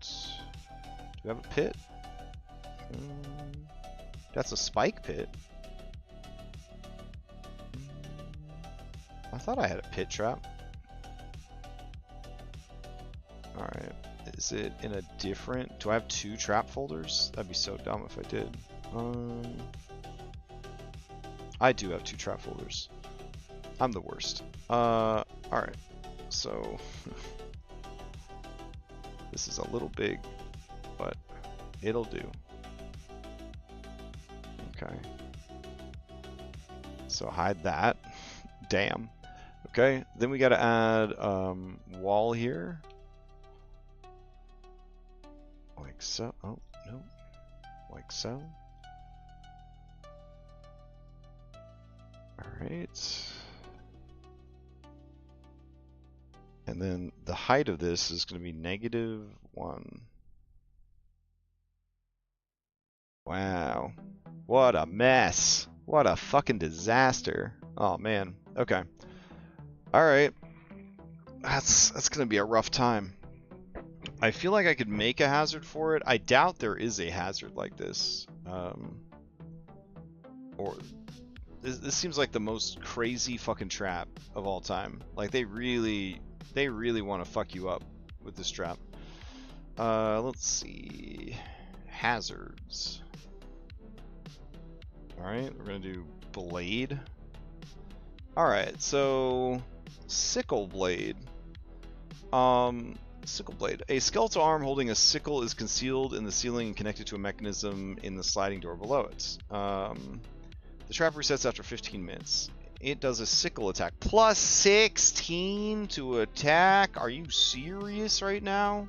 do we have a pit? That's a spike pit. I thought I had a pit trap. Alright. Is it in a different... Do I have 2 trap folders? That'd be so dumb if I did. I do have 2 trap folders. I'm the worst. Alright. So... this is a little big, but it'll do. Okay. So hide that. Damn. Okay, then we gotta add wall here. Like so. Oh, no. Like so. Alright. And then the height of this is going to be -1. Wow. What a mess. What a fucking disaster. Oh, man. Okay. Alright. That's going to be a rough time. I feel like I could make a hazard for it. I doubt there is a hazard like this. Or... This seems like the most crazy fucking trap of all time. Like, they really want to fuck you up with this trap. Let's see. Hazards. Alright, we're going to do blade. Alright, so... sickle blade. Sickle blade. A skeletal arm holding a sickle is concealed in the ceiling and connected to a mechanism in the sliding door below it. The trap resets after 15 minutes. It does a sickle attack. Plus 16 to attack? Are you serious right now?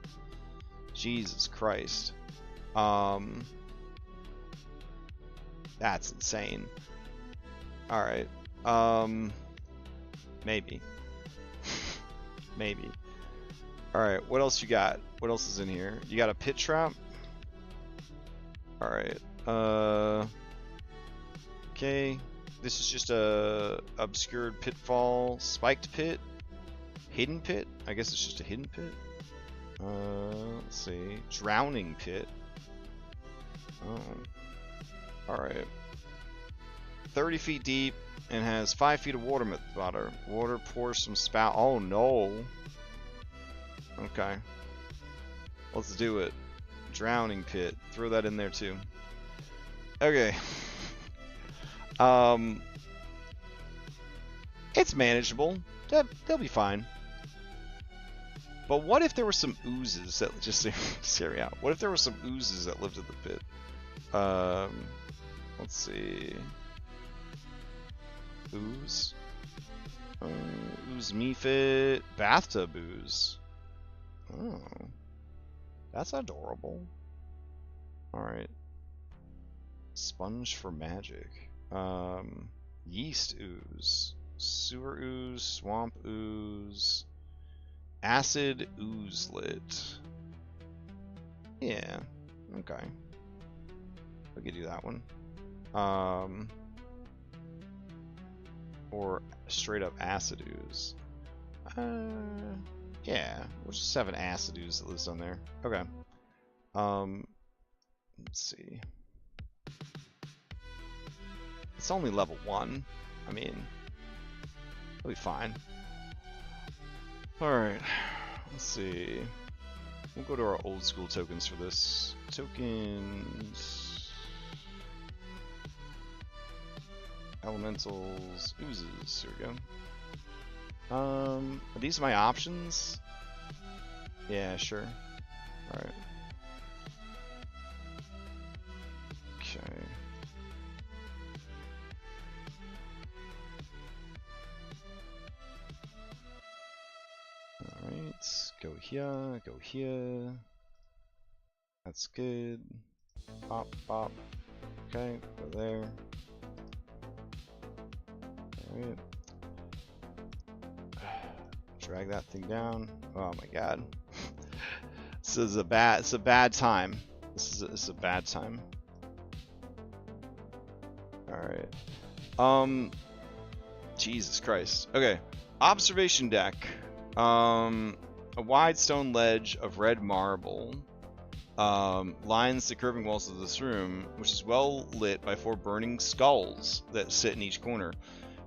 Jesus Christ. That's insane. Alright. Maybe. Maybe. Alright, what else you got? What else is in here? You got a pit trap? Alright. Okay. This is just a obscured pitfall, spiked pit, hidden pit. I guess it's just a hidden pit. Let's see, drowning pit. Oh, all right. 30 feet deep and has 5 feet of water. Water pours from spout. Oh no. Okay. Let's do it. Drowning pit. Throw that in there too. Okay. It's manageable. They'll be fine. But what if there were some oozes that just scare me out? What if there were some oozes that lived in the pit? Let's see. Ooze. Ooze mephit. Bathtub ooze. Oh. That's adorable. Alright. Sponge for magic. Yeast ooze. Sewer ooze. Swamp ooze. Acid oozlet. Yeah. Okay. We could do that one. Or straight up acid ooze. Yeah. We'll just have an acid ooze that lives on there. Okay. Let's see. It's only level 1. I mean, it'll be fine. Alright, let's see. We'll go to our old school tokens for this. Tokens. Elementals. Oozes. Here we go. Are these my options? Yeah, sure. Alright. Okay. here, go here. That's good. Pop, pop. Okay, go there. Alright. Drag that thing down. Oh my god. It's a bad time. This is a bad time. Alright. Jesus Christ. Okay. Observation deck. A wide stone ledge of red marble lines the curving walls of this room, which is well lit by 4 burning skulls that sit in each corner.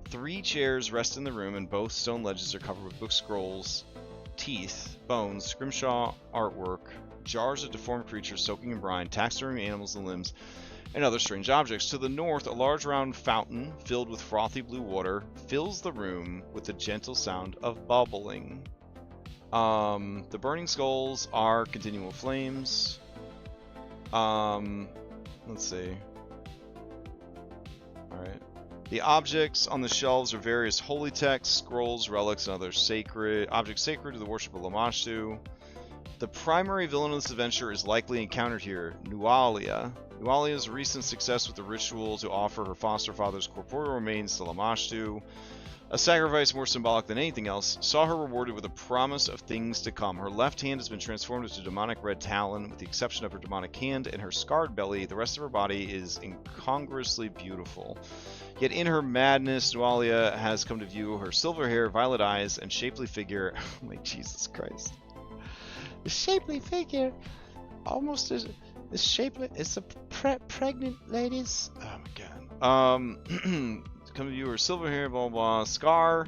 3 chairs rest in the room, and both stone ledges are covered with book scrolls, teeth, bones, scrimshaw artwork, jars of deformed creatures soaking in brine, taxidermy animals and limbs, and other strange objects. To the north, a large round fountain filled with frothy blue water fills the room with the gentle sound of bubbling. The burning skulls are continual flames. Let's see. Alright. The objects on the shelves are various holy texts, scrolls, relics, and other objects sacred to the worship of Lamashtu. The primary villain of this adventure is likely encountered here, Nualia. Nualia's recent success with the ritual to offer her foster father's corporeal remains to Lamashtu, a sacrifice more symbolic than anything else, saw her rewarded with a promise of things to come. Her left hand has been transformed into a demonic red talon. With the exception of her demonic hand and her scarred belly, the rest of her body is incongruously beautiful. Yet in her madness, Nualia has come to view her silver hair, violet eyes, and shapely figure. Oh my Jesus Christ. The shapely figure, almost as shapely as the pregnant ladies. Oh my god. Come to view her silver hair, blah, blah, blah. Scar,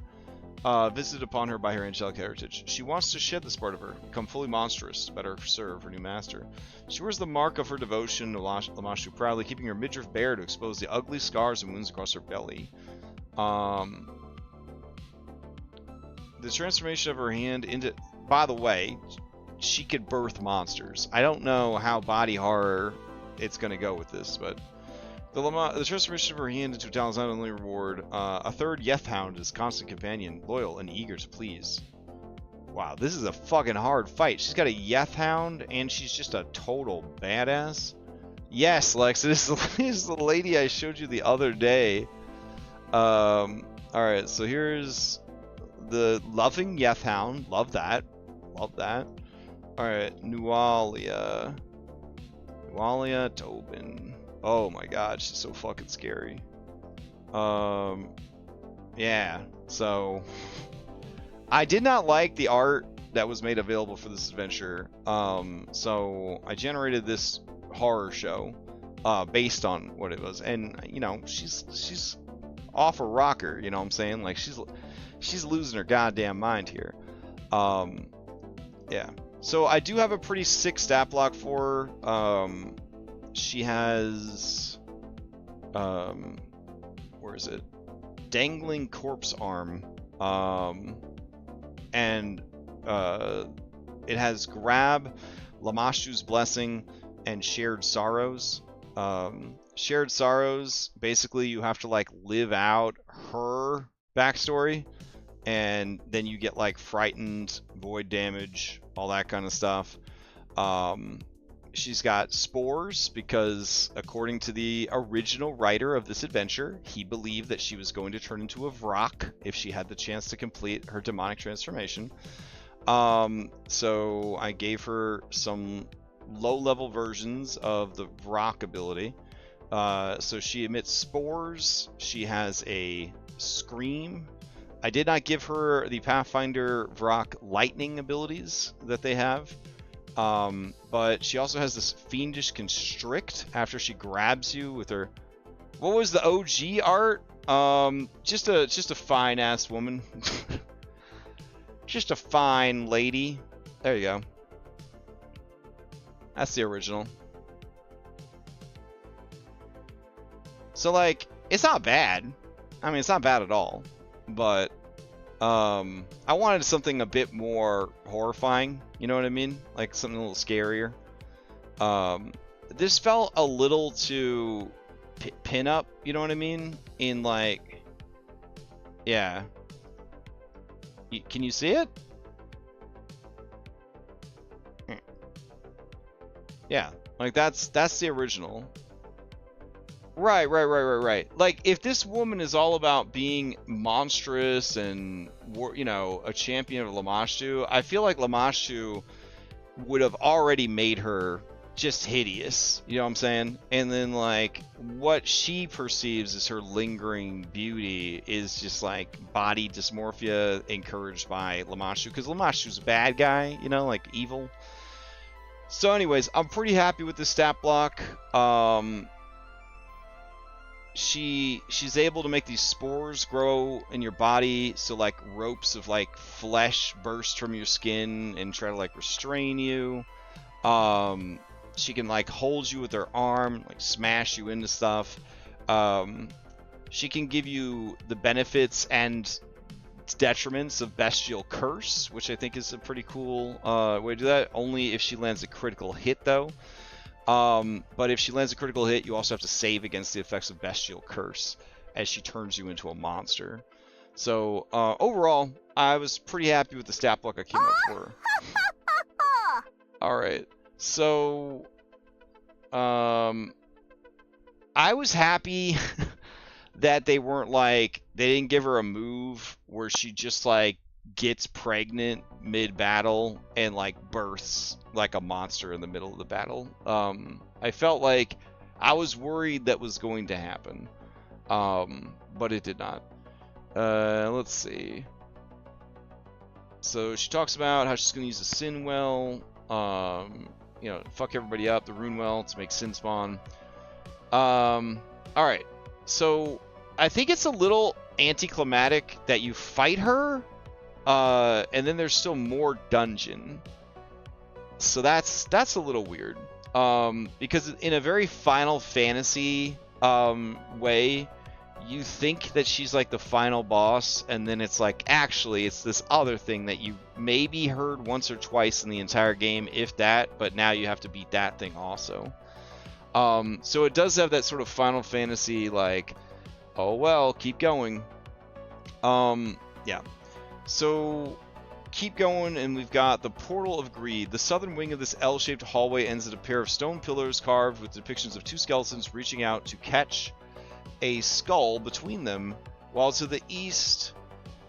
visited upon her by her angelic heritage. She wants to shed this part of her, become fully monstrous, to better serve her new master. She wears the mark of her devotion to Lamashtu proudly, keeping her midriff bare to expose the ugly scars and wounds across her belly. The transformation of her hand into... By the way, she could birth monsters. I don't know how body horror it's going to go with this, but... The transformation of her hand into a talon's not only reward a third Yeth Hound is constant companion, loyal and eager to please. Wow, this is a fucking hard fight. She's got a Yeth Hound and she's just a total badass. Yes, Lex, this is the lady I showed you the other day. Alright, so here's the loving Yeth Hound. Love that. Love that. Alright, Nualia. Nualia Tobin. Oh my god, she's so fucking scary. Yeah, so... I did not like the art that was made available for this adventure, so I generated this horror show based on what it was, and, you know, she's off a rocker, you know what I'm saying? Like, she's losing her goddamn mind here. Yeah. So I do have a pretty sick stat block for her. She has, where is it? Dangling corpse arm, and it has grab, Lamashtu's blessing, and shared sorrows. Shared sorrows, basically you have to like live out her backstory, and then you get like frightened, void damage, all that kind of stuff. She's got spores because, according to the original writer of this adventure, he believed that she was going to turn into a Vrock if she had the chance to complete her demonic transformation. So I gave her some low-level versions of the Vrock ability. So she emits spores. She has a scream. I did not give her the Pathfinder Vrock lightning abilities that they have. But she also has this fiendish constrict after she grabs you with her... What was the OG art? Just a fine ass woman. Just a fine lady. There you go. That's the original. So like, it's not bad. I mean, it's not bad at all. But I wanted something a bit more horrifying, you know what I mean? Like something a little scarier. This felt a little too pin up, you know what I mean? In like, yeah. Can you see it? Yeah, like that's the original. Right. Like, if this woman is all about being monstrous and, you know, a champion of Lamashtu, I feel like Lamashtu would have already made her just hideous. You know what I'm saying? And then, like, what she perceives as her lingering beauty is just, like, body dysmorphia encouraged by Lamashtu. Because Lamashtu's a bad guy, you know, like, evil. So anyways, I'm pretty happy with the stat block. She's able to make these spores grow in your body, so like ropes of like flesh burst from your skin and try to like restrain you. She can like hold you with her arm, like smash you into stuff. She can give you the benefits and detriments of Bestial Curse, which I think is a pretty cool way to do that. Only if she lands a critical hit, though. But if she lands a critical hit, you also have to save against the effects of Bestial Curse as she turns you into a monster. So, overall, I was pretty happy with the stat block I came up for. Alright, so, I was happy that they weren't like, they didn't give her a move where she just like gets pregnant mid-battle and like births like a monster in the middle of the battle. I felt like I was worried that was going to happen, but it did not. Let's see. So she talks about how she's going to use the Sin Well, you know, fuck everybody up, the Rune Well to make Sin spawn. Alright, so I think it's a little anticlimactic that you fight her, and then there's still more dungeon. So that's a little weird. Because in a very Final Fantasy way, you think that she's like the final boss, and then it's like, actually, it's this other thing that you maybe heard once or twice in the entire game, if that, but now you have to beat that thing also. So it does have that sort of Final Fantasy, like, oh well, keep going. Yeah. So, keep going, and we've got the Portal of Greed. The southern wing of this L-shaped hallway ends at a pair of stone pillars carved with depictions of two skeletons reaching out to catch a skull between them, while to the east,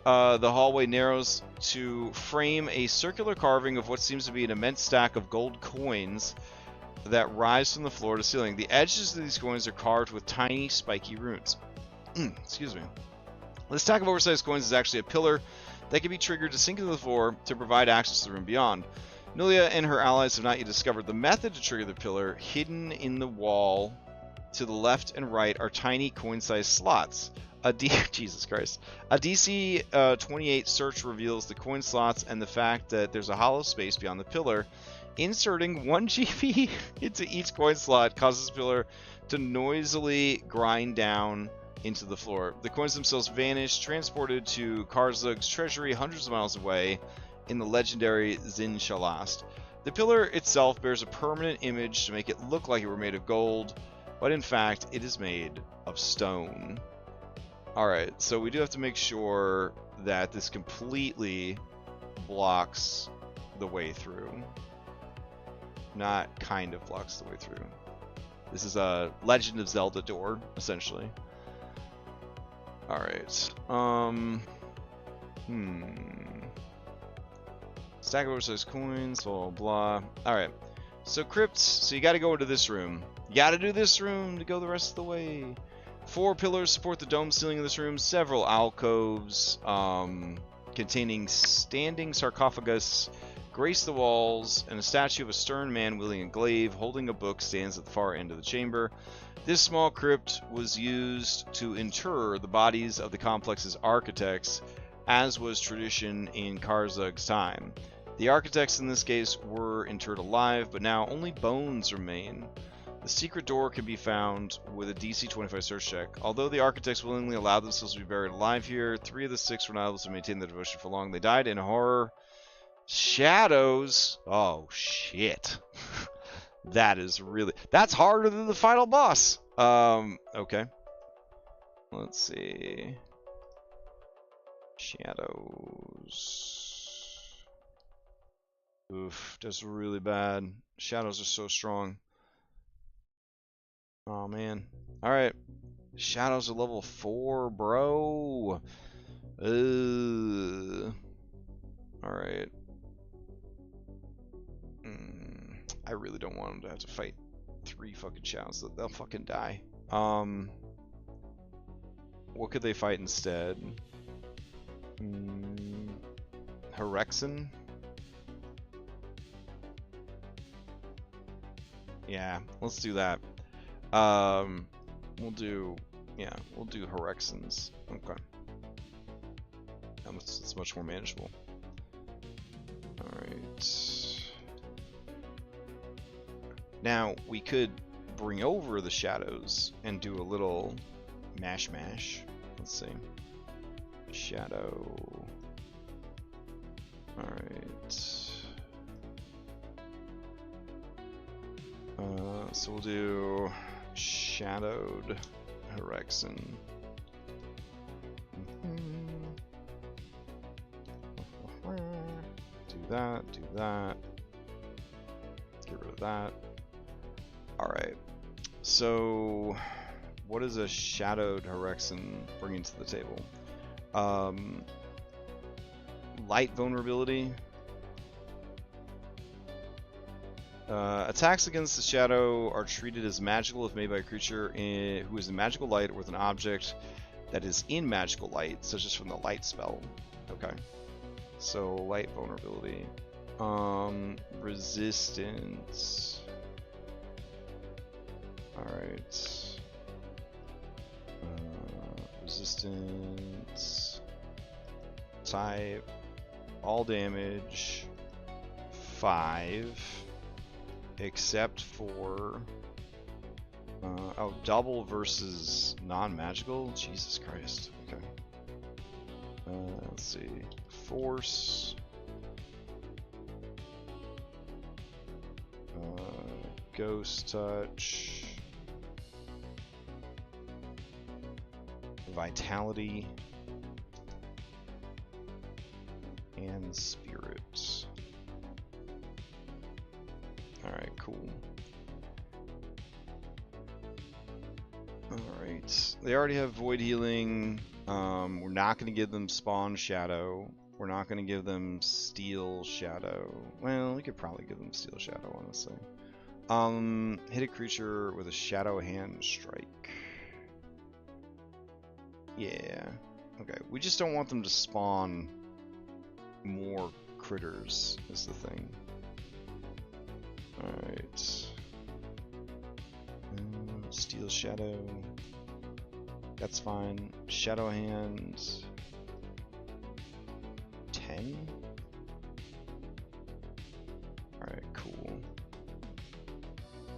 the hallway narrows to frame a circular carving of what seems to be an immense stack of gold coins that rise from the floor to ceiling. The edges of these coins are carved with tiny, spiky runes. Excuse me. This stack of oversized coins is actually a pillar that can be triggered to sink into the floor to provide access to the room beyond. Nulia and her allies have not yet discovered the method to trigger the pillar. Hidden in the wall to the left and right are tiny coin-sized slots. Jesus Christ. A DC 28 search reveals the coin slots and the fact that there's a hollow space beyond the pillar. Inserting 1 GP into each coin slot causes the pillar to noisily grind down into the floor. The coins themselves vanish, transported to Karzug's treasury hundreds of miles away in the legendary Zin Shalast. The pillar itself bears a permanent image to make it look like it were made of gold, but in fact it is made of stone. Alright, so we do have to make sure that this completely blocks the way through. Not kind of blocks the way through. This is a Legend of Zelda door, essentially. Alright. Stack of oversized coins, blah, blah, blah. Alright. So crypts, so you gotta go into this room. You gotta do this room to go the rest of the way. 4 pillars support the dome ceiling of this room. Several alcoves, containing standing sarcophagus grace the walls, and a statue of a stern man wielding a glaive holding a book stands at the far end of the chamber. This small crypt was used to inter the bodies of the complex's architects, as was tradition in Karzug's time. The architects in this case were interred alive, but now only bones remain. The secret door can be found with a DC 25 search check. Although the architects willingly allowed themselves to be buried alive here, 3 of the 6 were not able to maintain their devotion for long. They died in horror. Shadows. Oh shit. That is really, that's harder than the final boss. Okay. Let's see. Shadows. Oof, that's really bad. Shadows are so strong. Oh man. Alright. Shadows are level 4, bro. Alright. I really don't want them to have to fight 3 fucking shadows. They'll fucking die. What could they fight instead? Hyrexin? Yeah, let's do that. We'll do Hyrexins. Okay. It's much more manageable. Alright. Now, we could bring over the shadows and do a little mash. Let's see. Shadow. Alright. So we'll do Shadowed Hyrexin. Do that. Let's get rid of that. Alright. So, what does a Shadowed Hyrexin bring to the table? Light vulnerability. Attacks against the shadow are treated as magical if made by a creature who is in magical light or with an object that is in magical light, such as from the light spell. Okay. So, light vulnerability. Resistance. Alright. Resistance. Type. All damage. 5. Except for... double versus non-magical? Jesus Christ. Okay. Let's see. Force. Ghost touch. Vitality. And spirit. Alright, cool. Alright. They already have void healing. We're not going to give them spawn shadow. We're not going to give them steel shadow. Well, we could probably give them steel shadow, honestly. Hit a creature with a shadow hand strike. Yeah. Okay. We just don't want them to spawn more critters, is the thing. Alright. Steel shadow. That's fine. Shadow hand. 10? Alright, cool.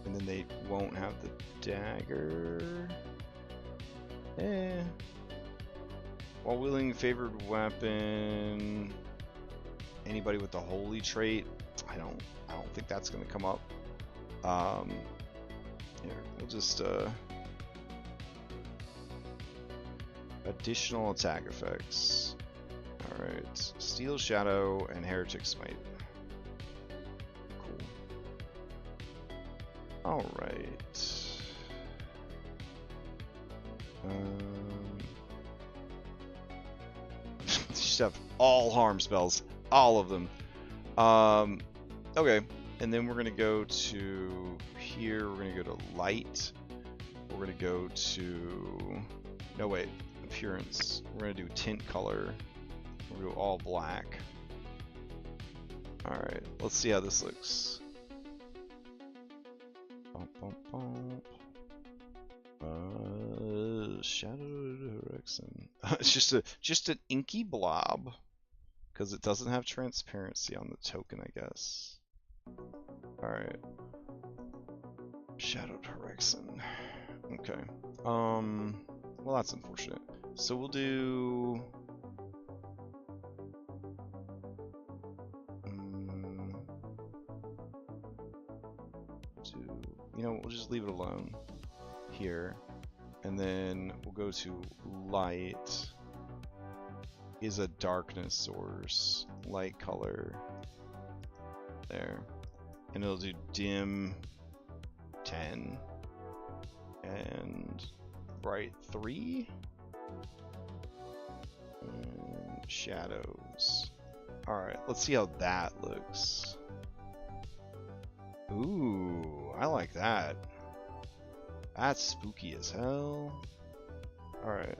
And then they won't have the dagger. While wielding favored weapon, anybody with the holy trait, I don't think that's gonna come up. Here, we'll just additional attack effects. Alright. Steel Shadow and Heretic Smite. Cool. Alright. Just have all harm spells. All of them. Okay. And then we're going to go to here. We're going to go to light. We're going to go to... No, wait. Appearance. We're going to do tint color. We're going to go all black. Alright. Let's see how this looks. Shadow Hyrexin. It's just an inky blob. Because it doesn't have transparency on the token, I guess. Alright. Shadowed Hyrexin. Okay. Well, that's unfortunate. So we'll do... You know, we'll just leave it alone here. And then we'll go to light. Is a darkness source. Light color. there. And it'll do dim 10 and bright 3 and shadows. Alright, let's see how that looks. Ooh, I like that. That's spooky as hell. Alright.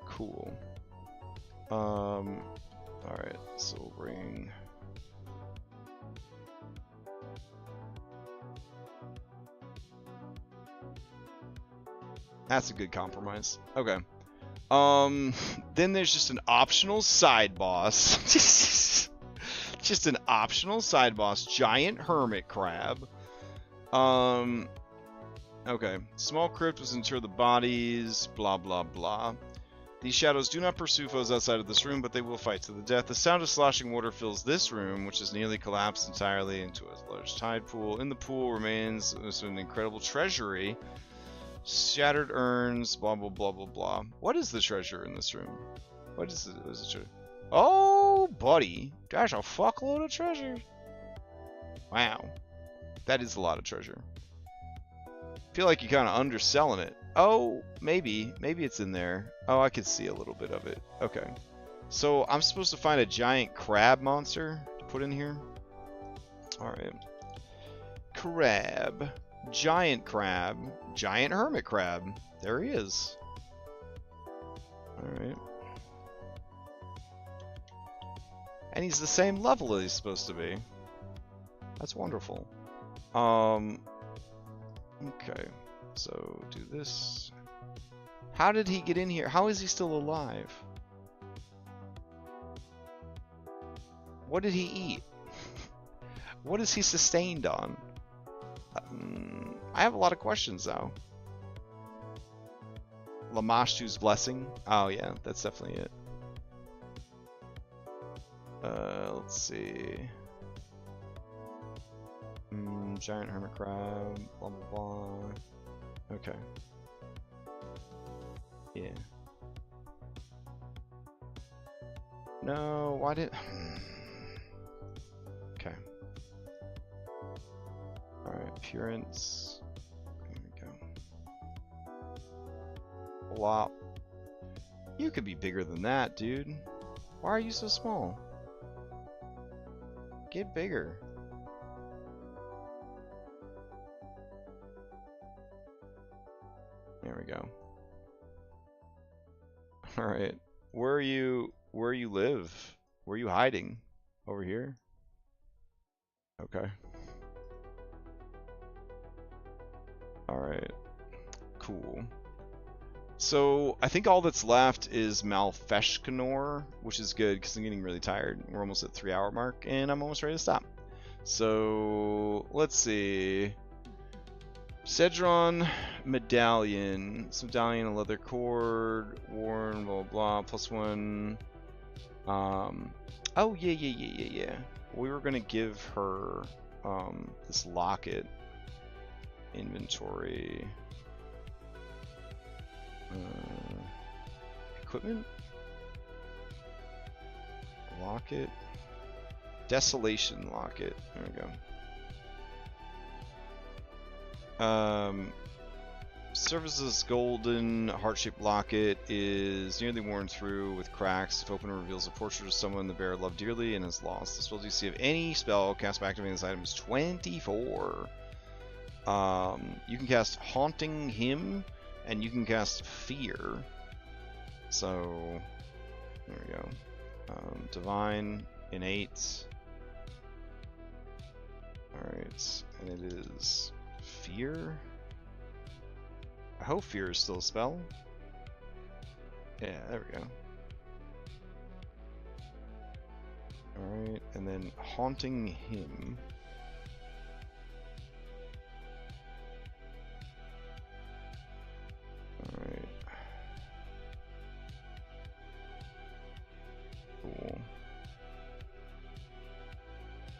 Cool. Alright, so we'll bring... That's a good compromise. Okay. Then there's just an optional side boss. Just an optional side boss. Giant hermit crab. Okay. Small crypt was inter the bodies. Blah, blah, blah. These shadows do not pursue foes outside of this room, but they will fight to the death. The sound of sloshing water fills this room, which has nearly collapsed entirely into a large tide pool. In the pool remains an incredible treasury. Shattered urns, blah, blah, blah, blah, blah. What is the treasure in this room? What is the treasure? Oh, buddy. That's a fuckload of treasure. Wow. That is a lot of treasure. I feel like you're kind of underselling it. Oh, maybe. Maybe it's in there. Oh, I could see a little bit of it. Okay. So I'm supposed to find a giant crab monster to put in here? Alright. Crab. Giant crab. Giant hermit crab. There he is. Alright. And he's the same level that he's supposed to be. That's wonderful. Okay. So, do this. How did he get in here? How is he still alive? What did he eat? What is he sustained on? I have a lot of questions though. Lamashtu's blessing. Oh yeah, that's definitely it. Let's see. Giant hermit crab. Blah blah blah. Okay. Yeah. No, why did... Okay. Alright, appearance. There we go. Wow. You could be bigger than that, dude. Why are you so small? Get bigger. There we go. Alright. Where are you live? Where are you hiding? Over here? Okay. Alright. Cool. So, I think all that's left is Malfeshkanor, which is good because I'm getting really tired. We're almost at the 3-hour mark, and I'm almost ready to stop. So, let's see. Cedron medallion. This medallion, a leather cord, worn, blah, blah, blah, +1. Oh, yeah. We were going to give her this locket. Inventory. Equipment? Locket. Desolation locket. There we go. Services golden heart-shaped locket is nearly worn through with cracks. If open, reveals a portrait of someone the bearer loved dearly and is lost. The spell DC of any spell cast by activating this item is 24. You can cast Haunting Him, and you can cast Fear. So, there we go. Divine, Innate. Alright, and it is Fear? I hope Fear is still a spell. Yeah, there we go. Alright, and then Haunting Him. Alright. Cool.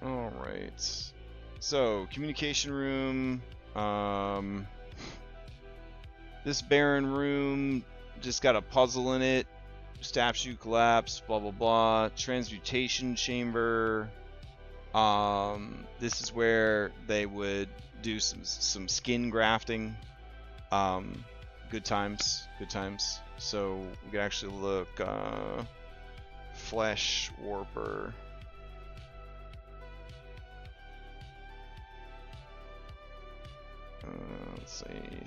Alright. So, communication room. This barren room just got a puzzle in it. Statue collapse, blah blah blah. Transmutation chamber. This is where they would do some skin grafting. Good times, good times. So we could actually look flesh warper. Let's see.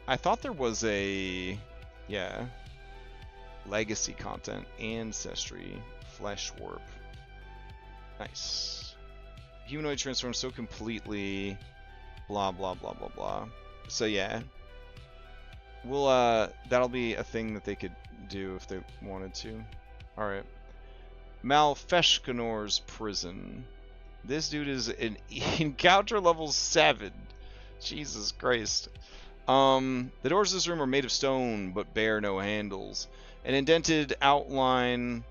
I thought there was a, yeah, legacy content, ancestry, flesh warp. Nice. Humanoid transforms so completely, blah blah blah blah blah. So yeah, we'll that'll be a thing that they could do if they wanted to. All right. Malfeshkanor's prison. This dude is an encounter level 7. Jesus Christ. The doors of this room are made of stone, but bear no handles. An indented outline.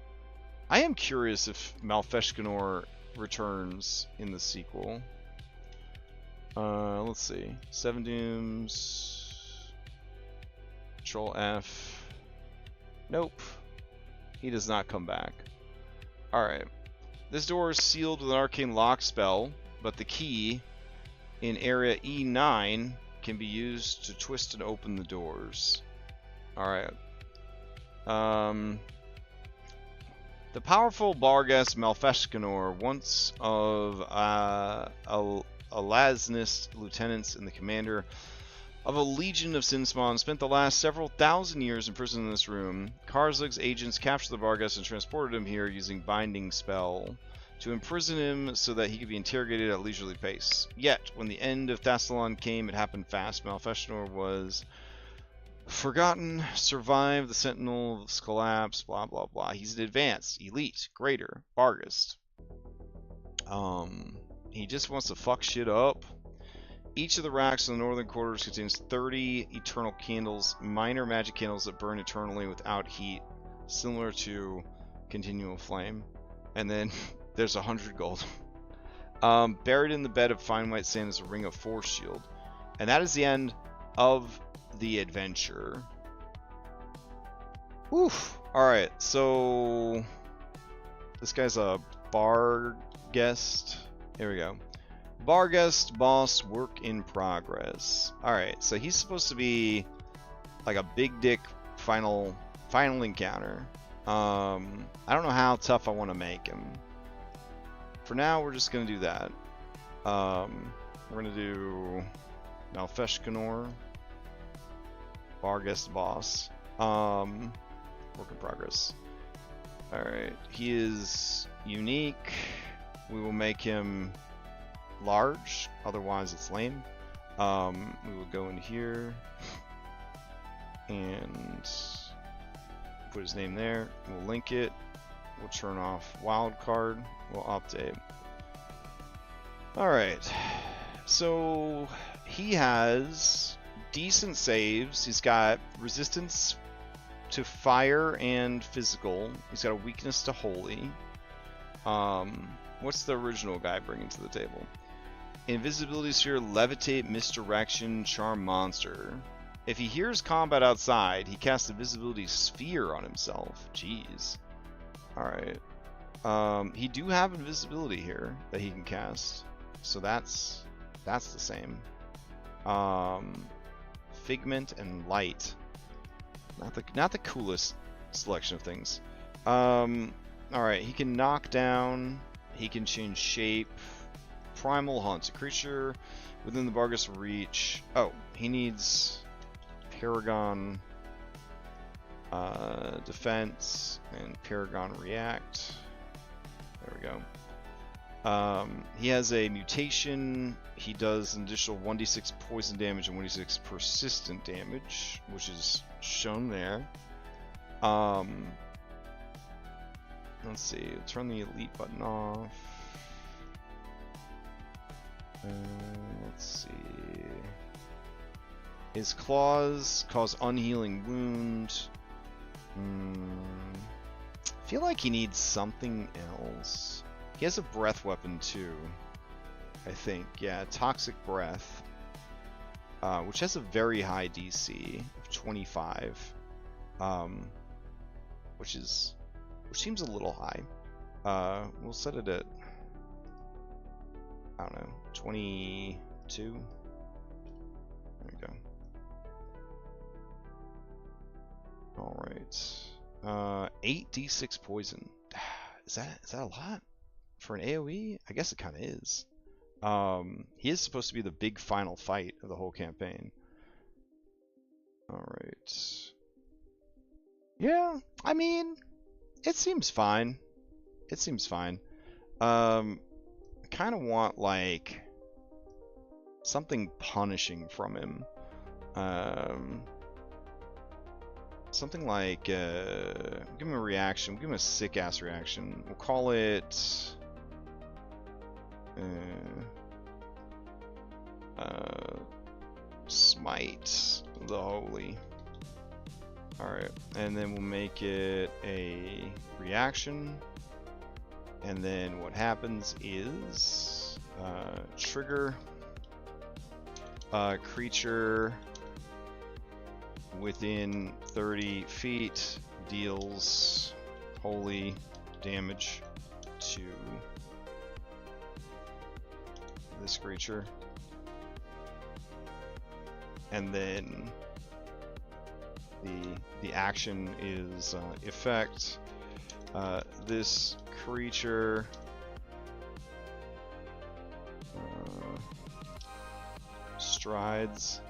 I am curious if Malfeshkanor returns in the sequel. Let's see. 7 Dooms. Control F. Nope. He does not come back. Alright. This door is sealed with an arcane lock spell, but the key in area E9 can be used to twist and open the doors. Alright. The powerful Barghest Malfeshkanor, once of Alasnist lieutenants and the commander of a legion of Sinspawn, spent the last several thousand years imprisoned in this room. Karzag's agents captured the Barghest and transported him here using binding spell to imprison him so that he could be interrogated at leisurely pace. Yet, when the end of Thassalon came, it happened fast. Malfeshkanor was forgotten, survived the Sentinel's collapse, blah blah blah. He's an advanced, elite, greater Barghest. He just wants to fuck shit up. Each of the racks in the northern quarters contains 30 eternal candles, minor magic candles that burn eternally without heat, similar to continual flame. And then there's 100 gold. Buried in the bed of fine white sand is a ring of force shield. And that is the end of the adventure. Oof. Alright, so this guy's a Barghest. Here we go. Barghest boss work in progress. Alright, so he's supposed to be like a big dick final encounter. I don't know how tough I want to make him. For now, we're just gonna do that. We're gonna do Malfeshkanor, Barghest boss. Work in progress. Alright, he is unique. We will make him large, otherwise it's lame. We will go in here and put his name there. We'll link it. We'll turn off wildcard. We'll update. Alright, so he has decent saves. He's got resistance to fire and physical. He's got a weakness to holy. What's the original guy bringing to the table? Invisibility sphere, levitate, misdirection, charm monster. If he hears combat outside, he casts a visibility sphere on himself. Jeez. Alright. He do have invisibility here that he can cast. So that's the same. Figment and light. Not the coolest selection of things. Alright, he can knock down, he can change shape. Primal Hunt, a creature within the Barghest reach. Oh, he needs Paragon Defense and Paragon React. There we go. He has a mutation. He does an additional 1d6 poison damage and 1d6 persistent damage, which is shown there. Let's see. Turn the elite button off. Let's see. His claws cause unhealing wound. I feel like he needs something else. He has a breath weapon too, I think. Yeah, toxic breath, which has a very high DC of 25, which seems a little high. We'll set it at, I don't know, 22. There we go. All right. 8d6 poison. Is that a lot for an AoE? I guess it kind of is. He is supposed to be the big final fight of the whole campaign. All right. Yeah, I mean, it seems fine. It seems fine. I kind of want like something punishing from him. Something like give him a reaction. We'll give him a sick ass reaction. We'll call it Smite the Holy. Alright, and then we'll make it a reaction. And then what happens is trigger creature within 30 feet deals holy damage to this creature. And then the action is effect. This creature strides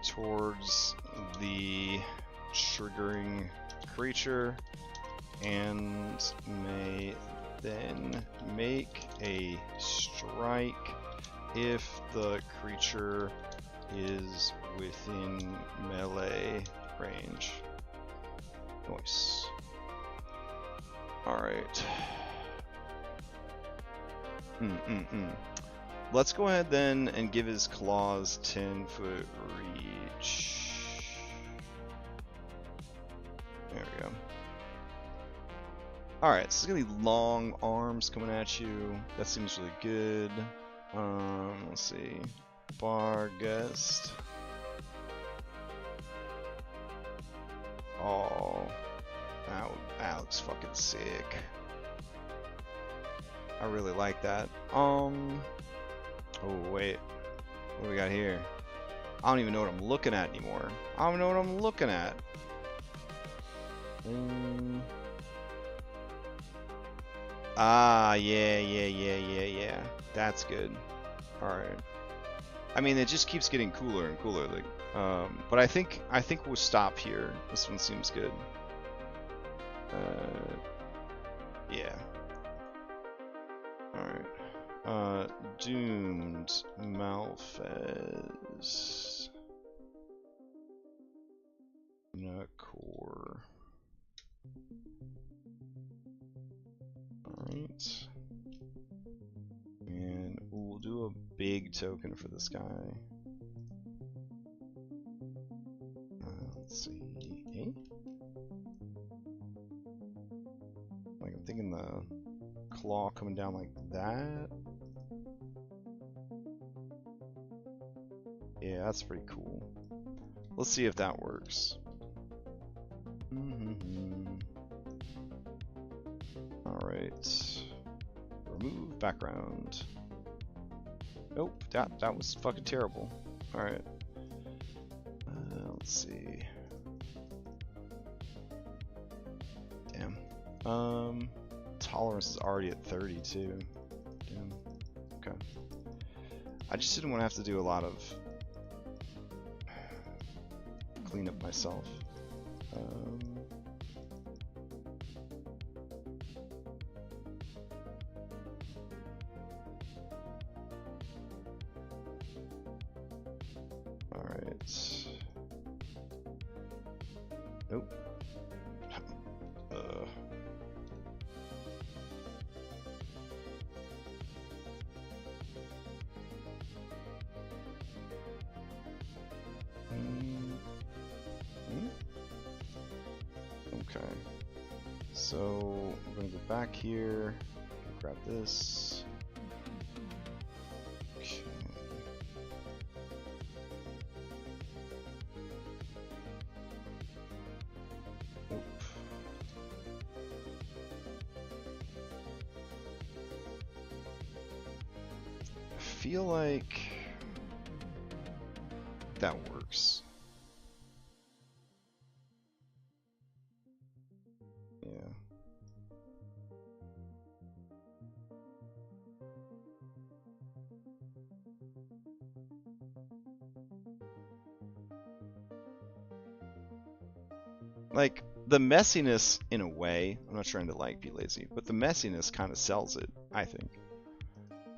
towards the triggering creature and may then make a strike if the creature is within melee range. Nice. Alright. Let's go ahead then and give his claws 10-foot reach. There we go. Alright, so it's gonna be long arms coming at you. That seems really good. Let's see. Barghest. Oh, that looks fucking sick. I really like that. Oh wait, what do we got here? I don't even know what I'm looking at anymore. I don't know what I'm looking at. Ah, yeah. That's good. Alright. I mean, it just keeps getting cooler and cooler. Like, but I think we'll stop here. This one seems good. Yeah. Alright. Doomed Malfez. Core. Alright. And we'll do a big token for this guy. Let's see. Like, I'm thinking the claw coming down like that. Yeah, that's pretty cool. Let's see if that works. Alright. Remove background. Nope, that was fucking terrible. Alright. Let's see. Damn. Tolerance is already at 32. Damn. Okay. I just didn't want to have to do a lot of cleanup myself. Alright. Nope. Okay. So I'm gonna go back here, grab this. Okay. feel like that works. Yeah. Like, the messiness, in a way, I'm not trying to, like, be lazy, but the messiness kind of sells it, I think.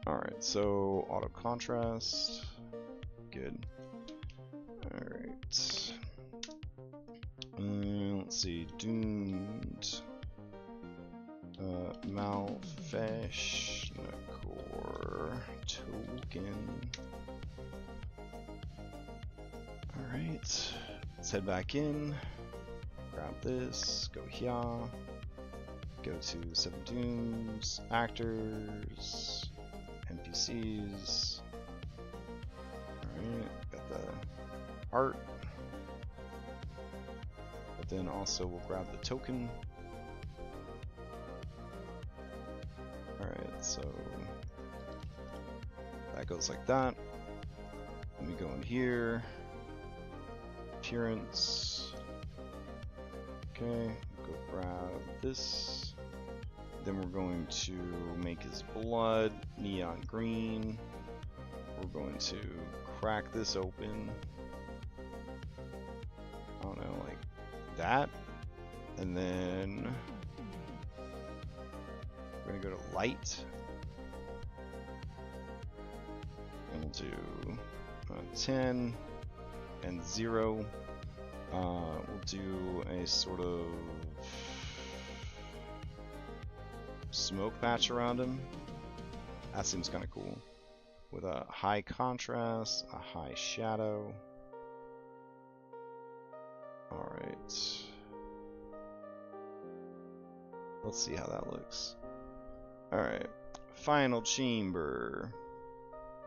Alright, so auto contrast. Good. Alright. Let's see. Doomed. Malfesh. Core. Token. Alright. Let's head back in. Grab this. Go here. Go to 7 Dooms. Actors. NPCs. Alright, got the art. But then also we'll grab the token. Alright, so that goes like that. Let me go in here. Appearance. Okay, go grab this. Then we're going to make his blood neon green. We're going to crack this open. I don't know, like that. And then we're gonna go to light. And we'll do 10 and 0. We'll do a sort of smoke patch around him. That seems kind of cool. With a high contrast, a high shadow. Alright. Let's see how that looks. Alright. Final chamber.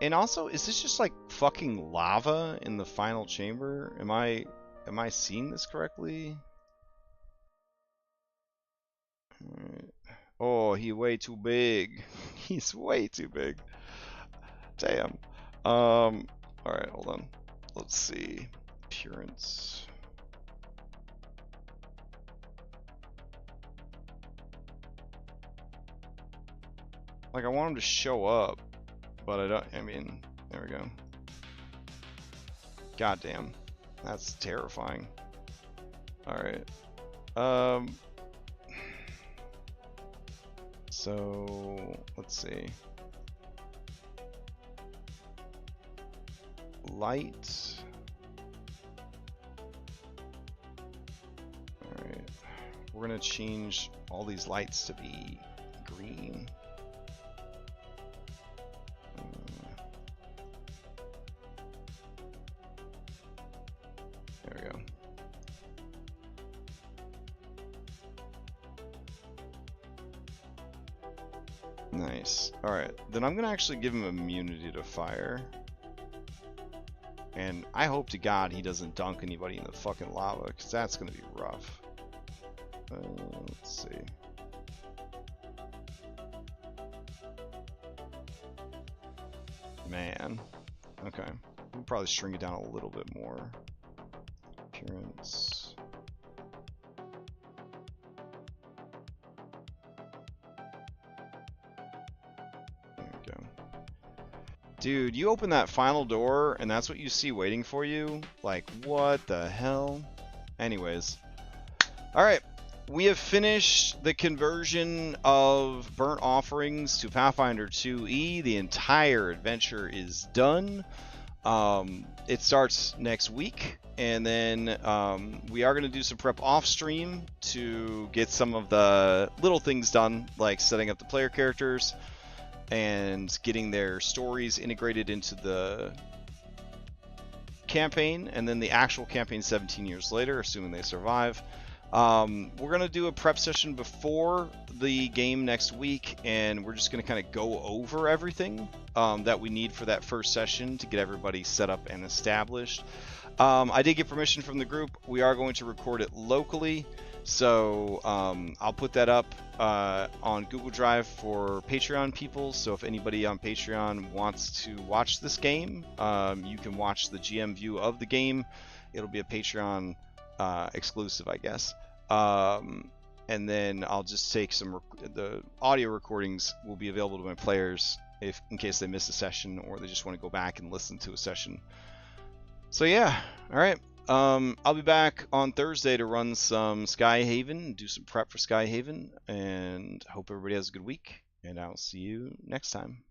And also, is this just like fucking lava in the final chamber? Am I seeing this correctly? Alright. Oh, he's way too big. He's way too big. Damn. Alright, hold on. Let's see. Appearance. Like, I want him to show up, but I mean, there we go. Goddamn. That's terrifying. Alright. So, let's see. Light. Alright. We're gonna change all these lights to be green. There we go. Nice. Alright, then I'm gonna actually give him immunity to fire. And I hope to God he doesn't dunk anybody in the fucking lava, because that's gonna be rough. Let's see. Man. Okay. We'll probably shrink it down a little bit more. Appearance. There we go. Dude, you open that final door and that's what you see waiting for you? Like, what the hell? Anyways. Alright. We have finished the conversion of Burnt Offerings to Pathfinder 2e. The entire adventure is done. It starts next week, and then we are going to do some prep off stream to get some of the little things done, like setting up the player characters and getting their stories integrated into the campaign, and then the actual campaign 17 years later, assuming they survive. We're going to do a prep session before the game next week, and we're just going to kind of go over everything that we need for that first session to get everybody set up and established. I did get permission from the group. We are going to record it locally, So I'll put that up on Google Drive for Patreon people. So if anybody on Patreon wants to watch this game, you can watch the GM view of the game. It'll be a Patreon exclusive, I guess. And then I'll just take the audio recordings will be available to my players in case they miss a session or they just want to go back and listen to a session. So yeah, all right. I'll be back on Thursday to run some Skyhaven, do some prep for Skyhaven, and hope everybody has a good week. And I'll see you next time.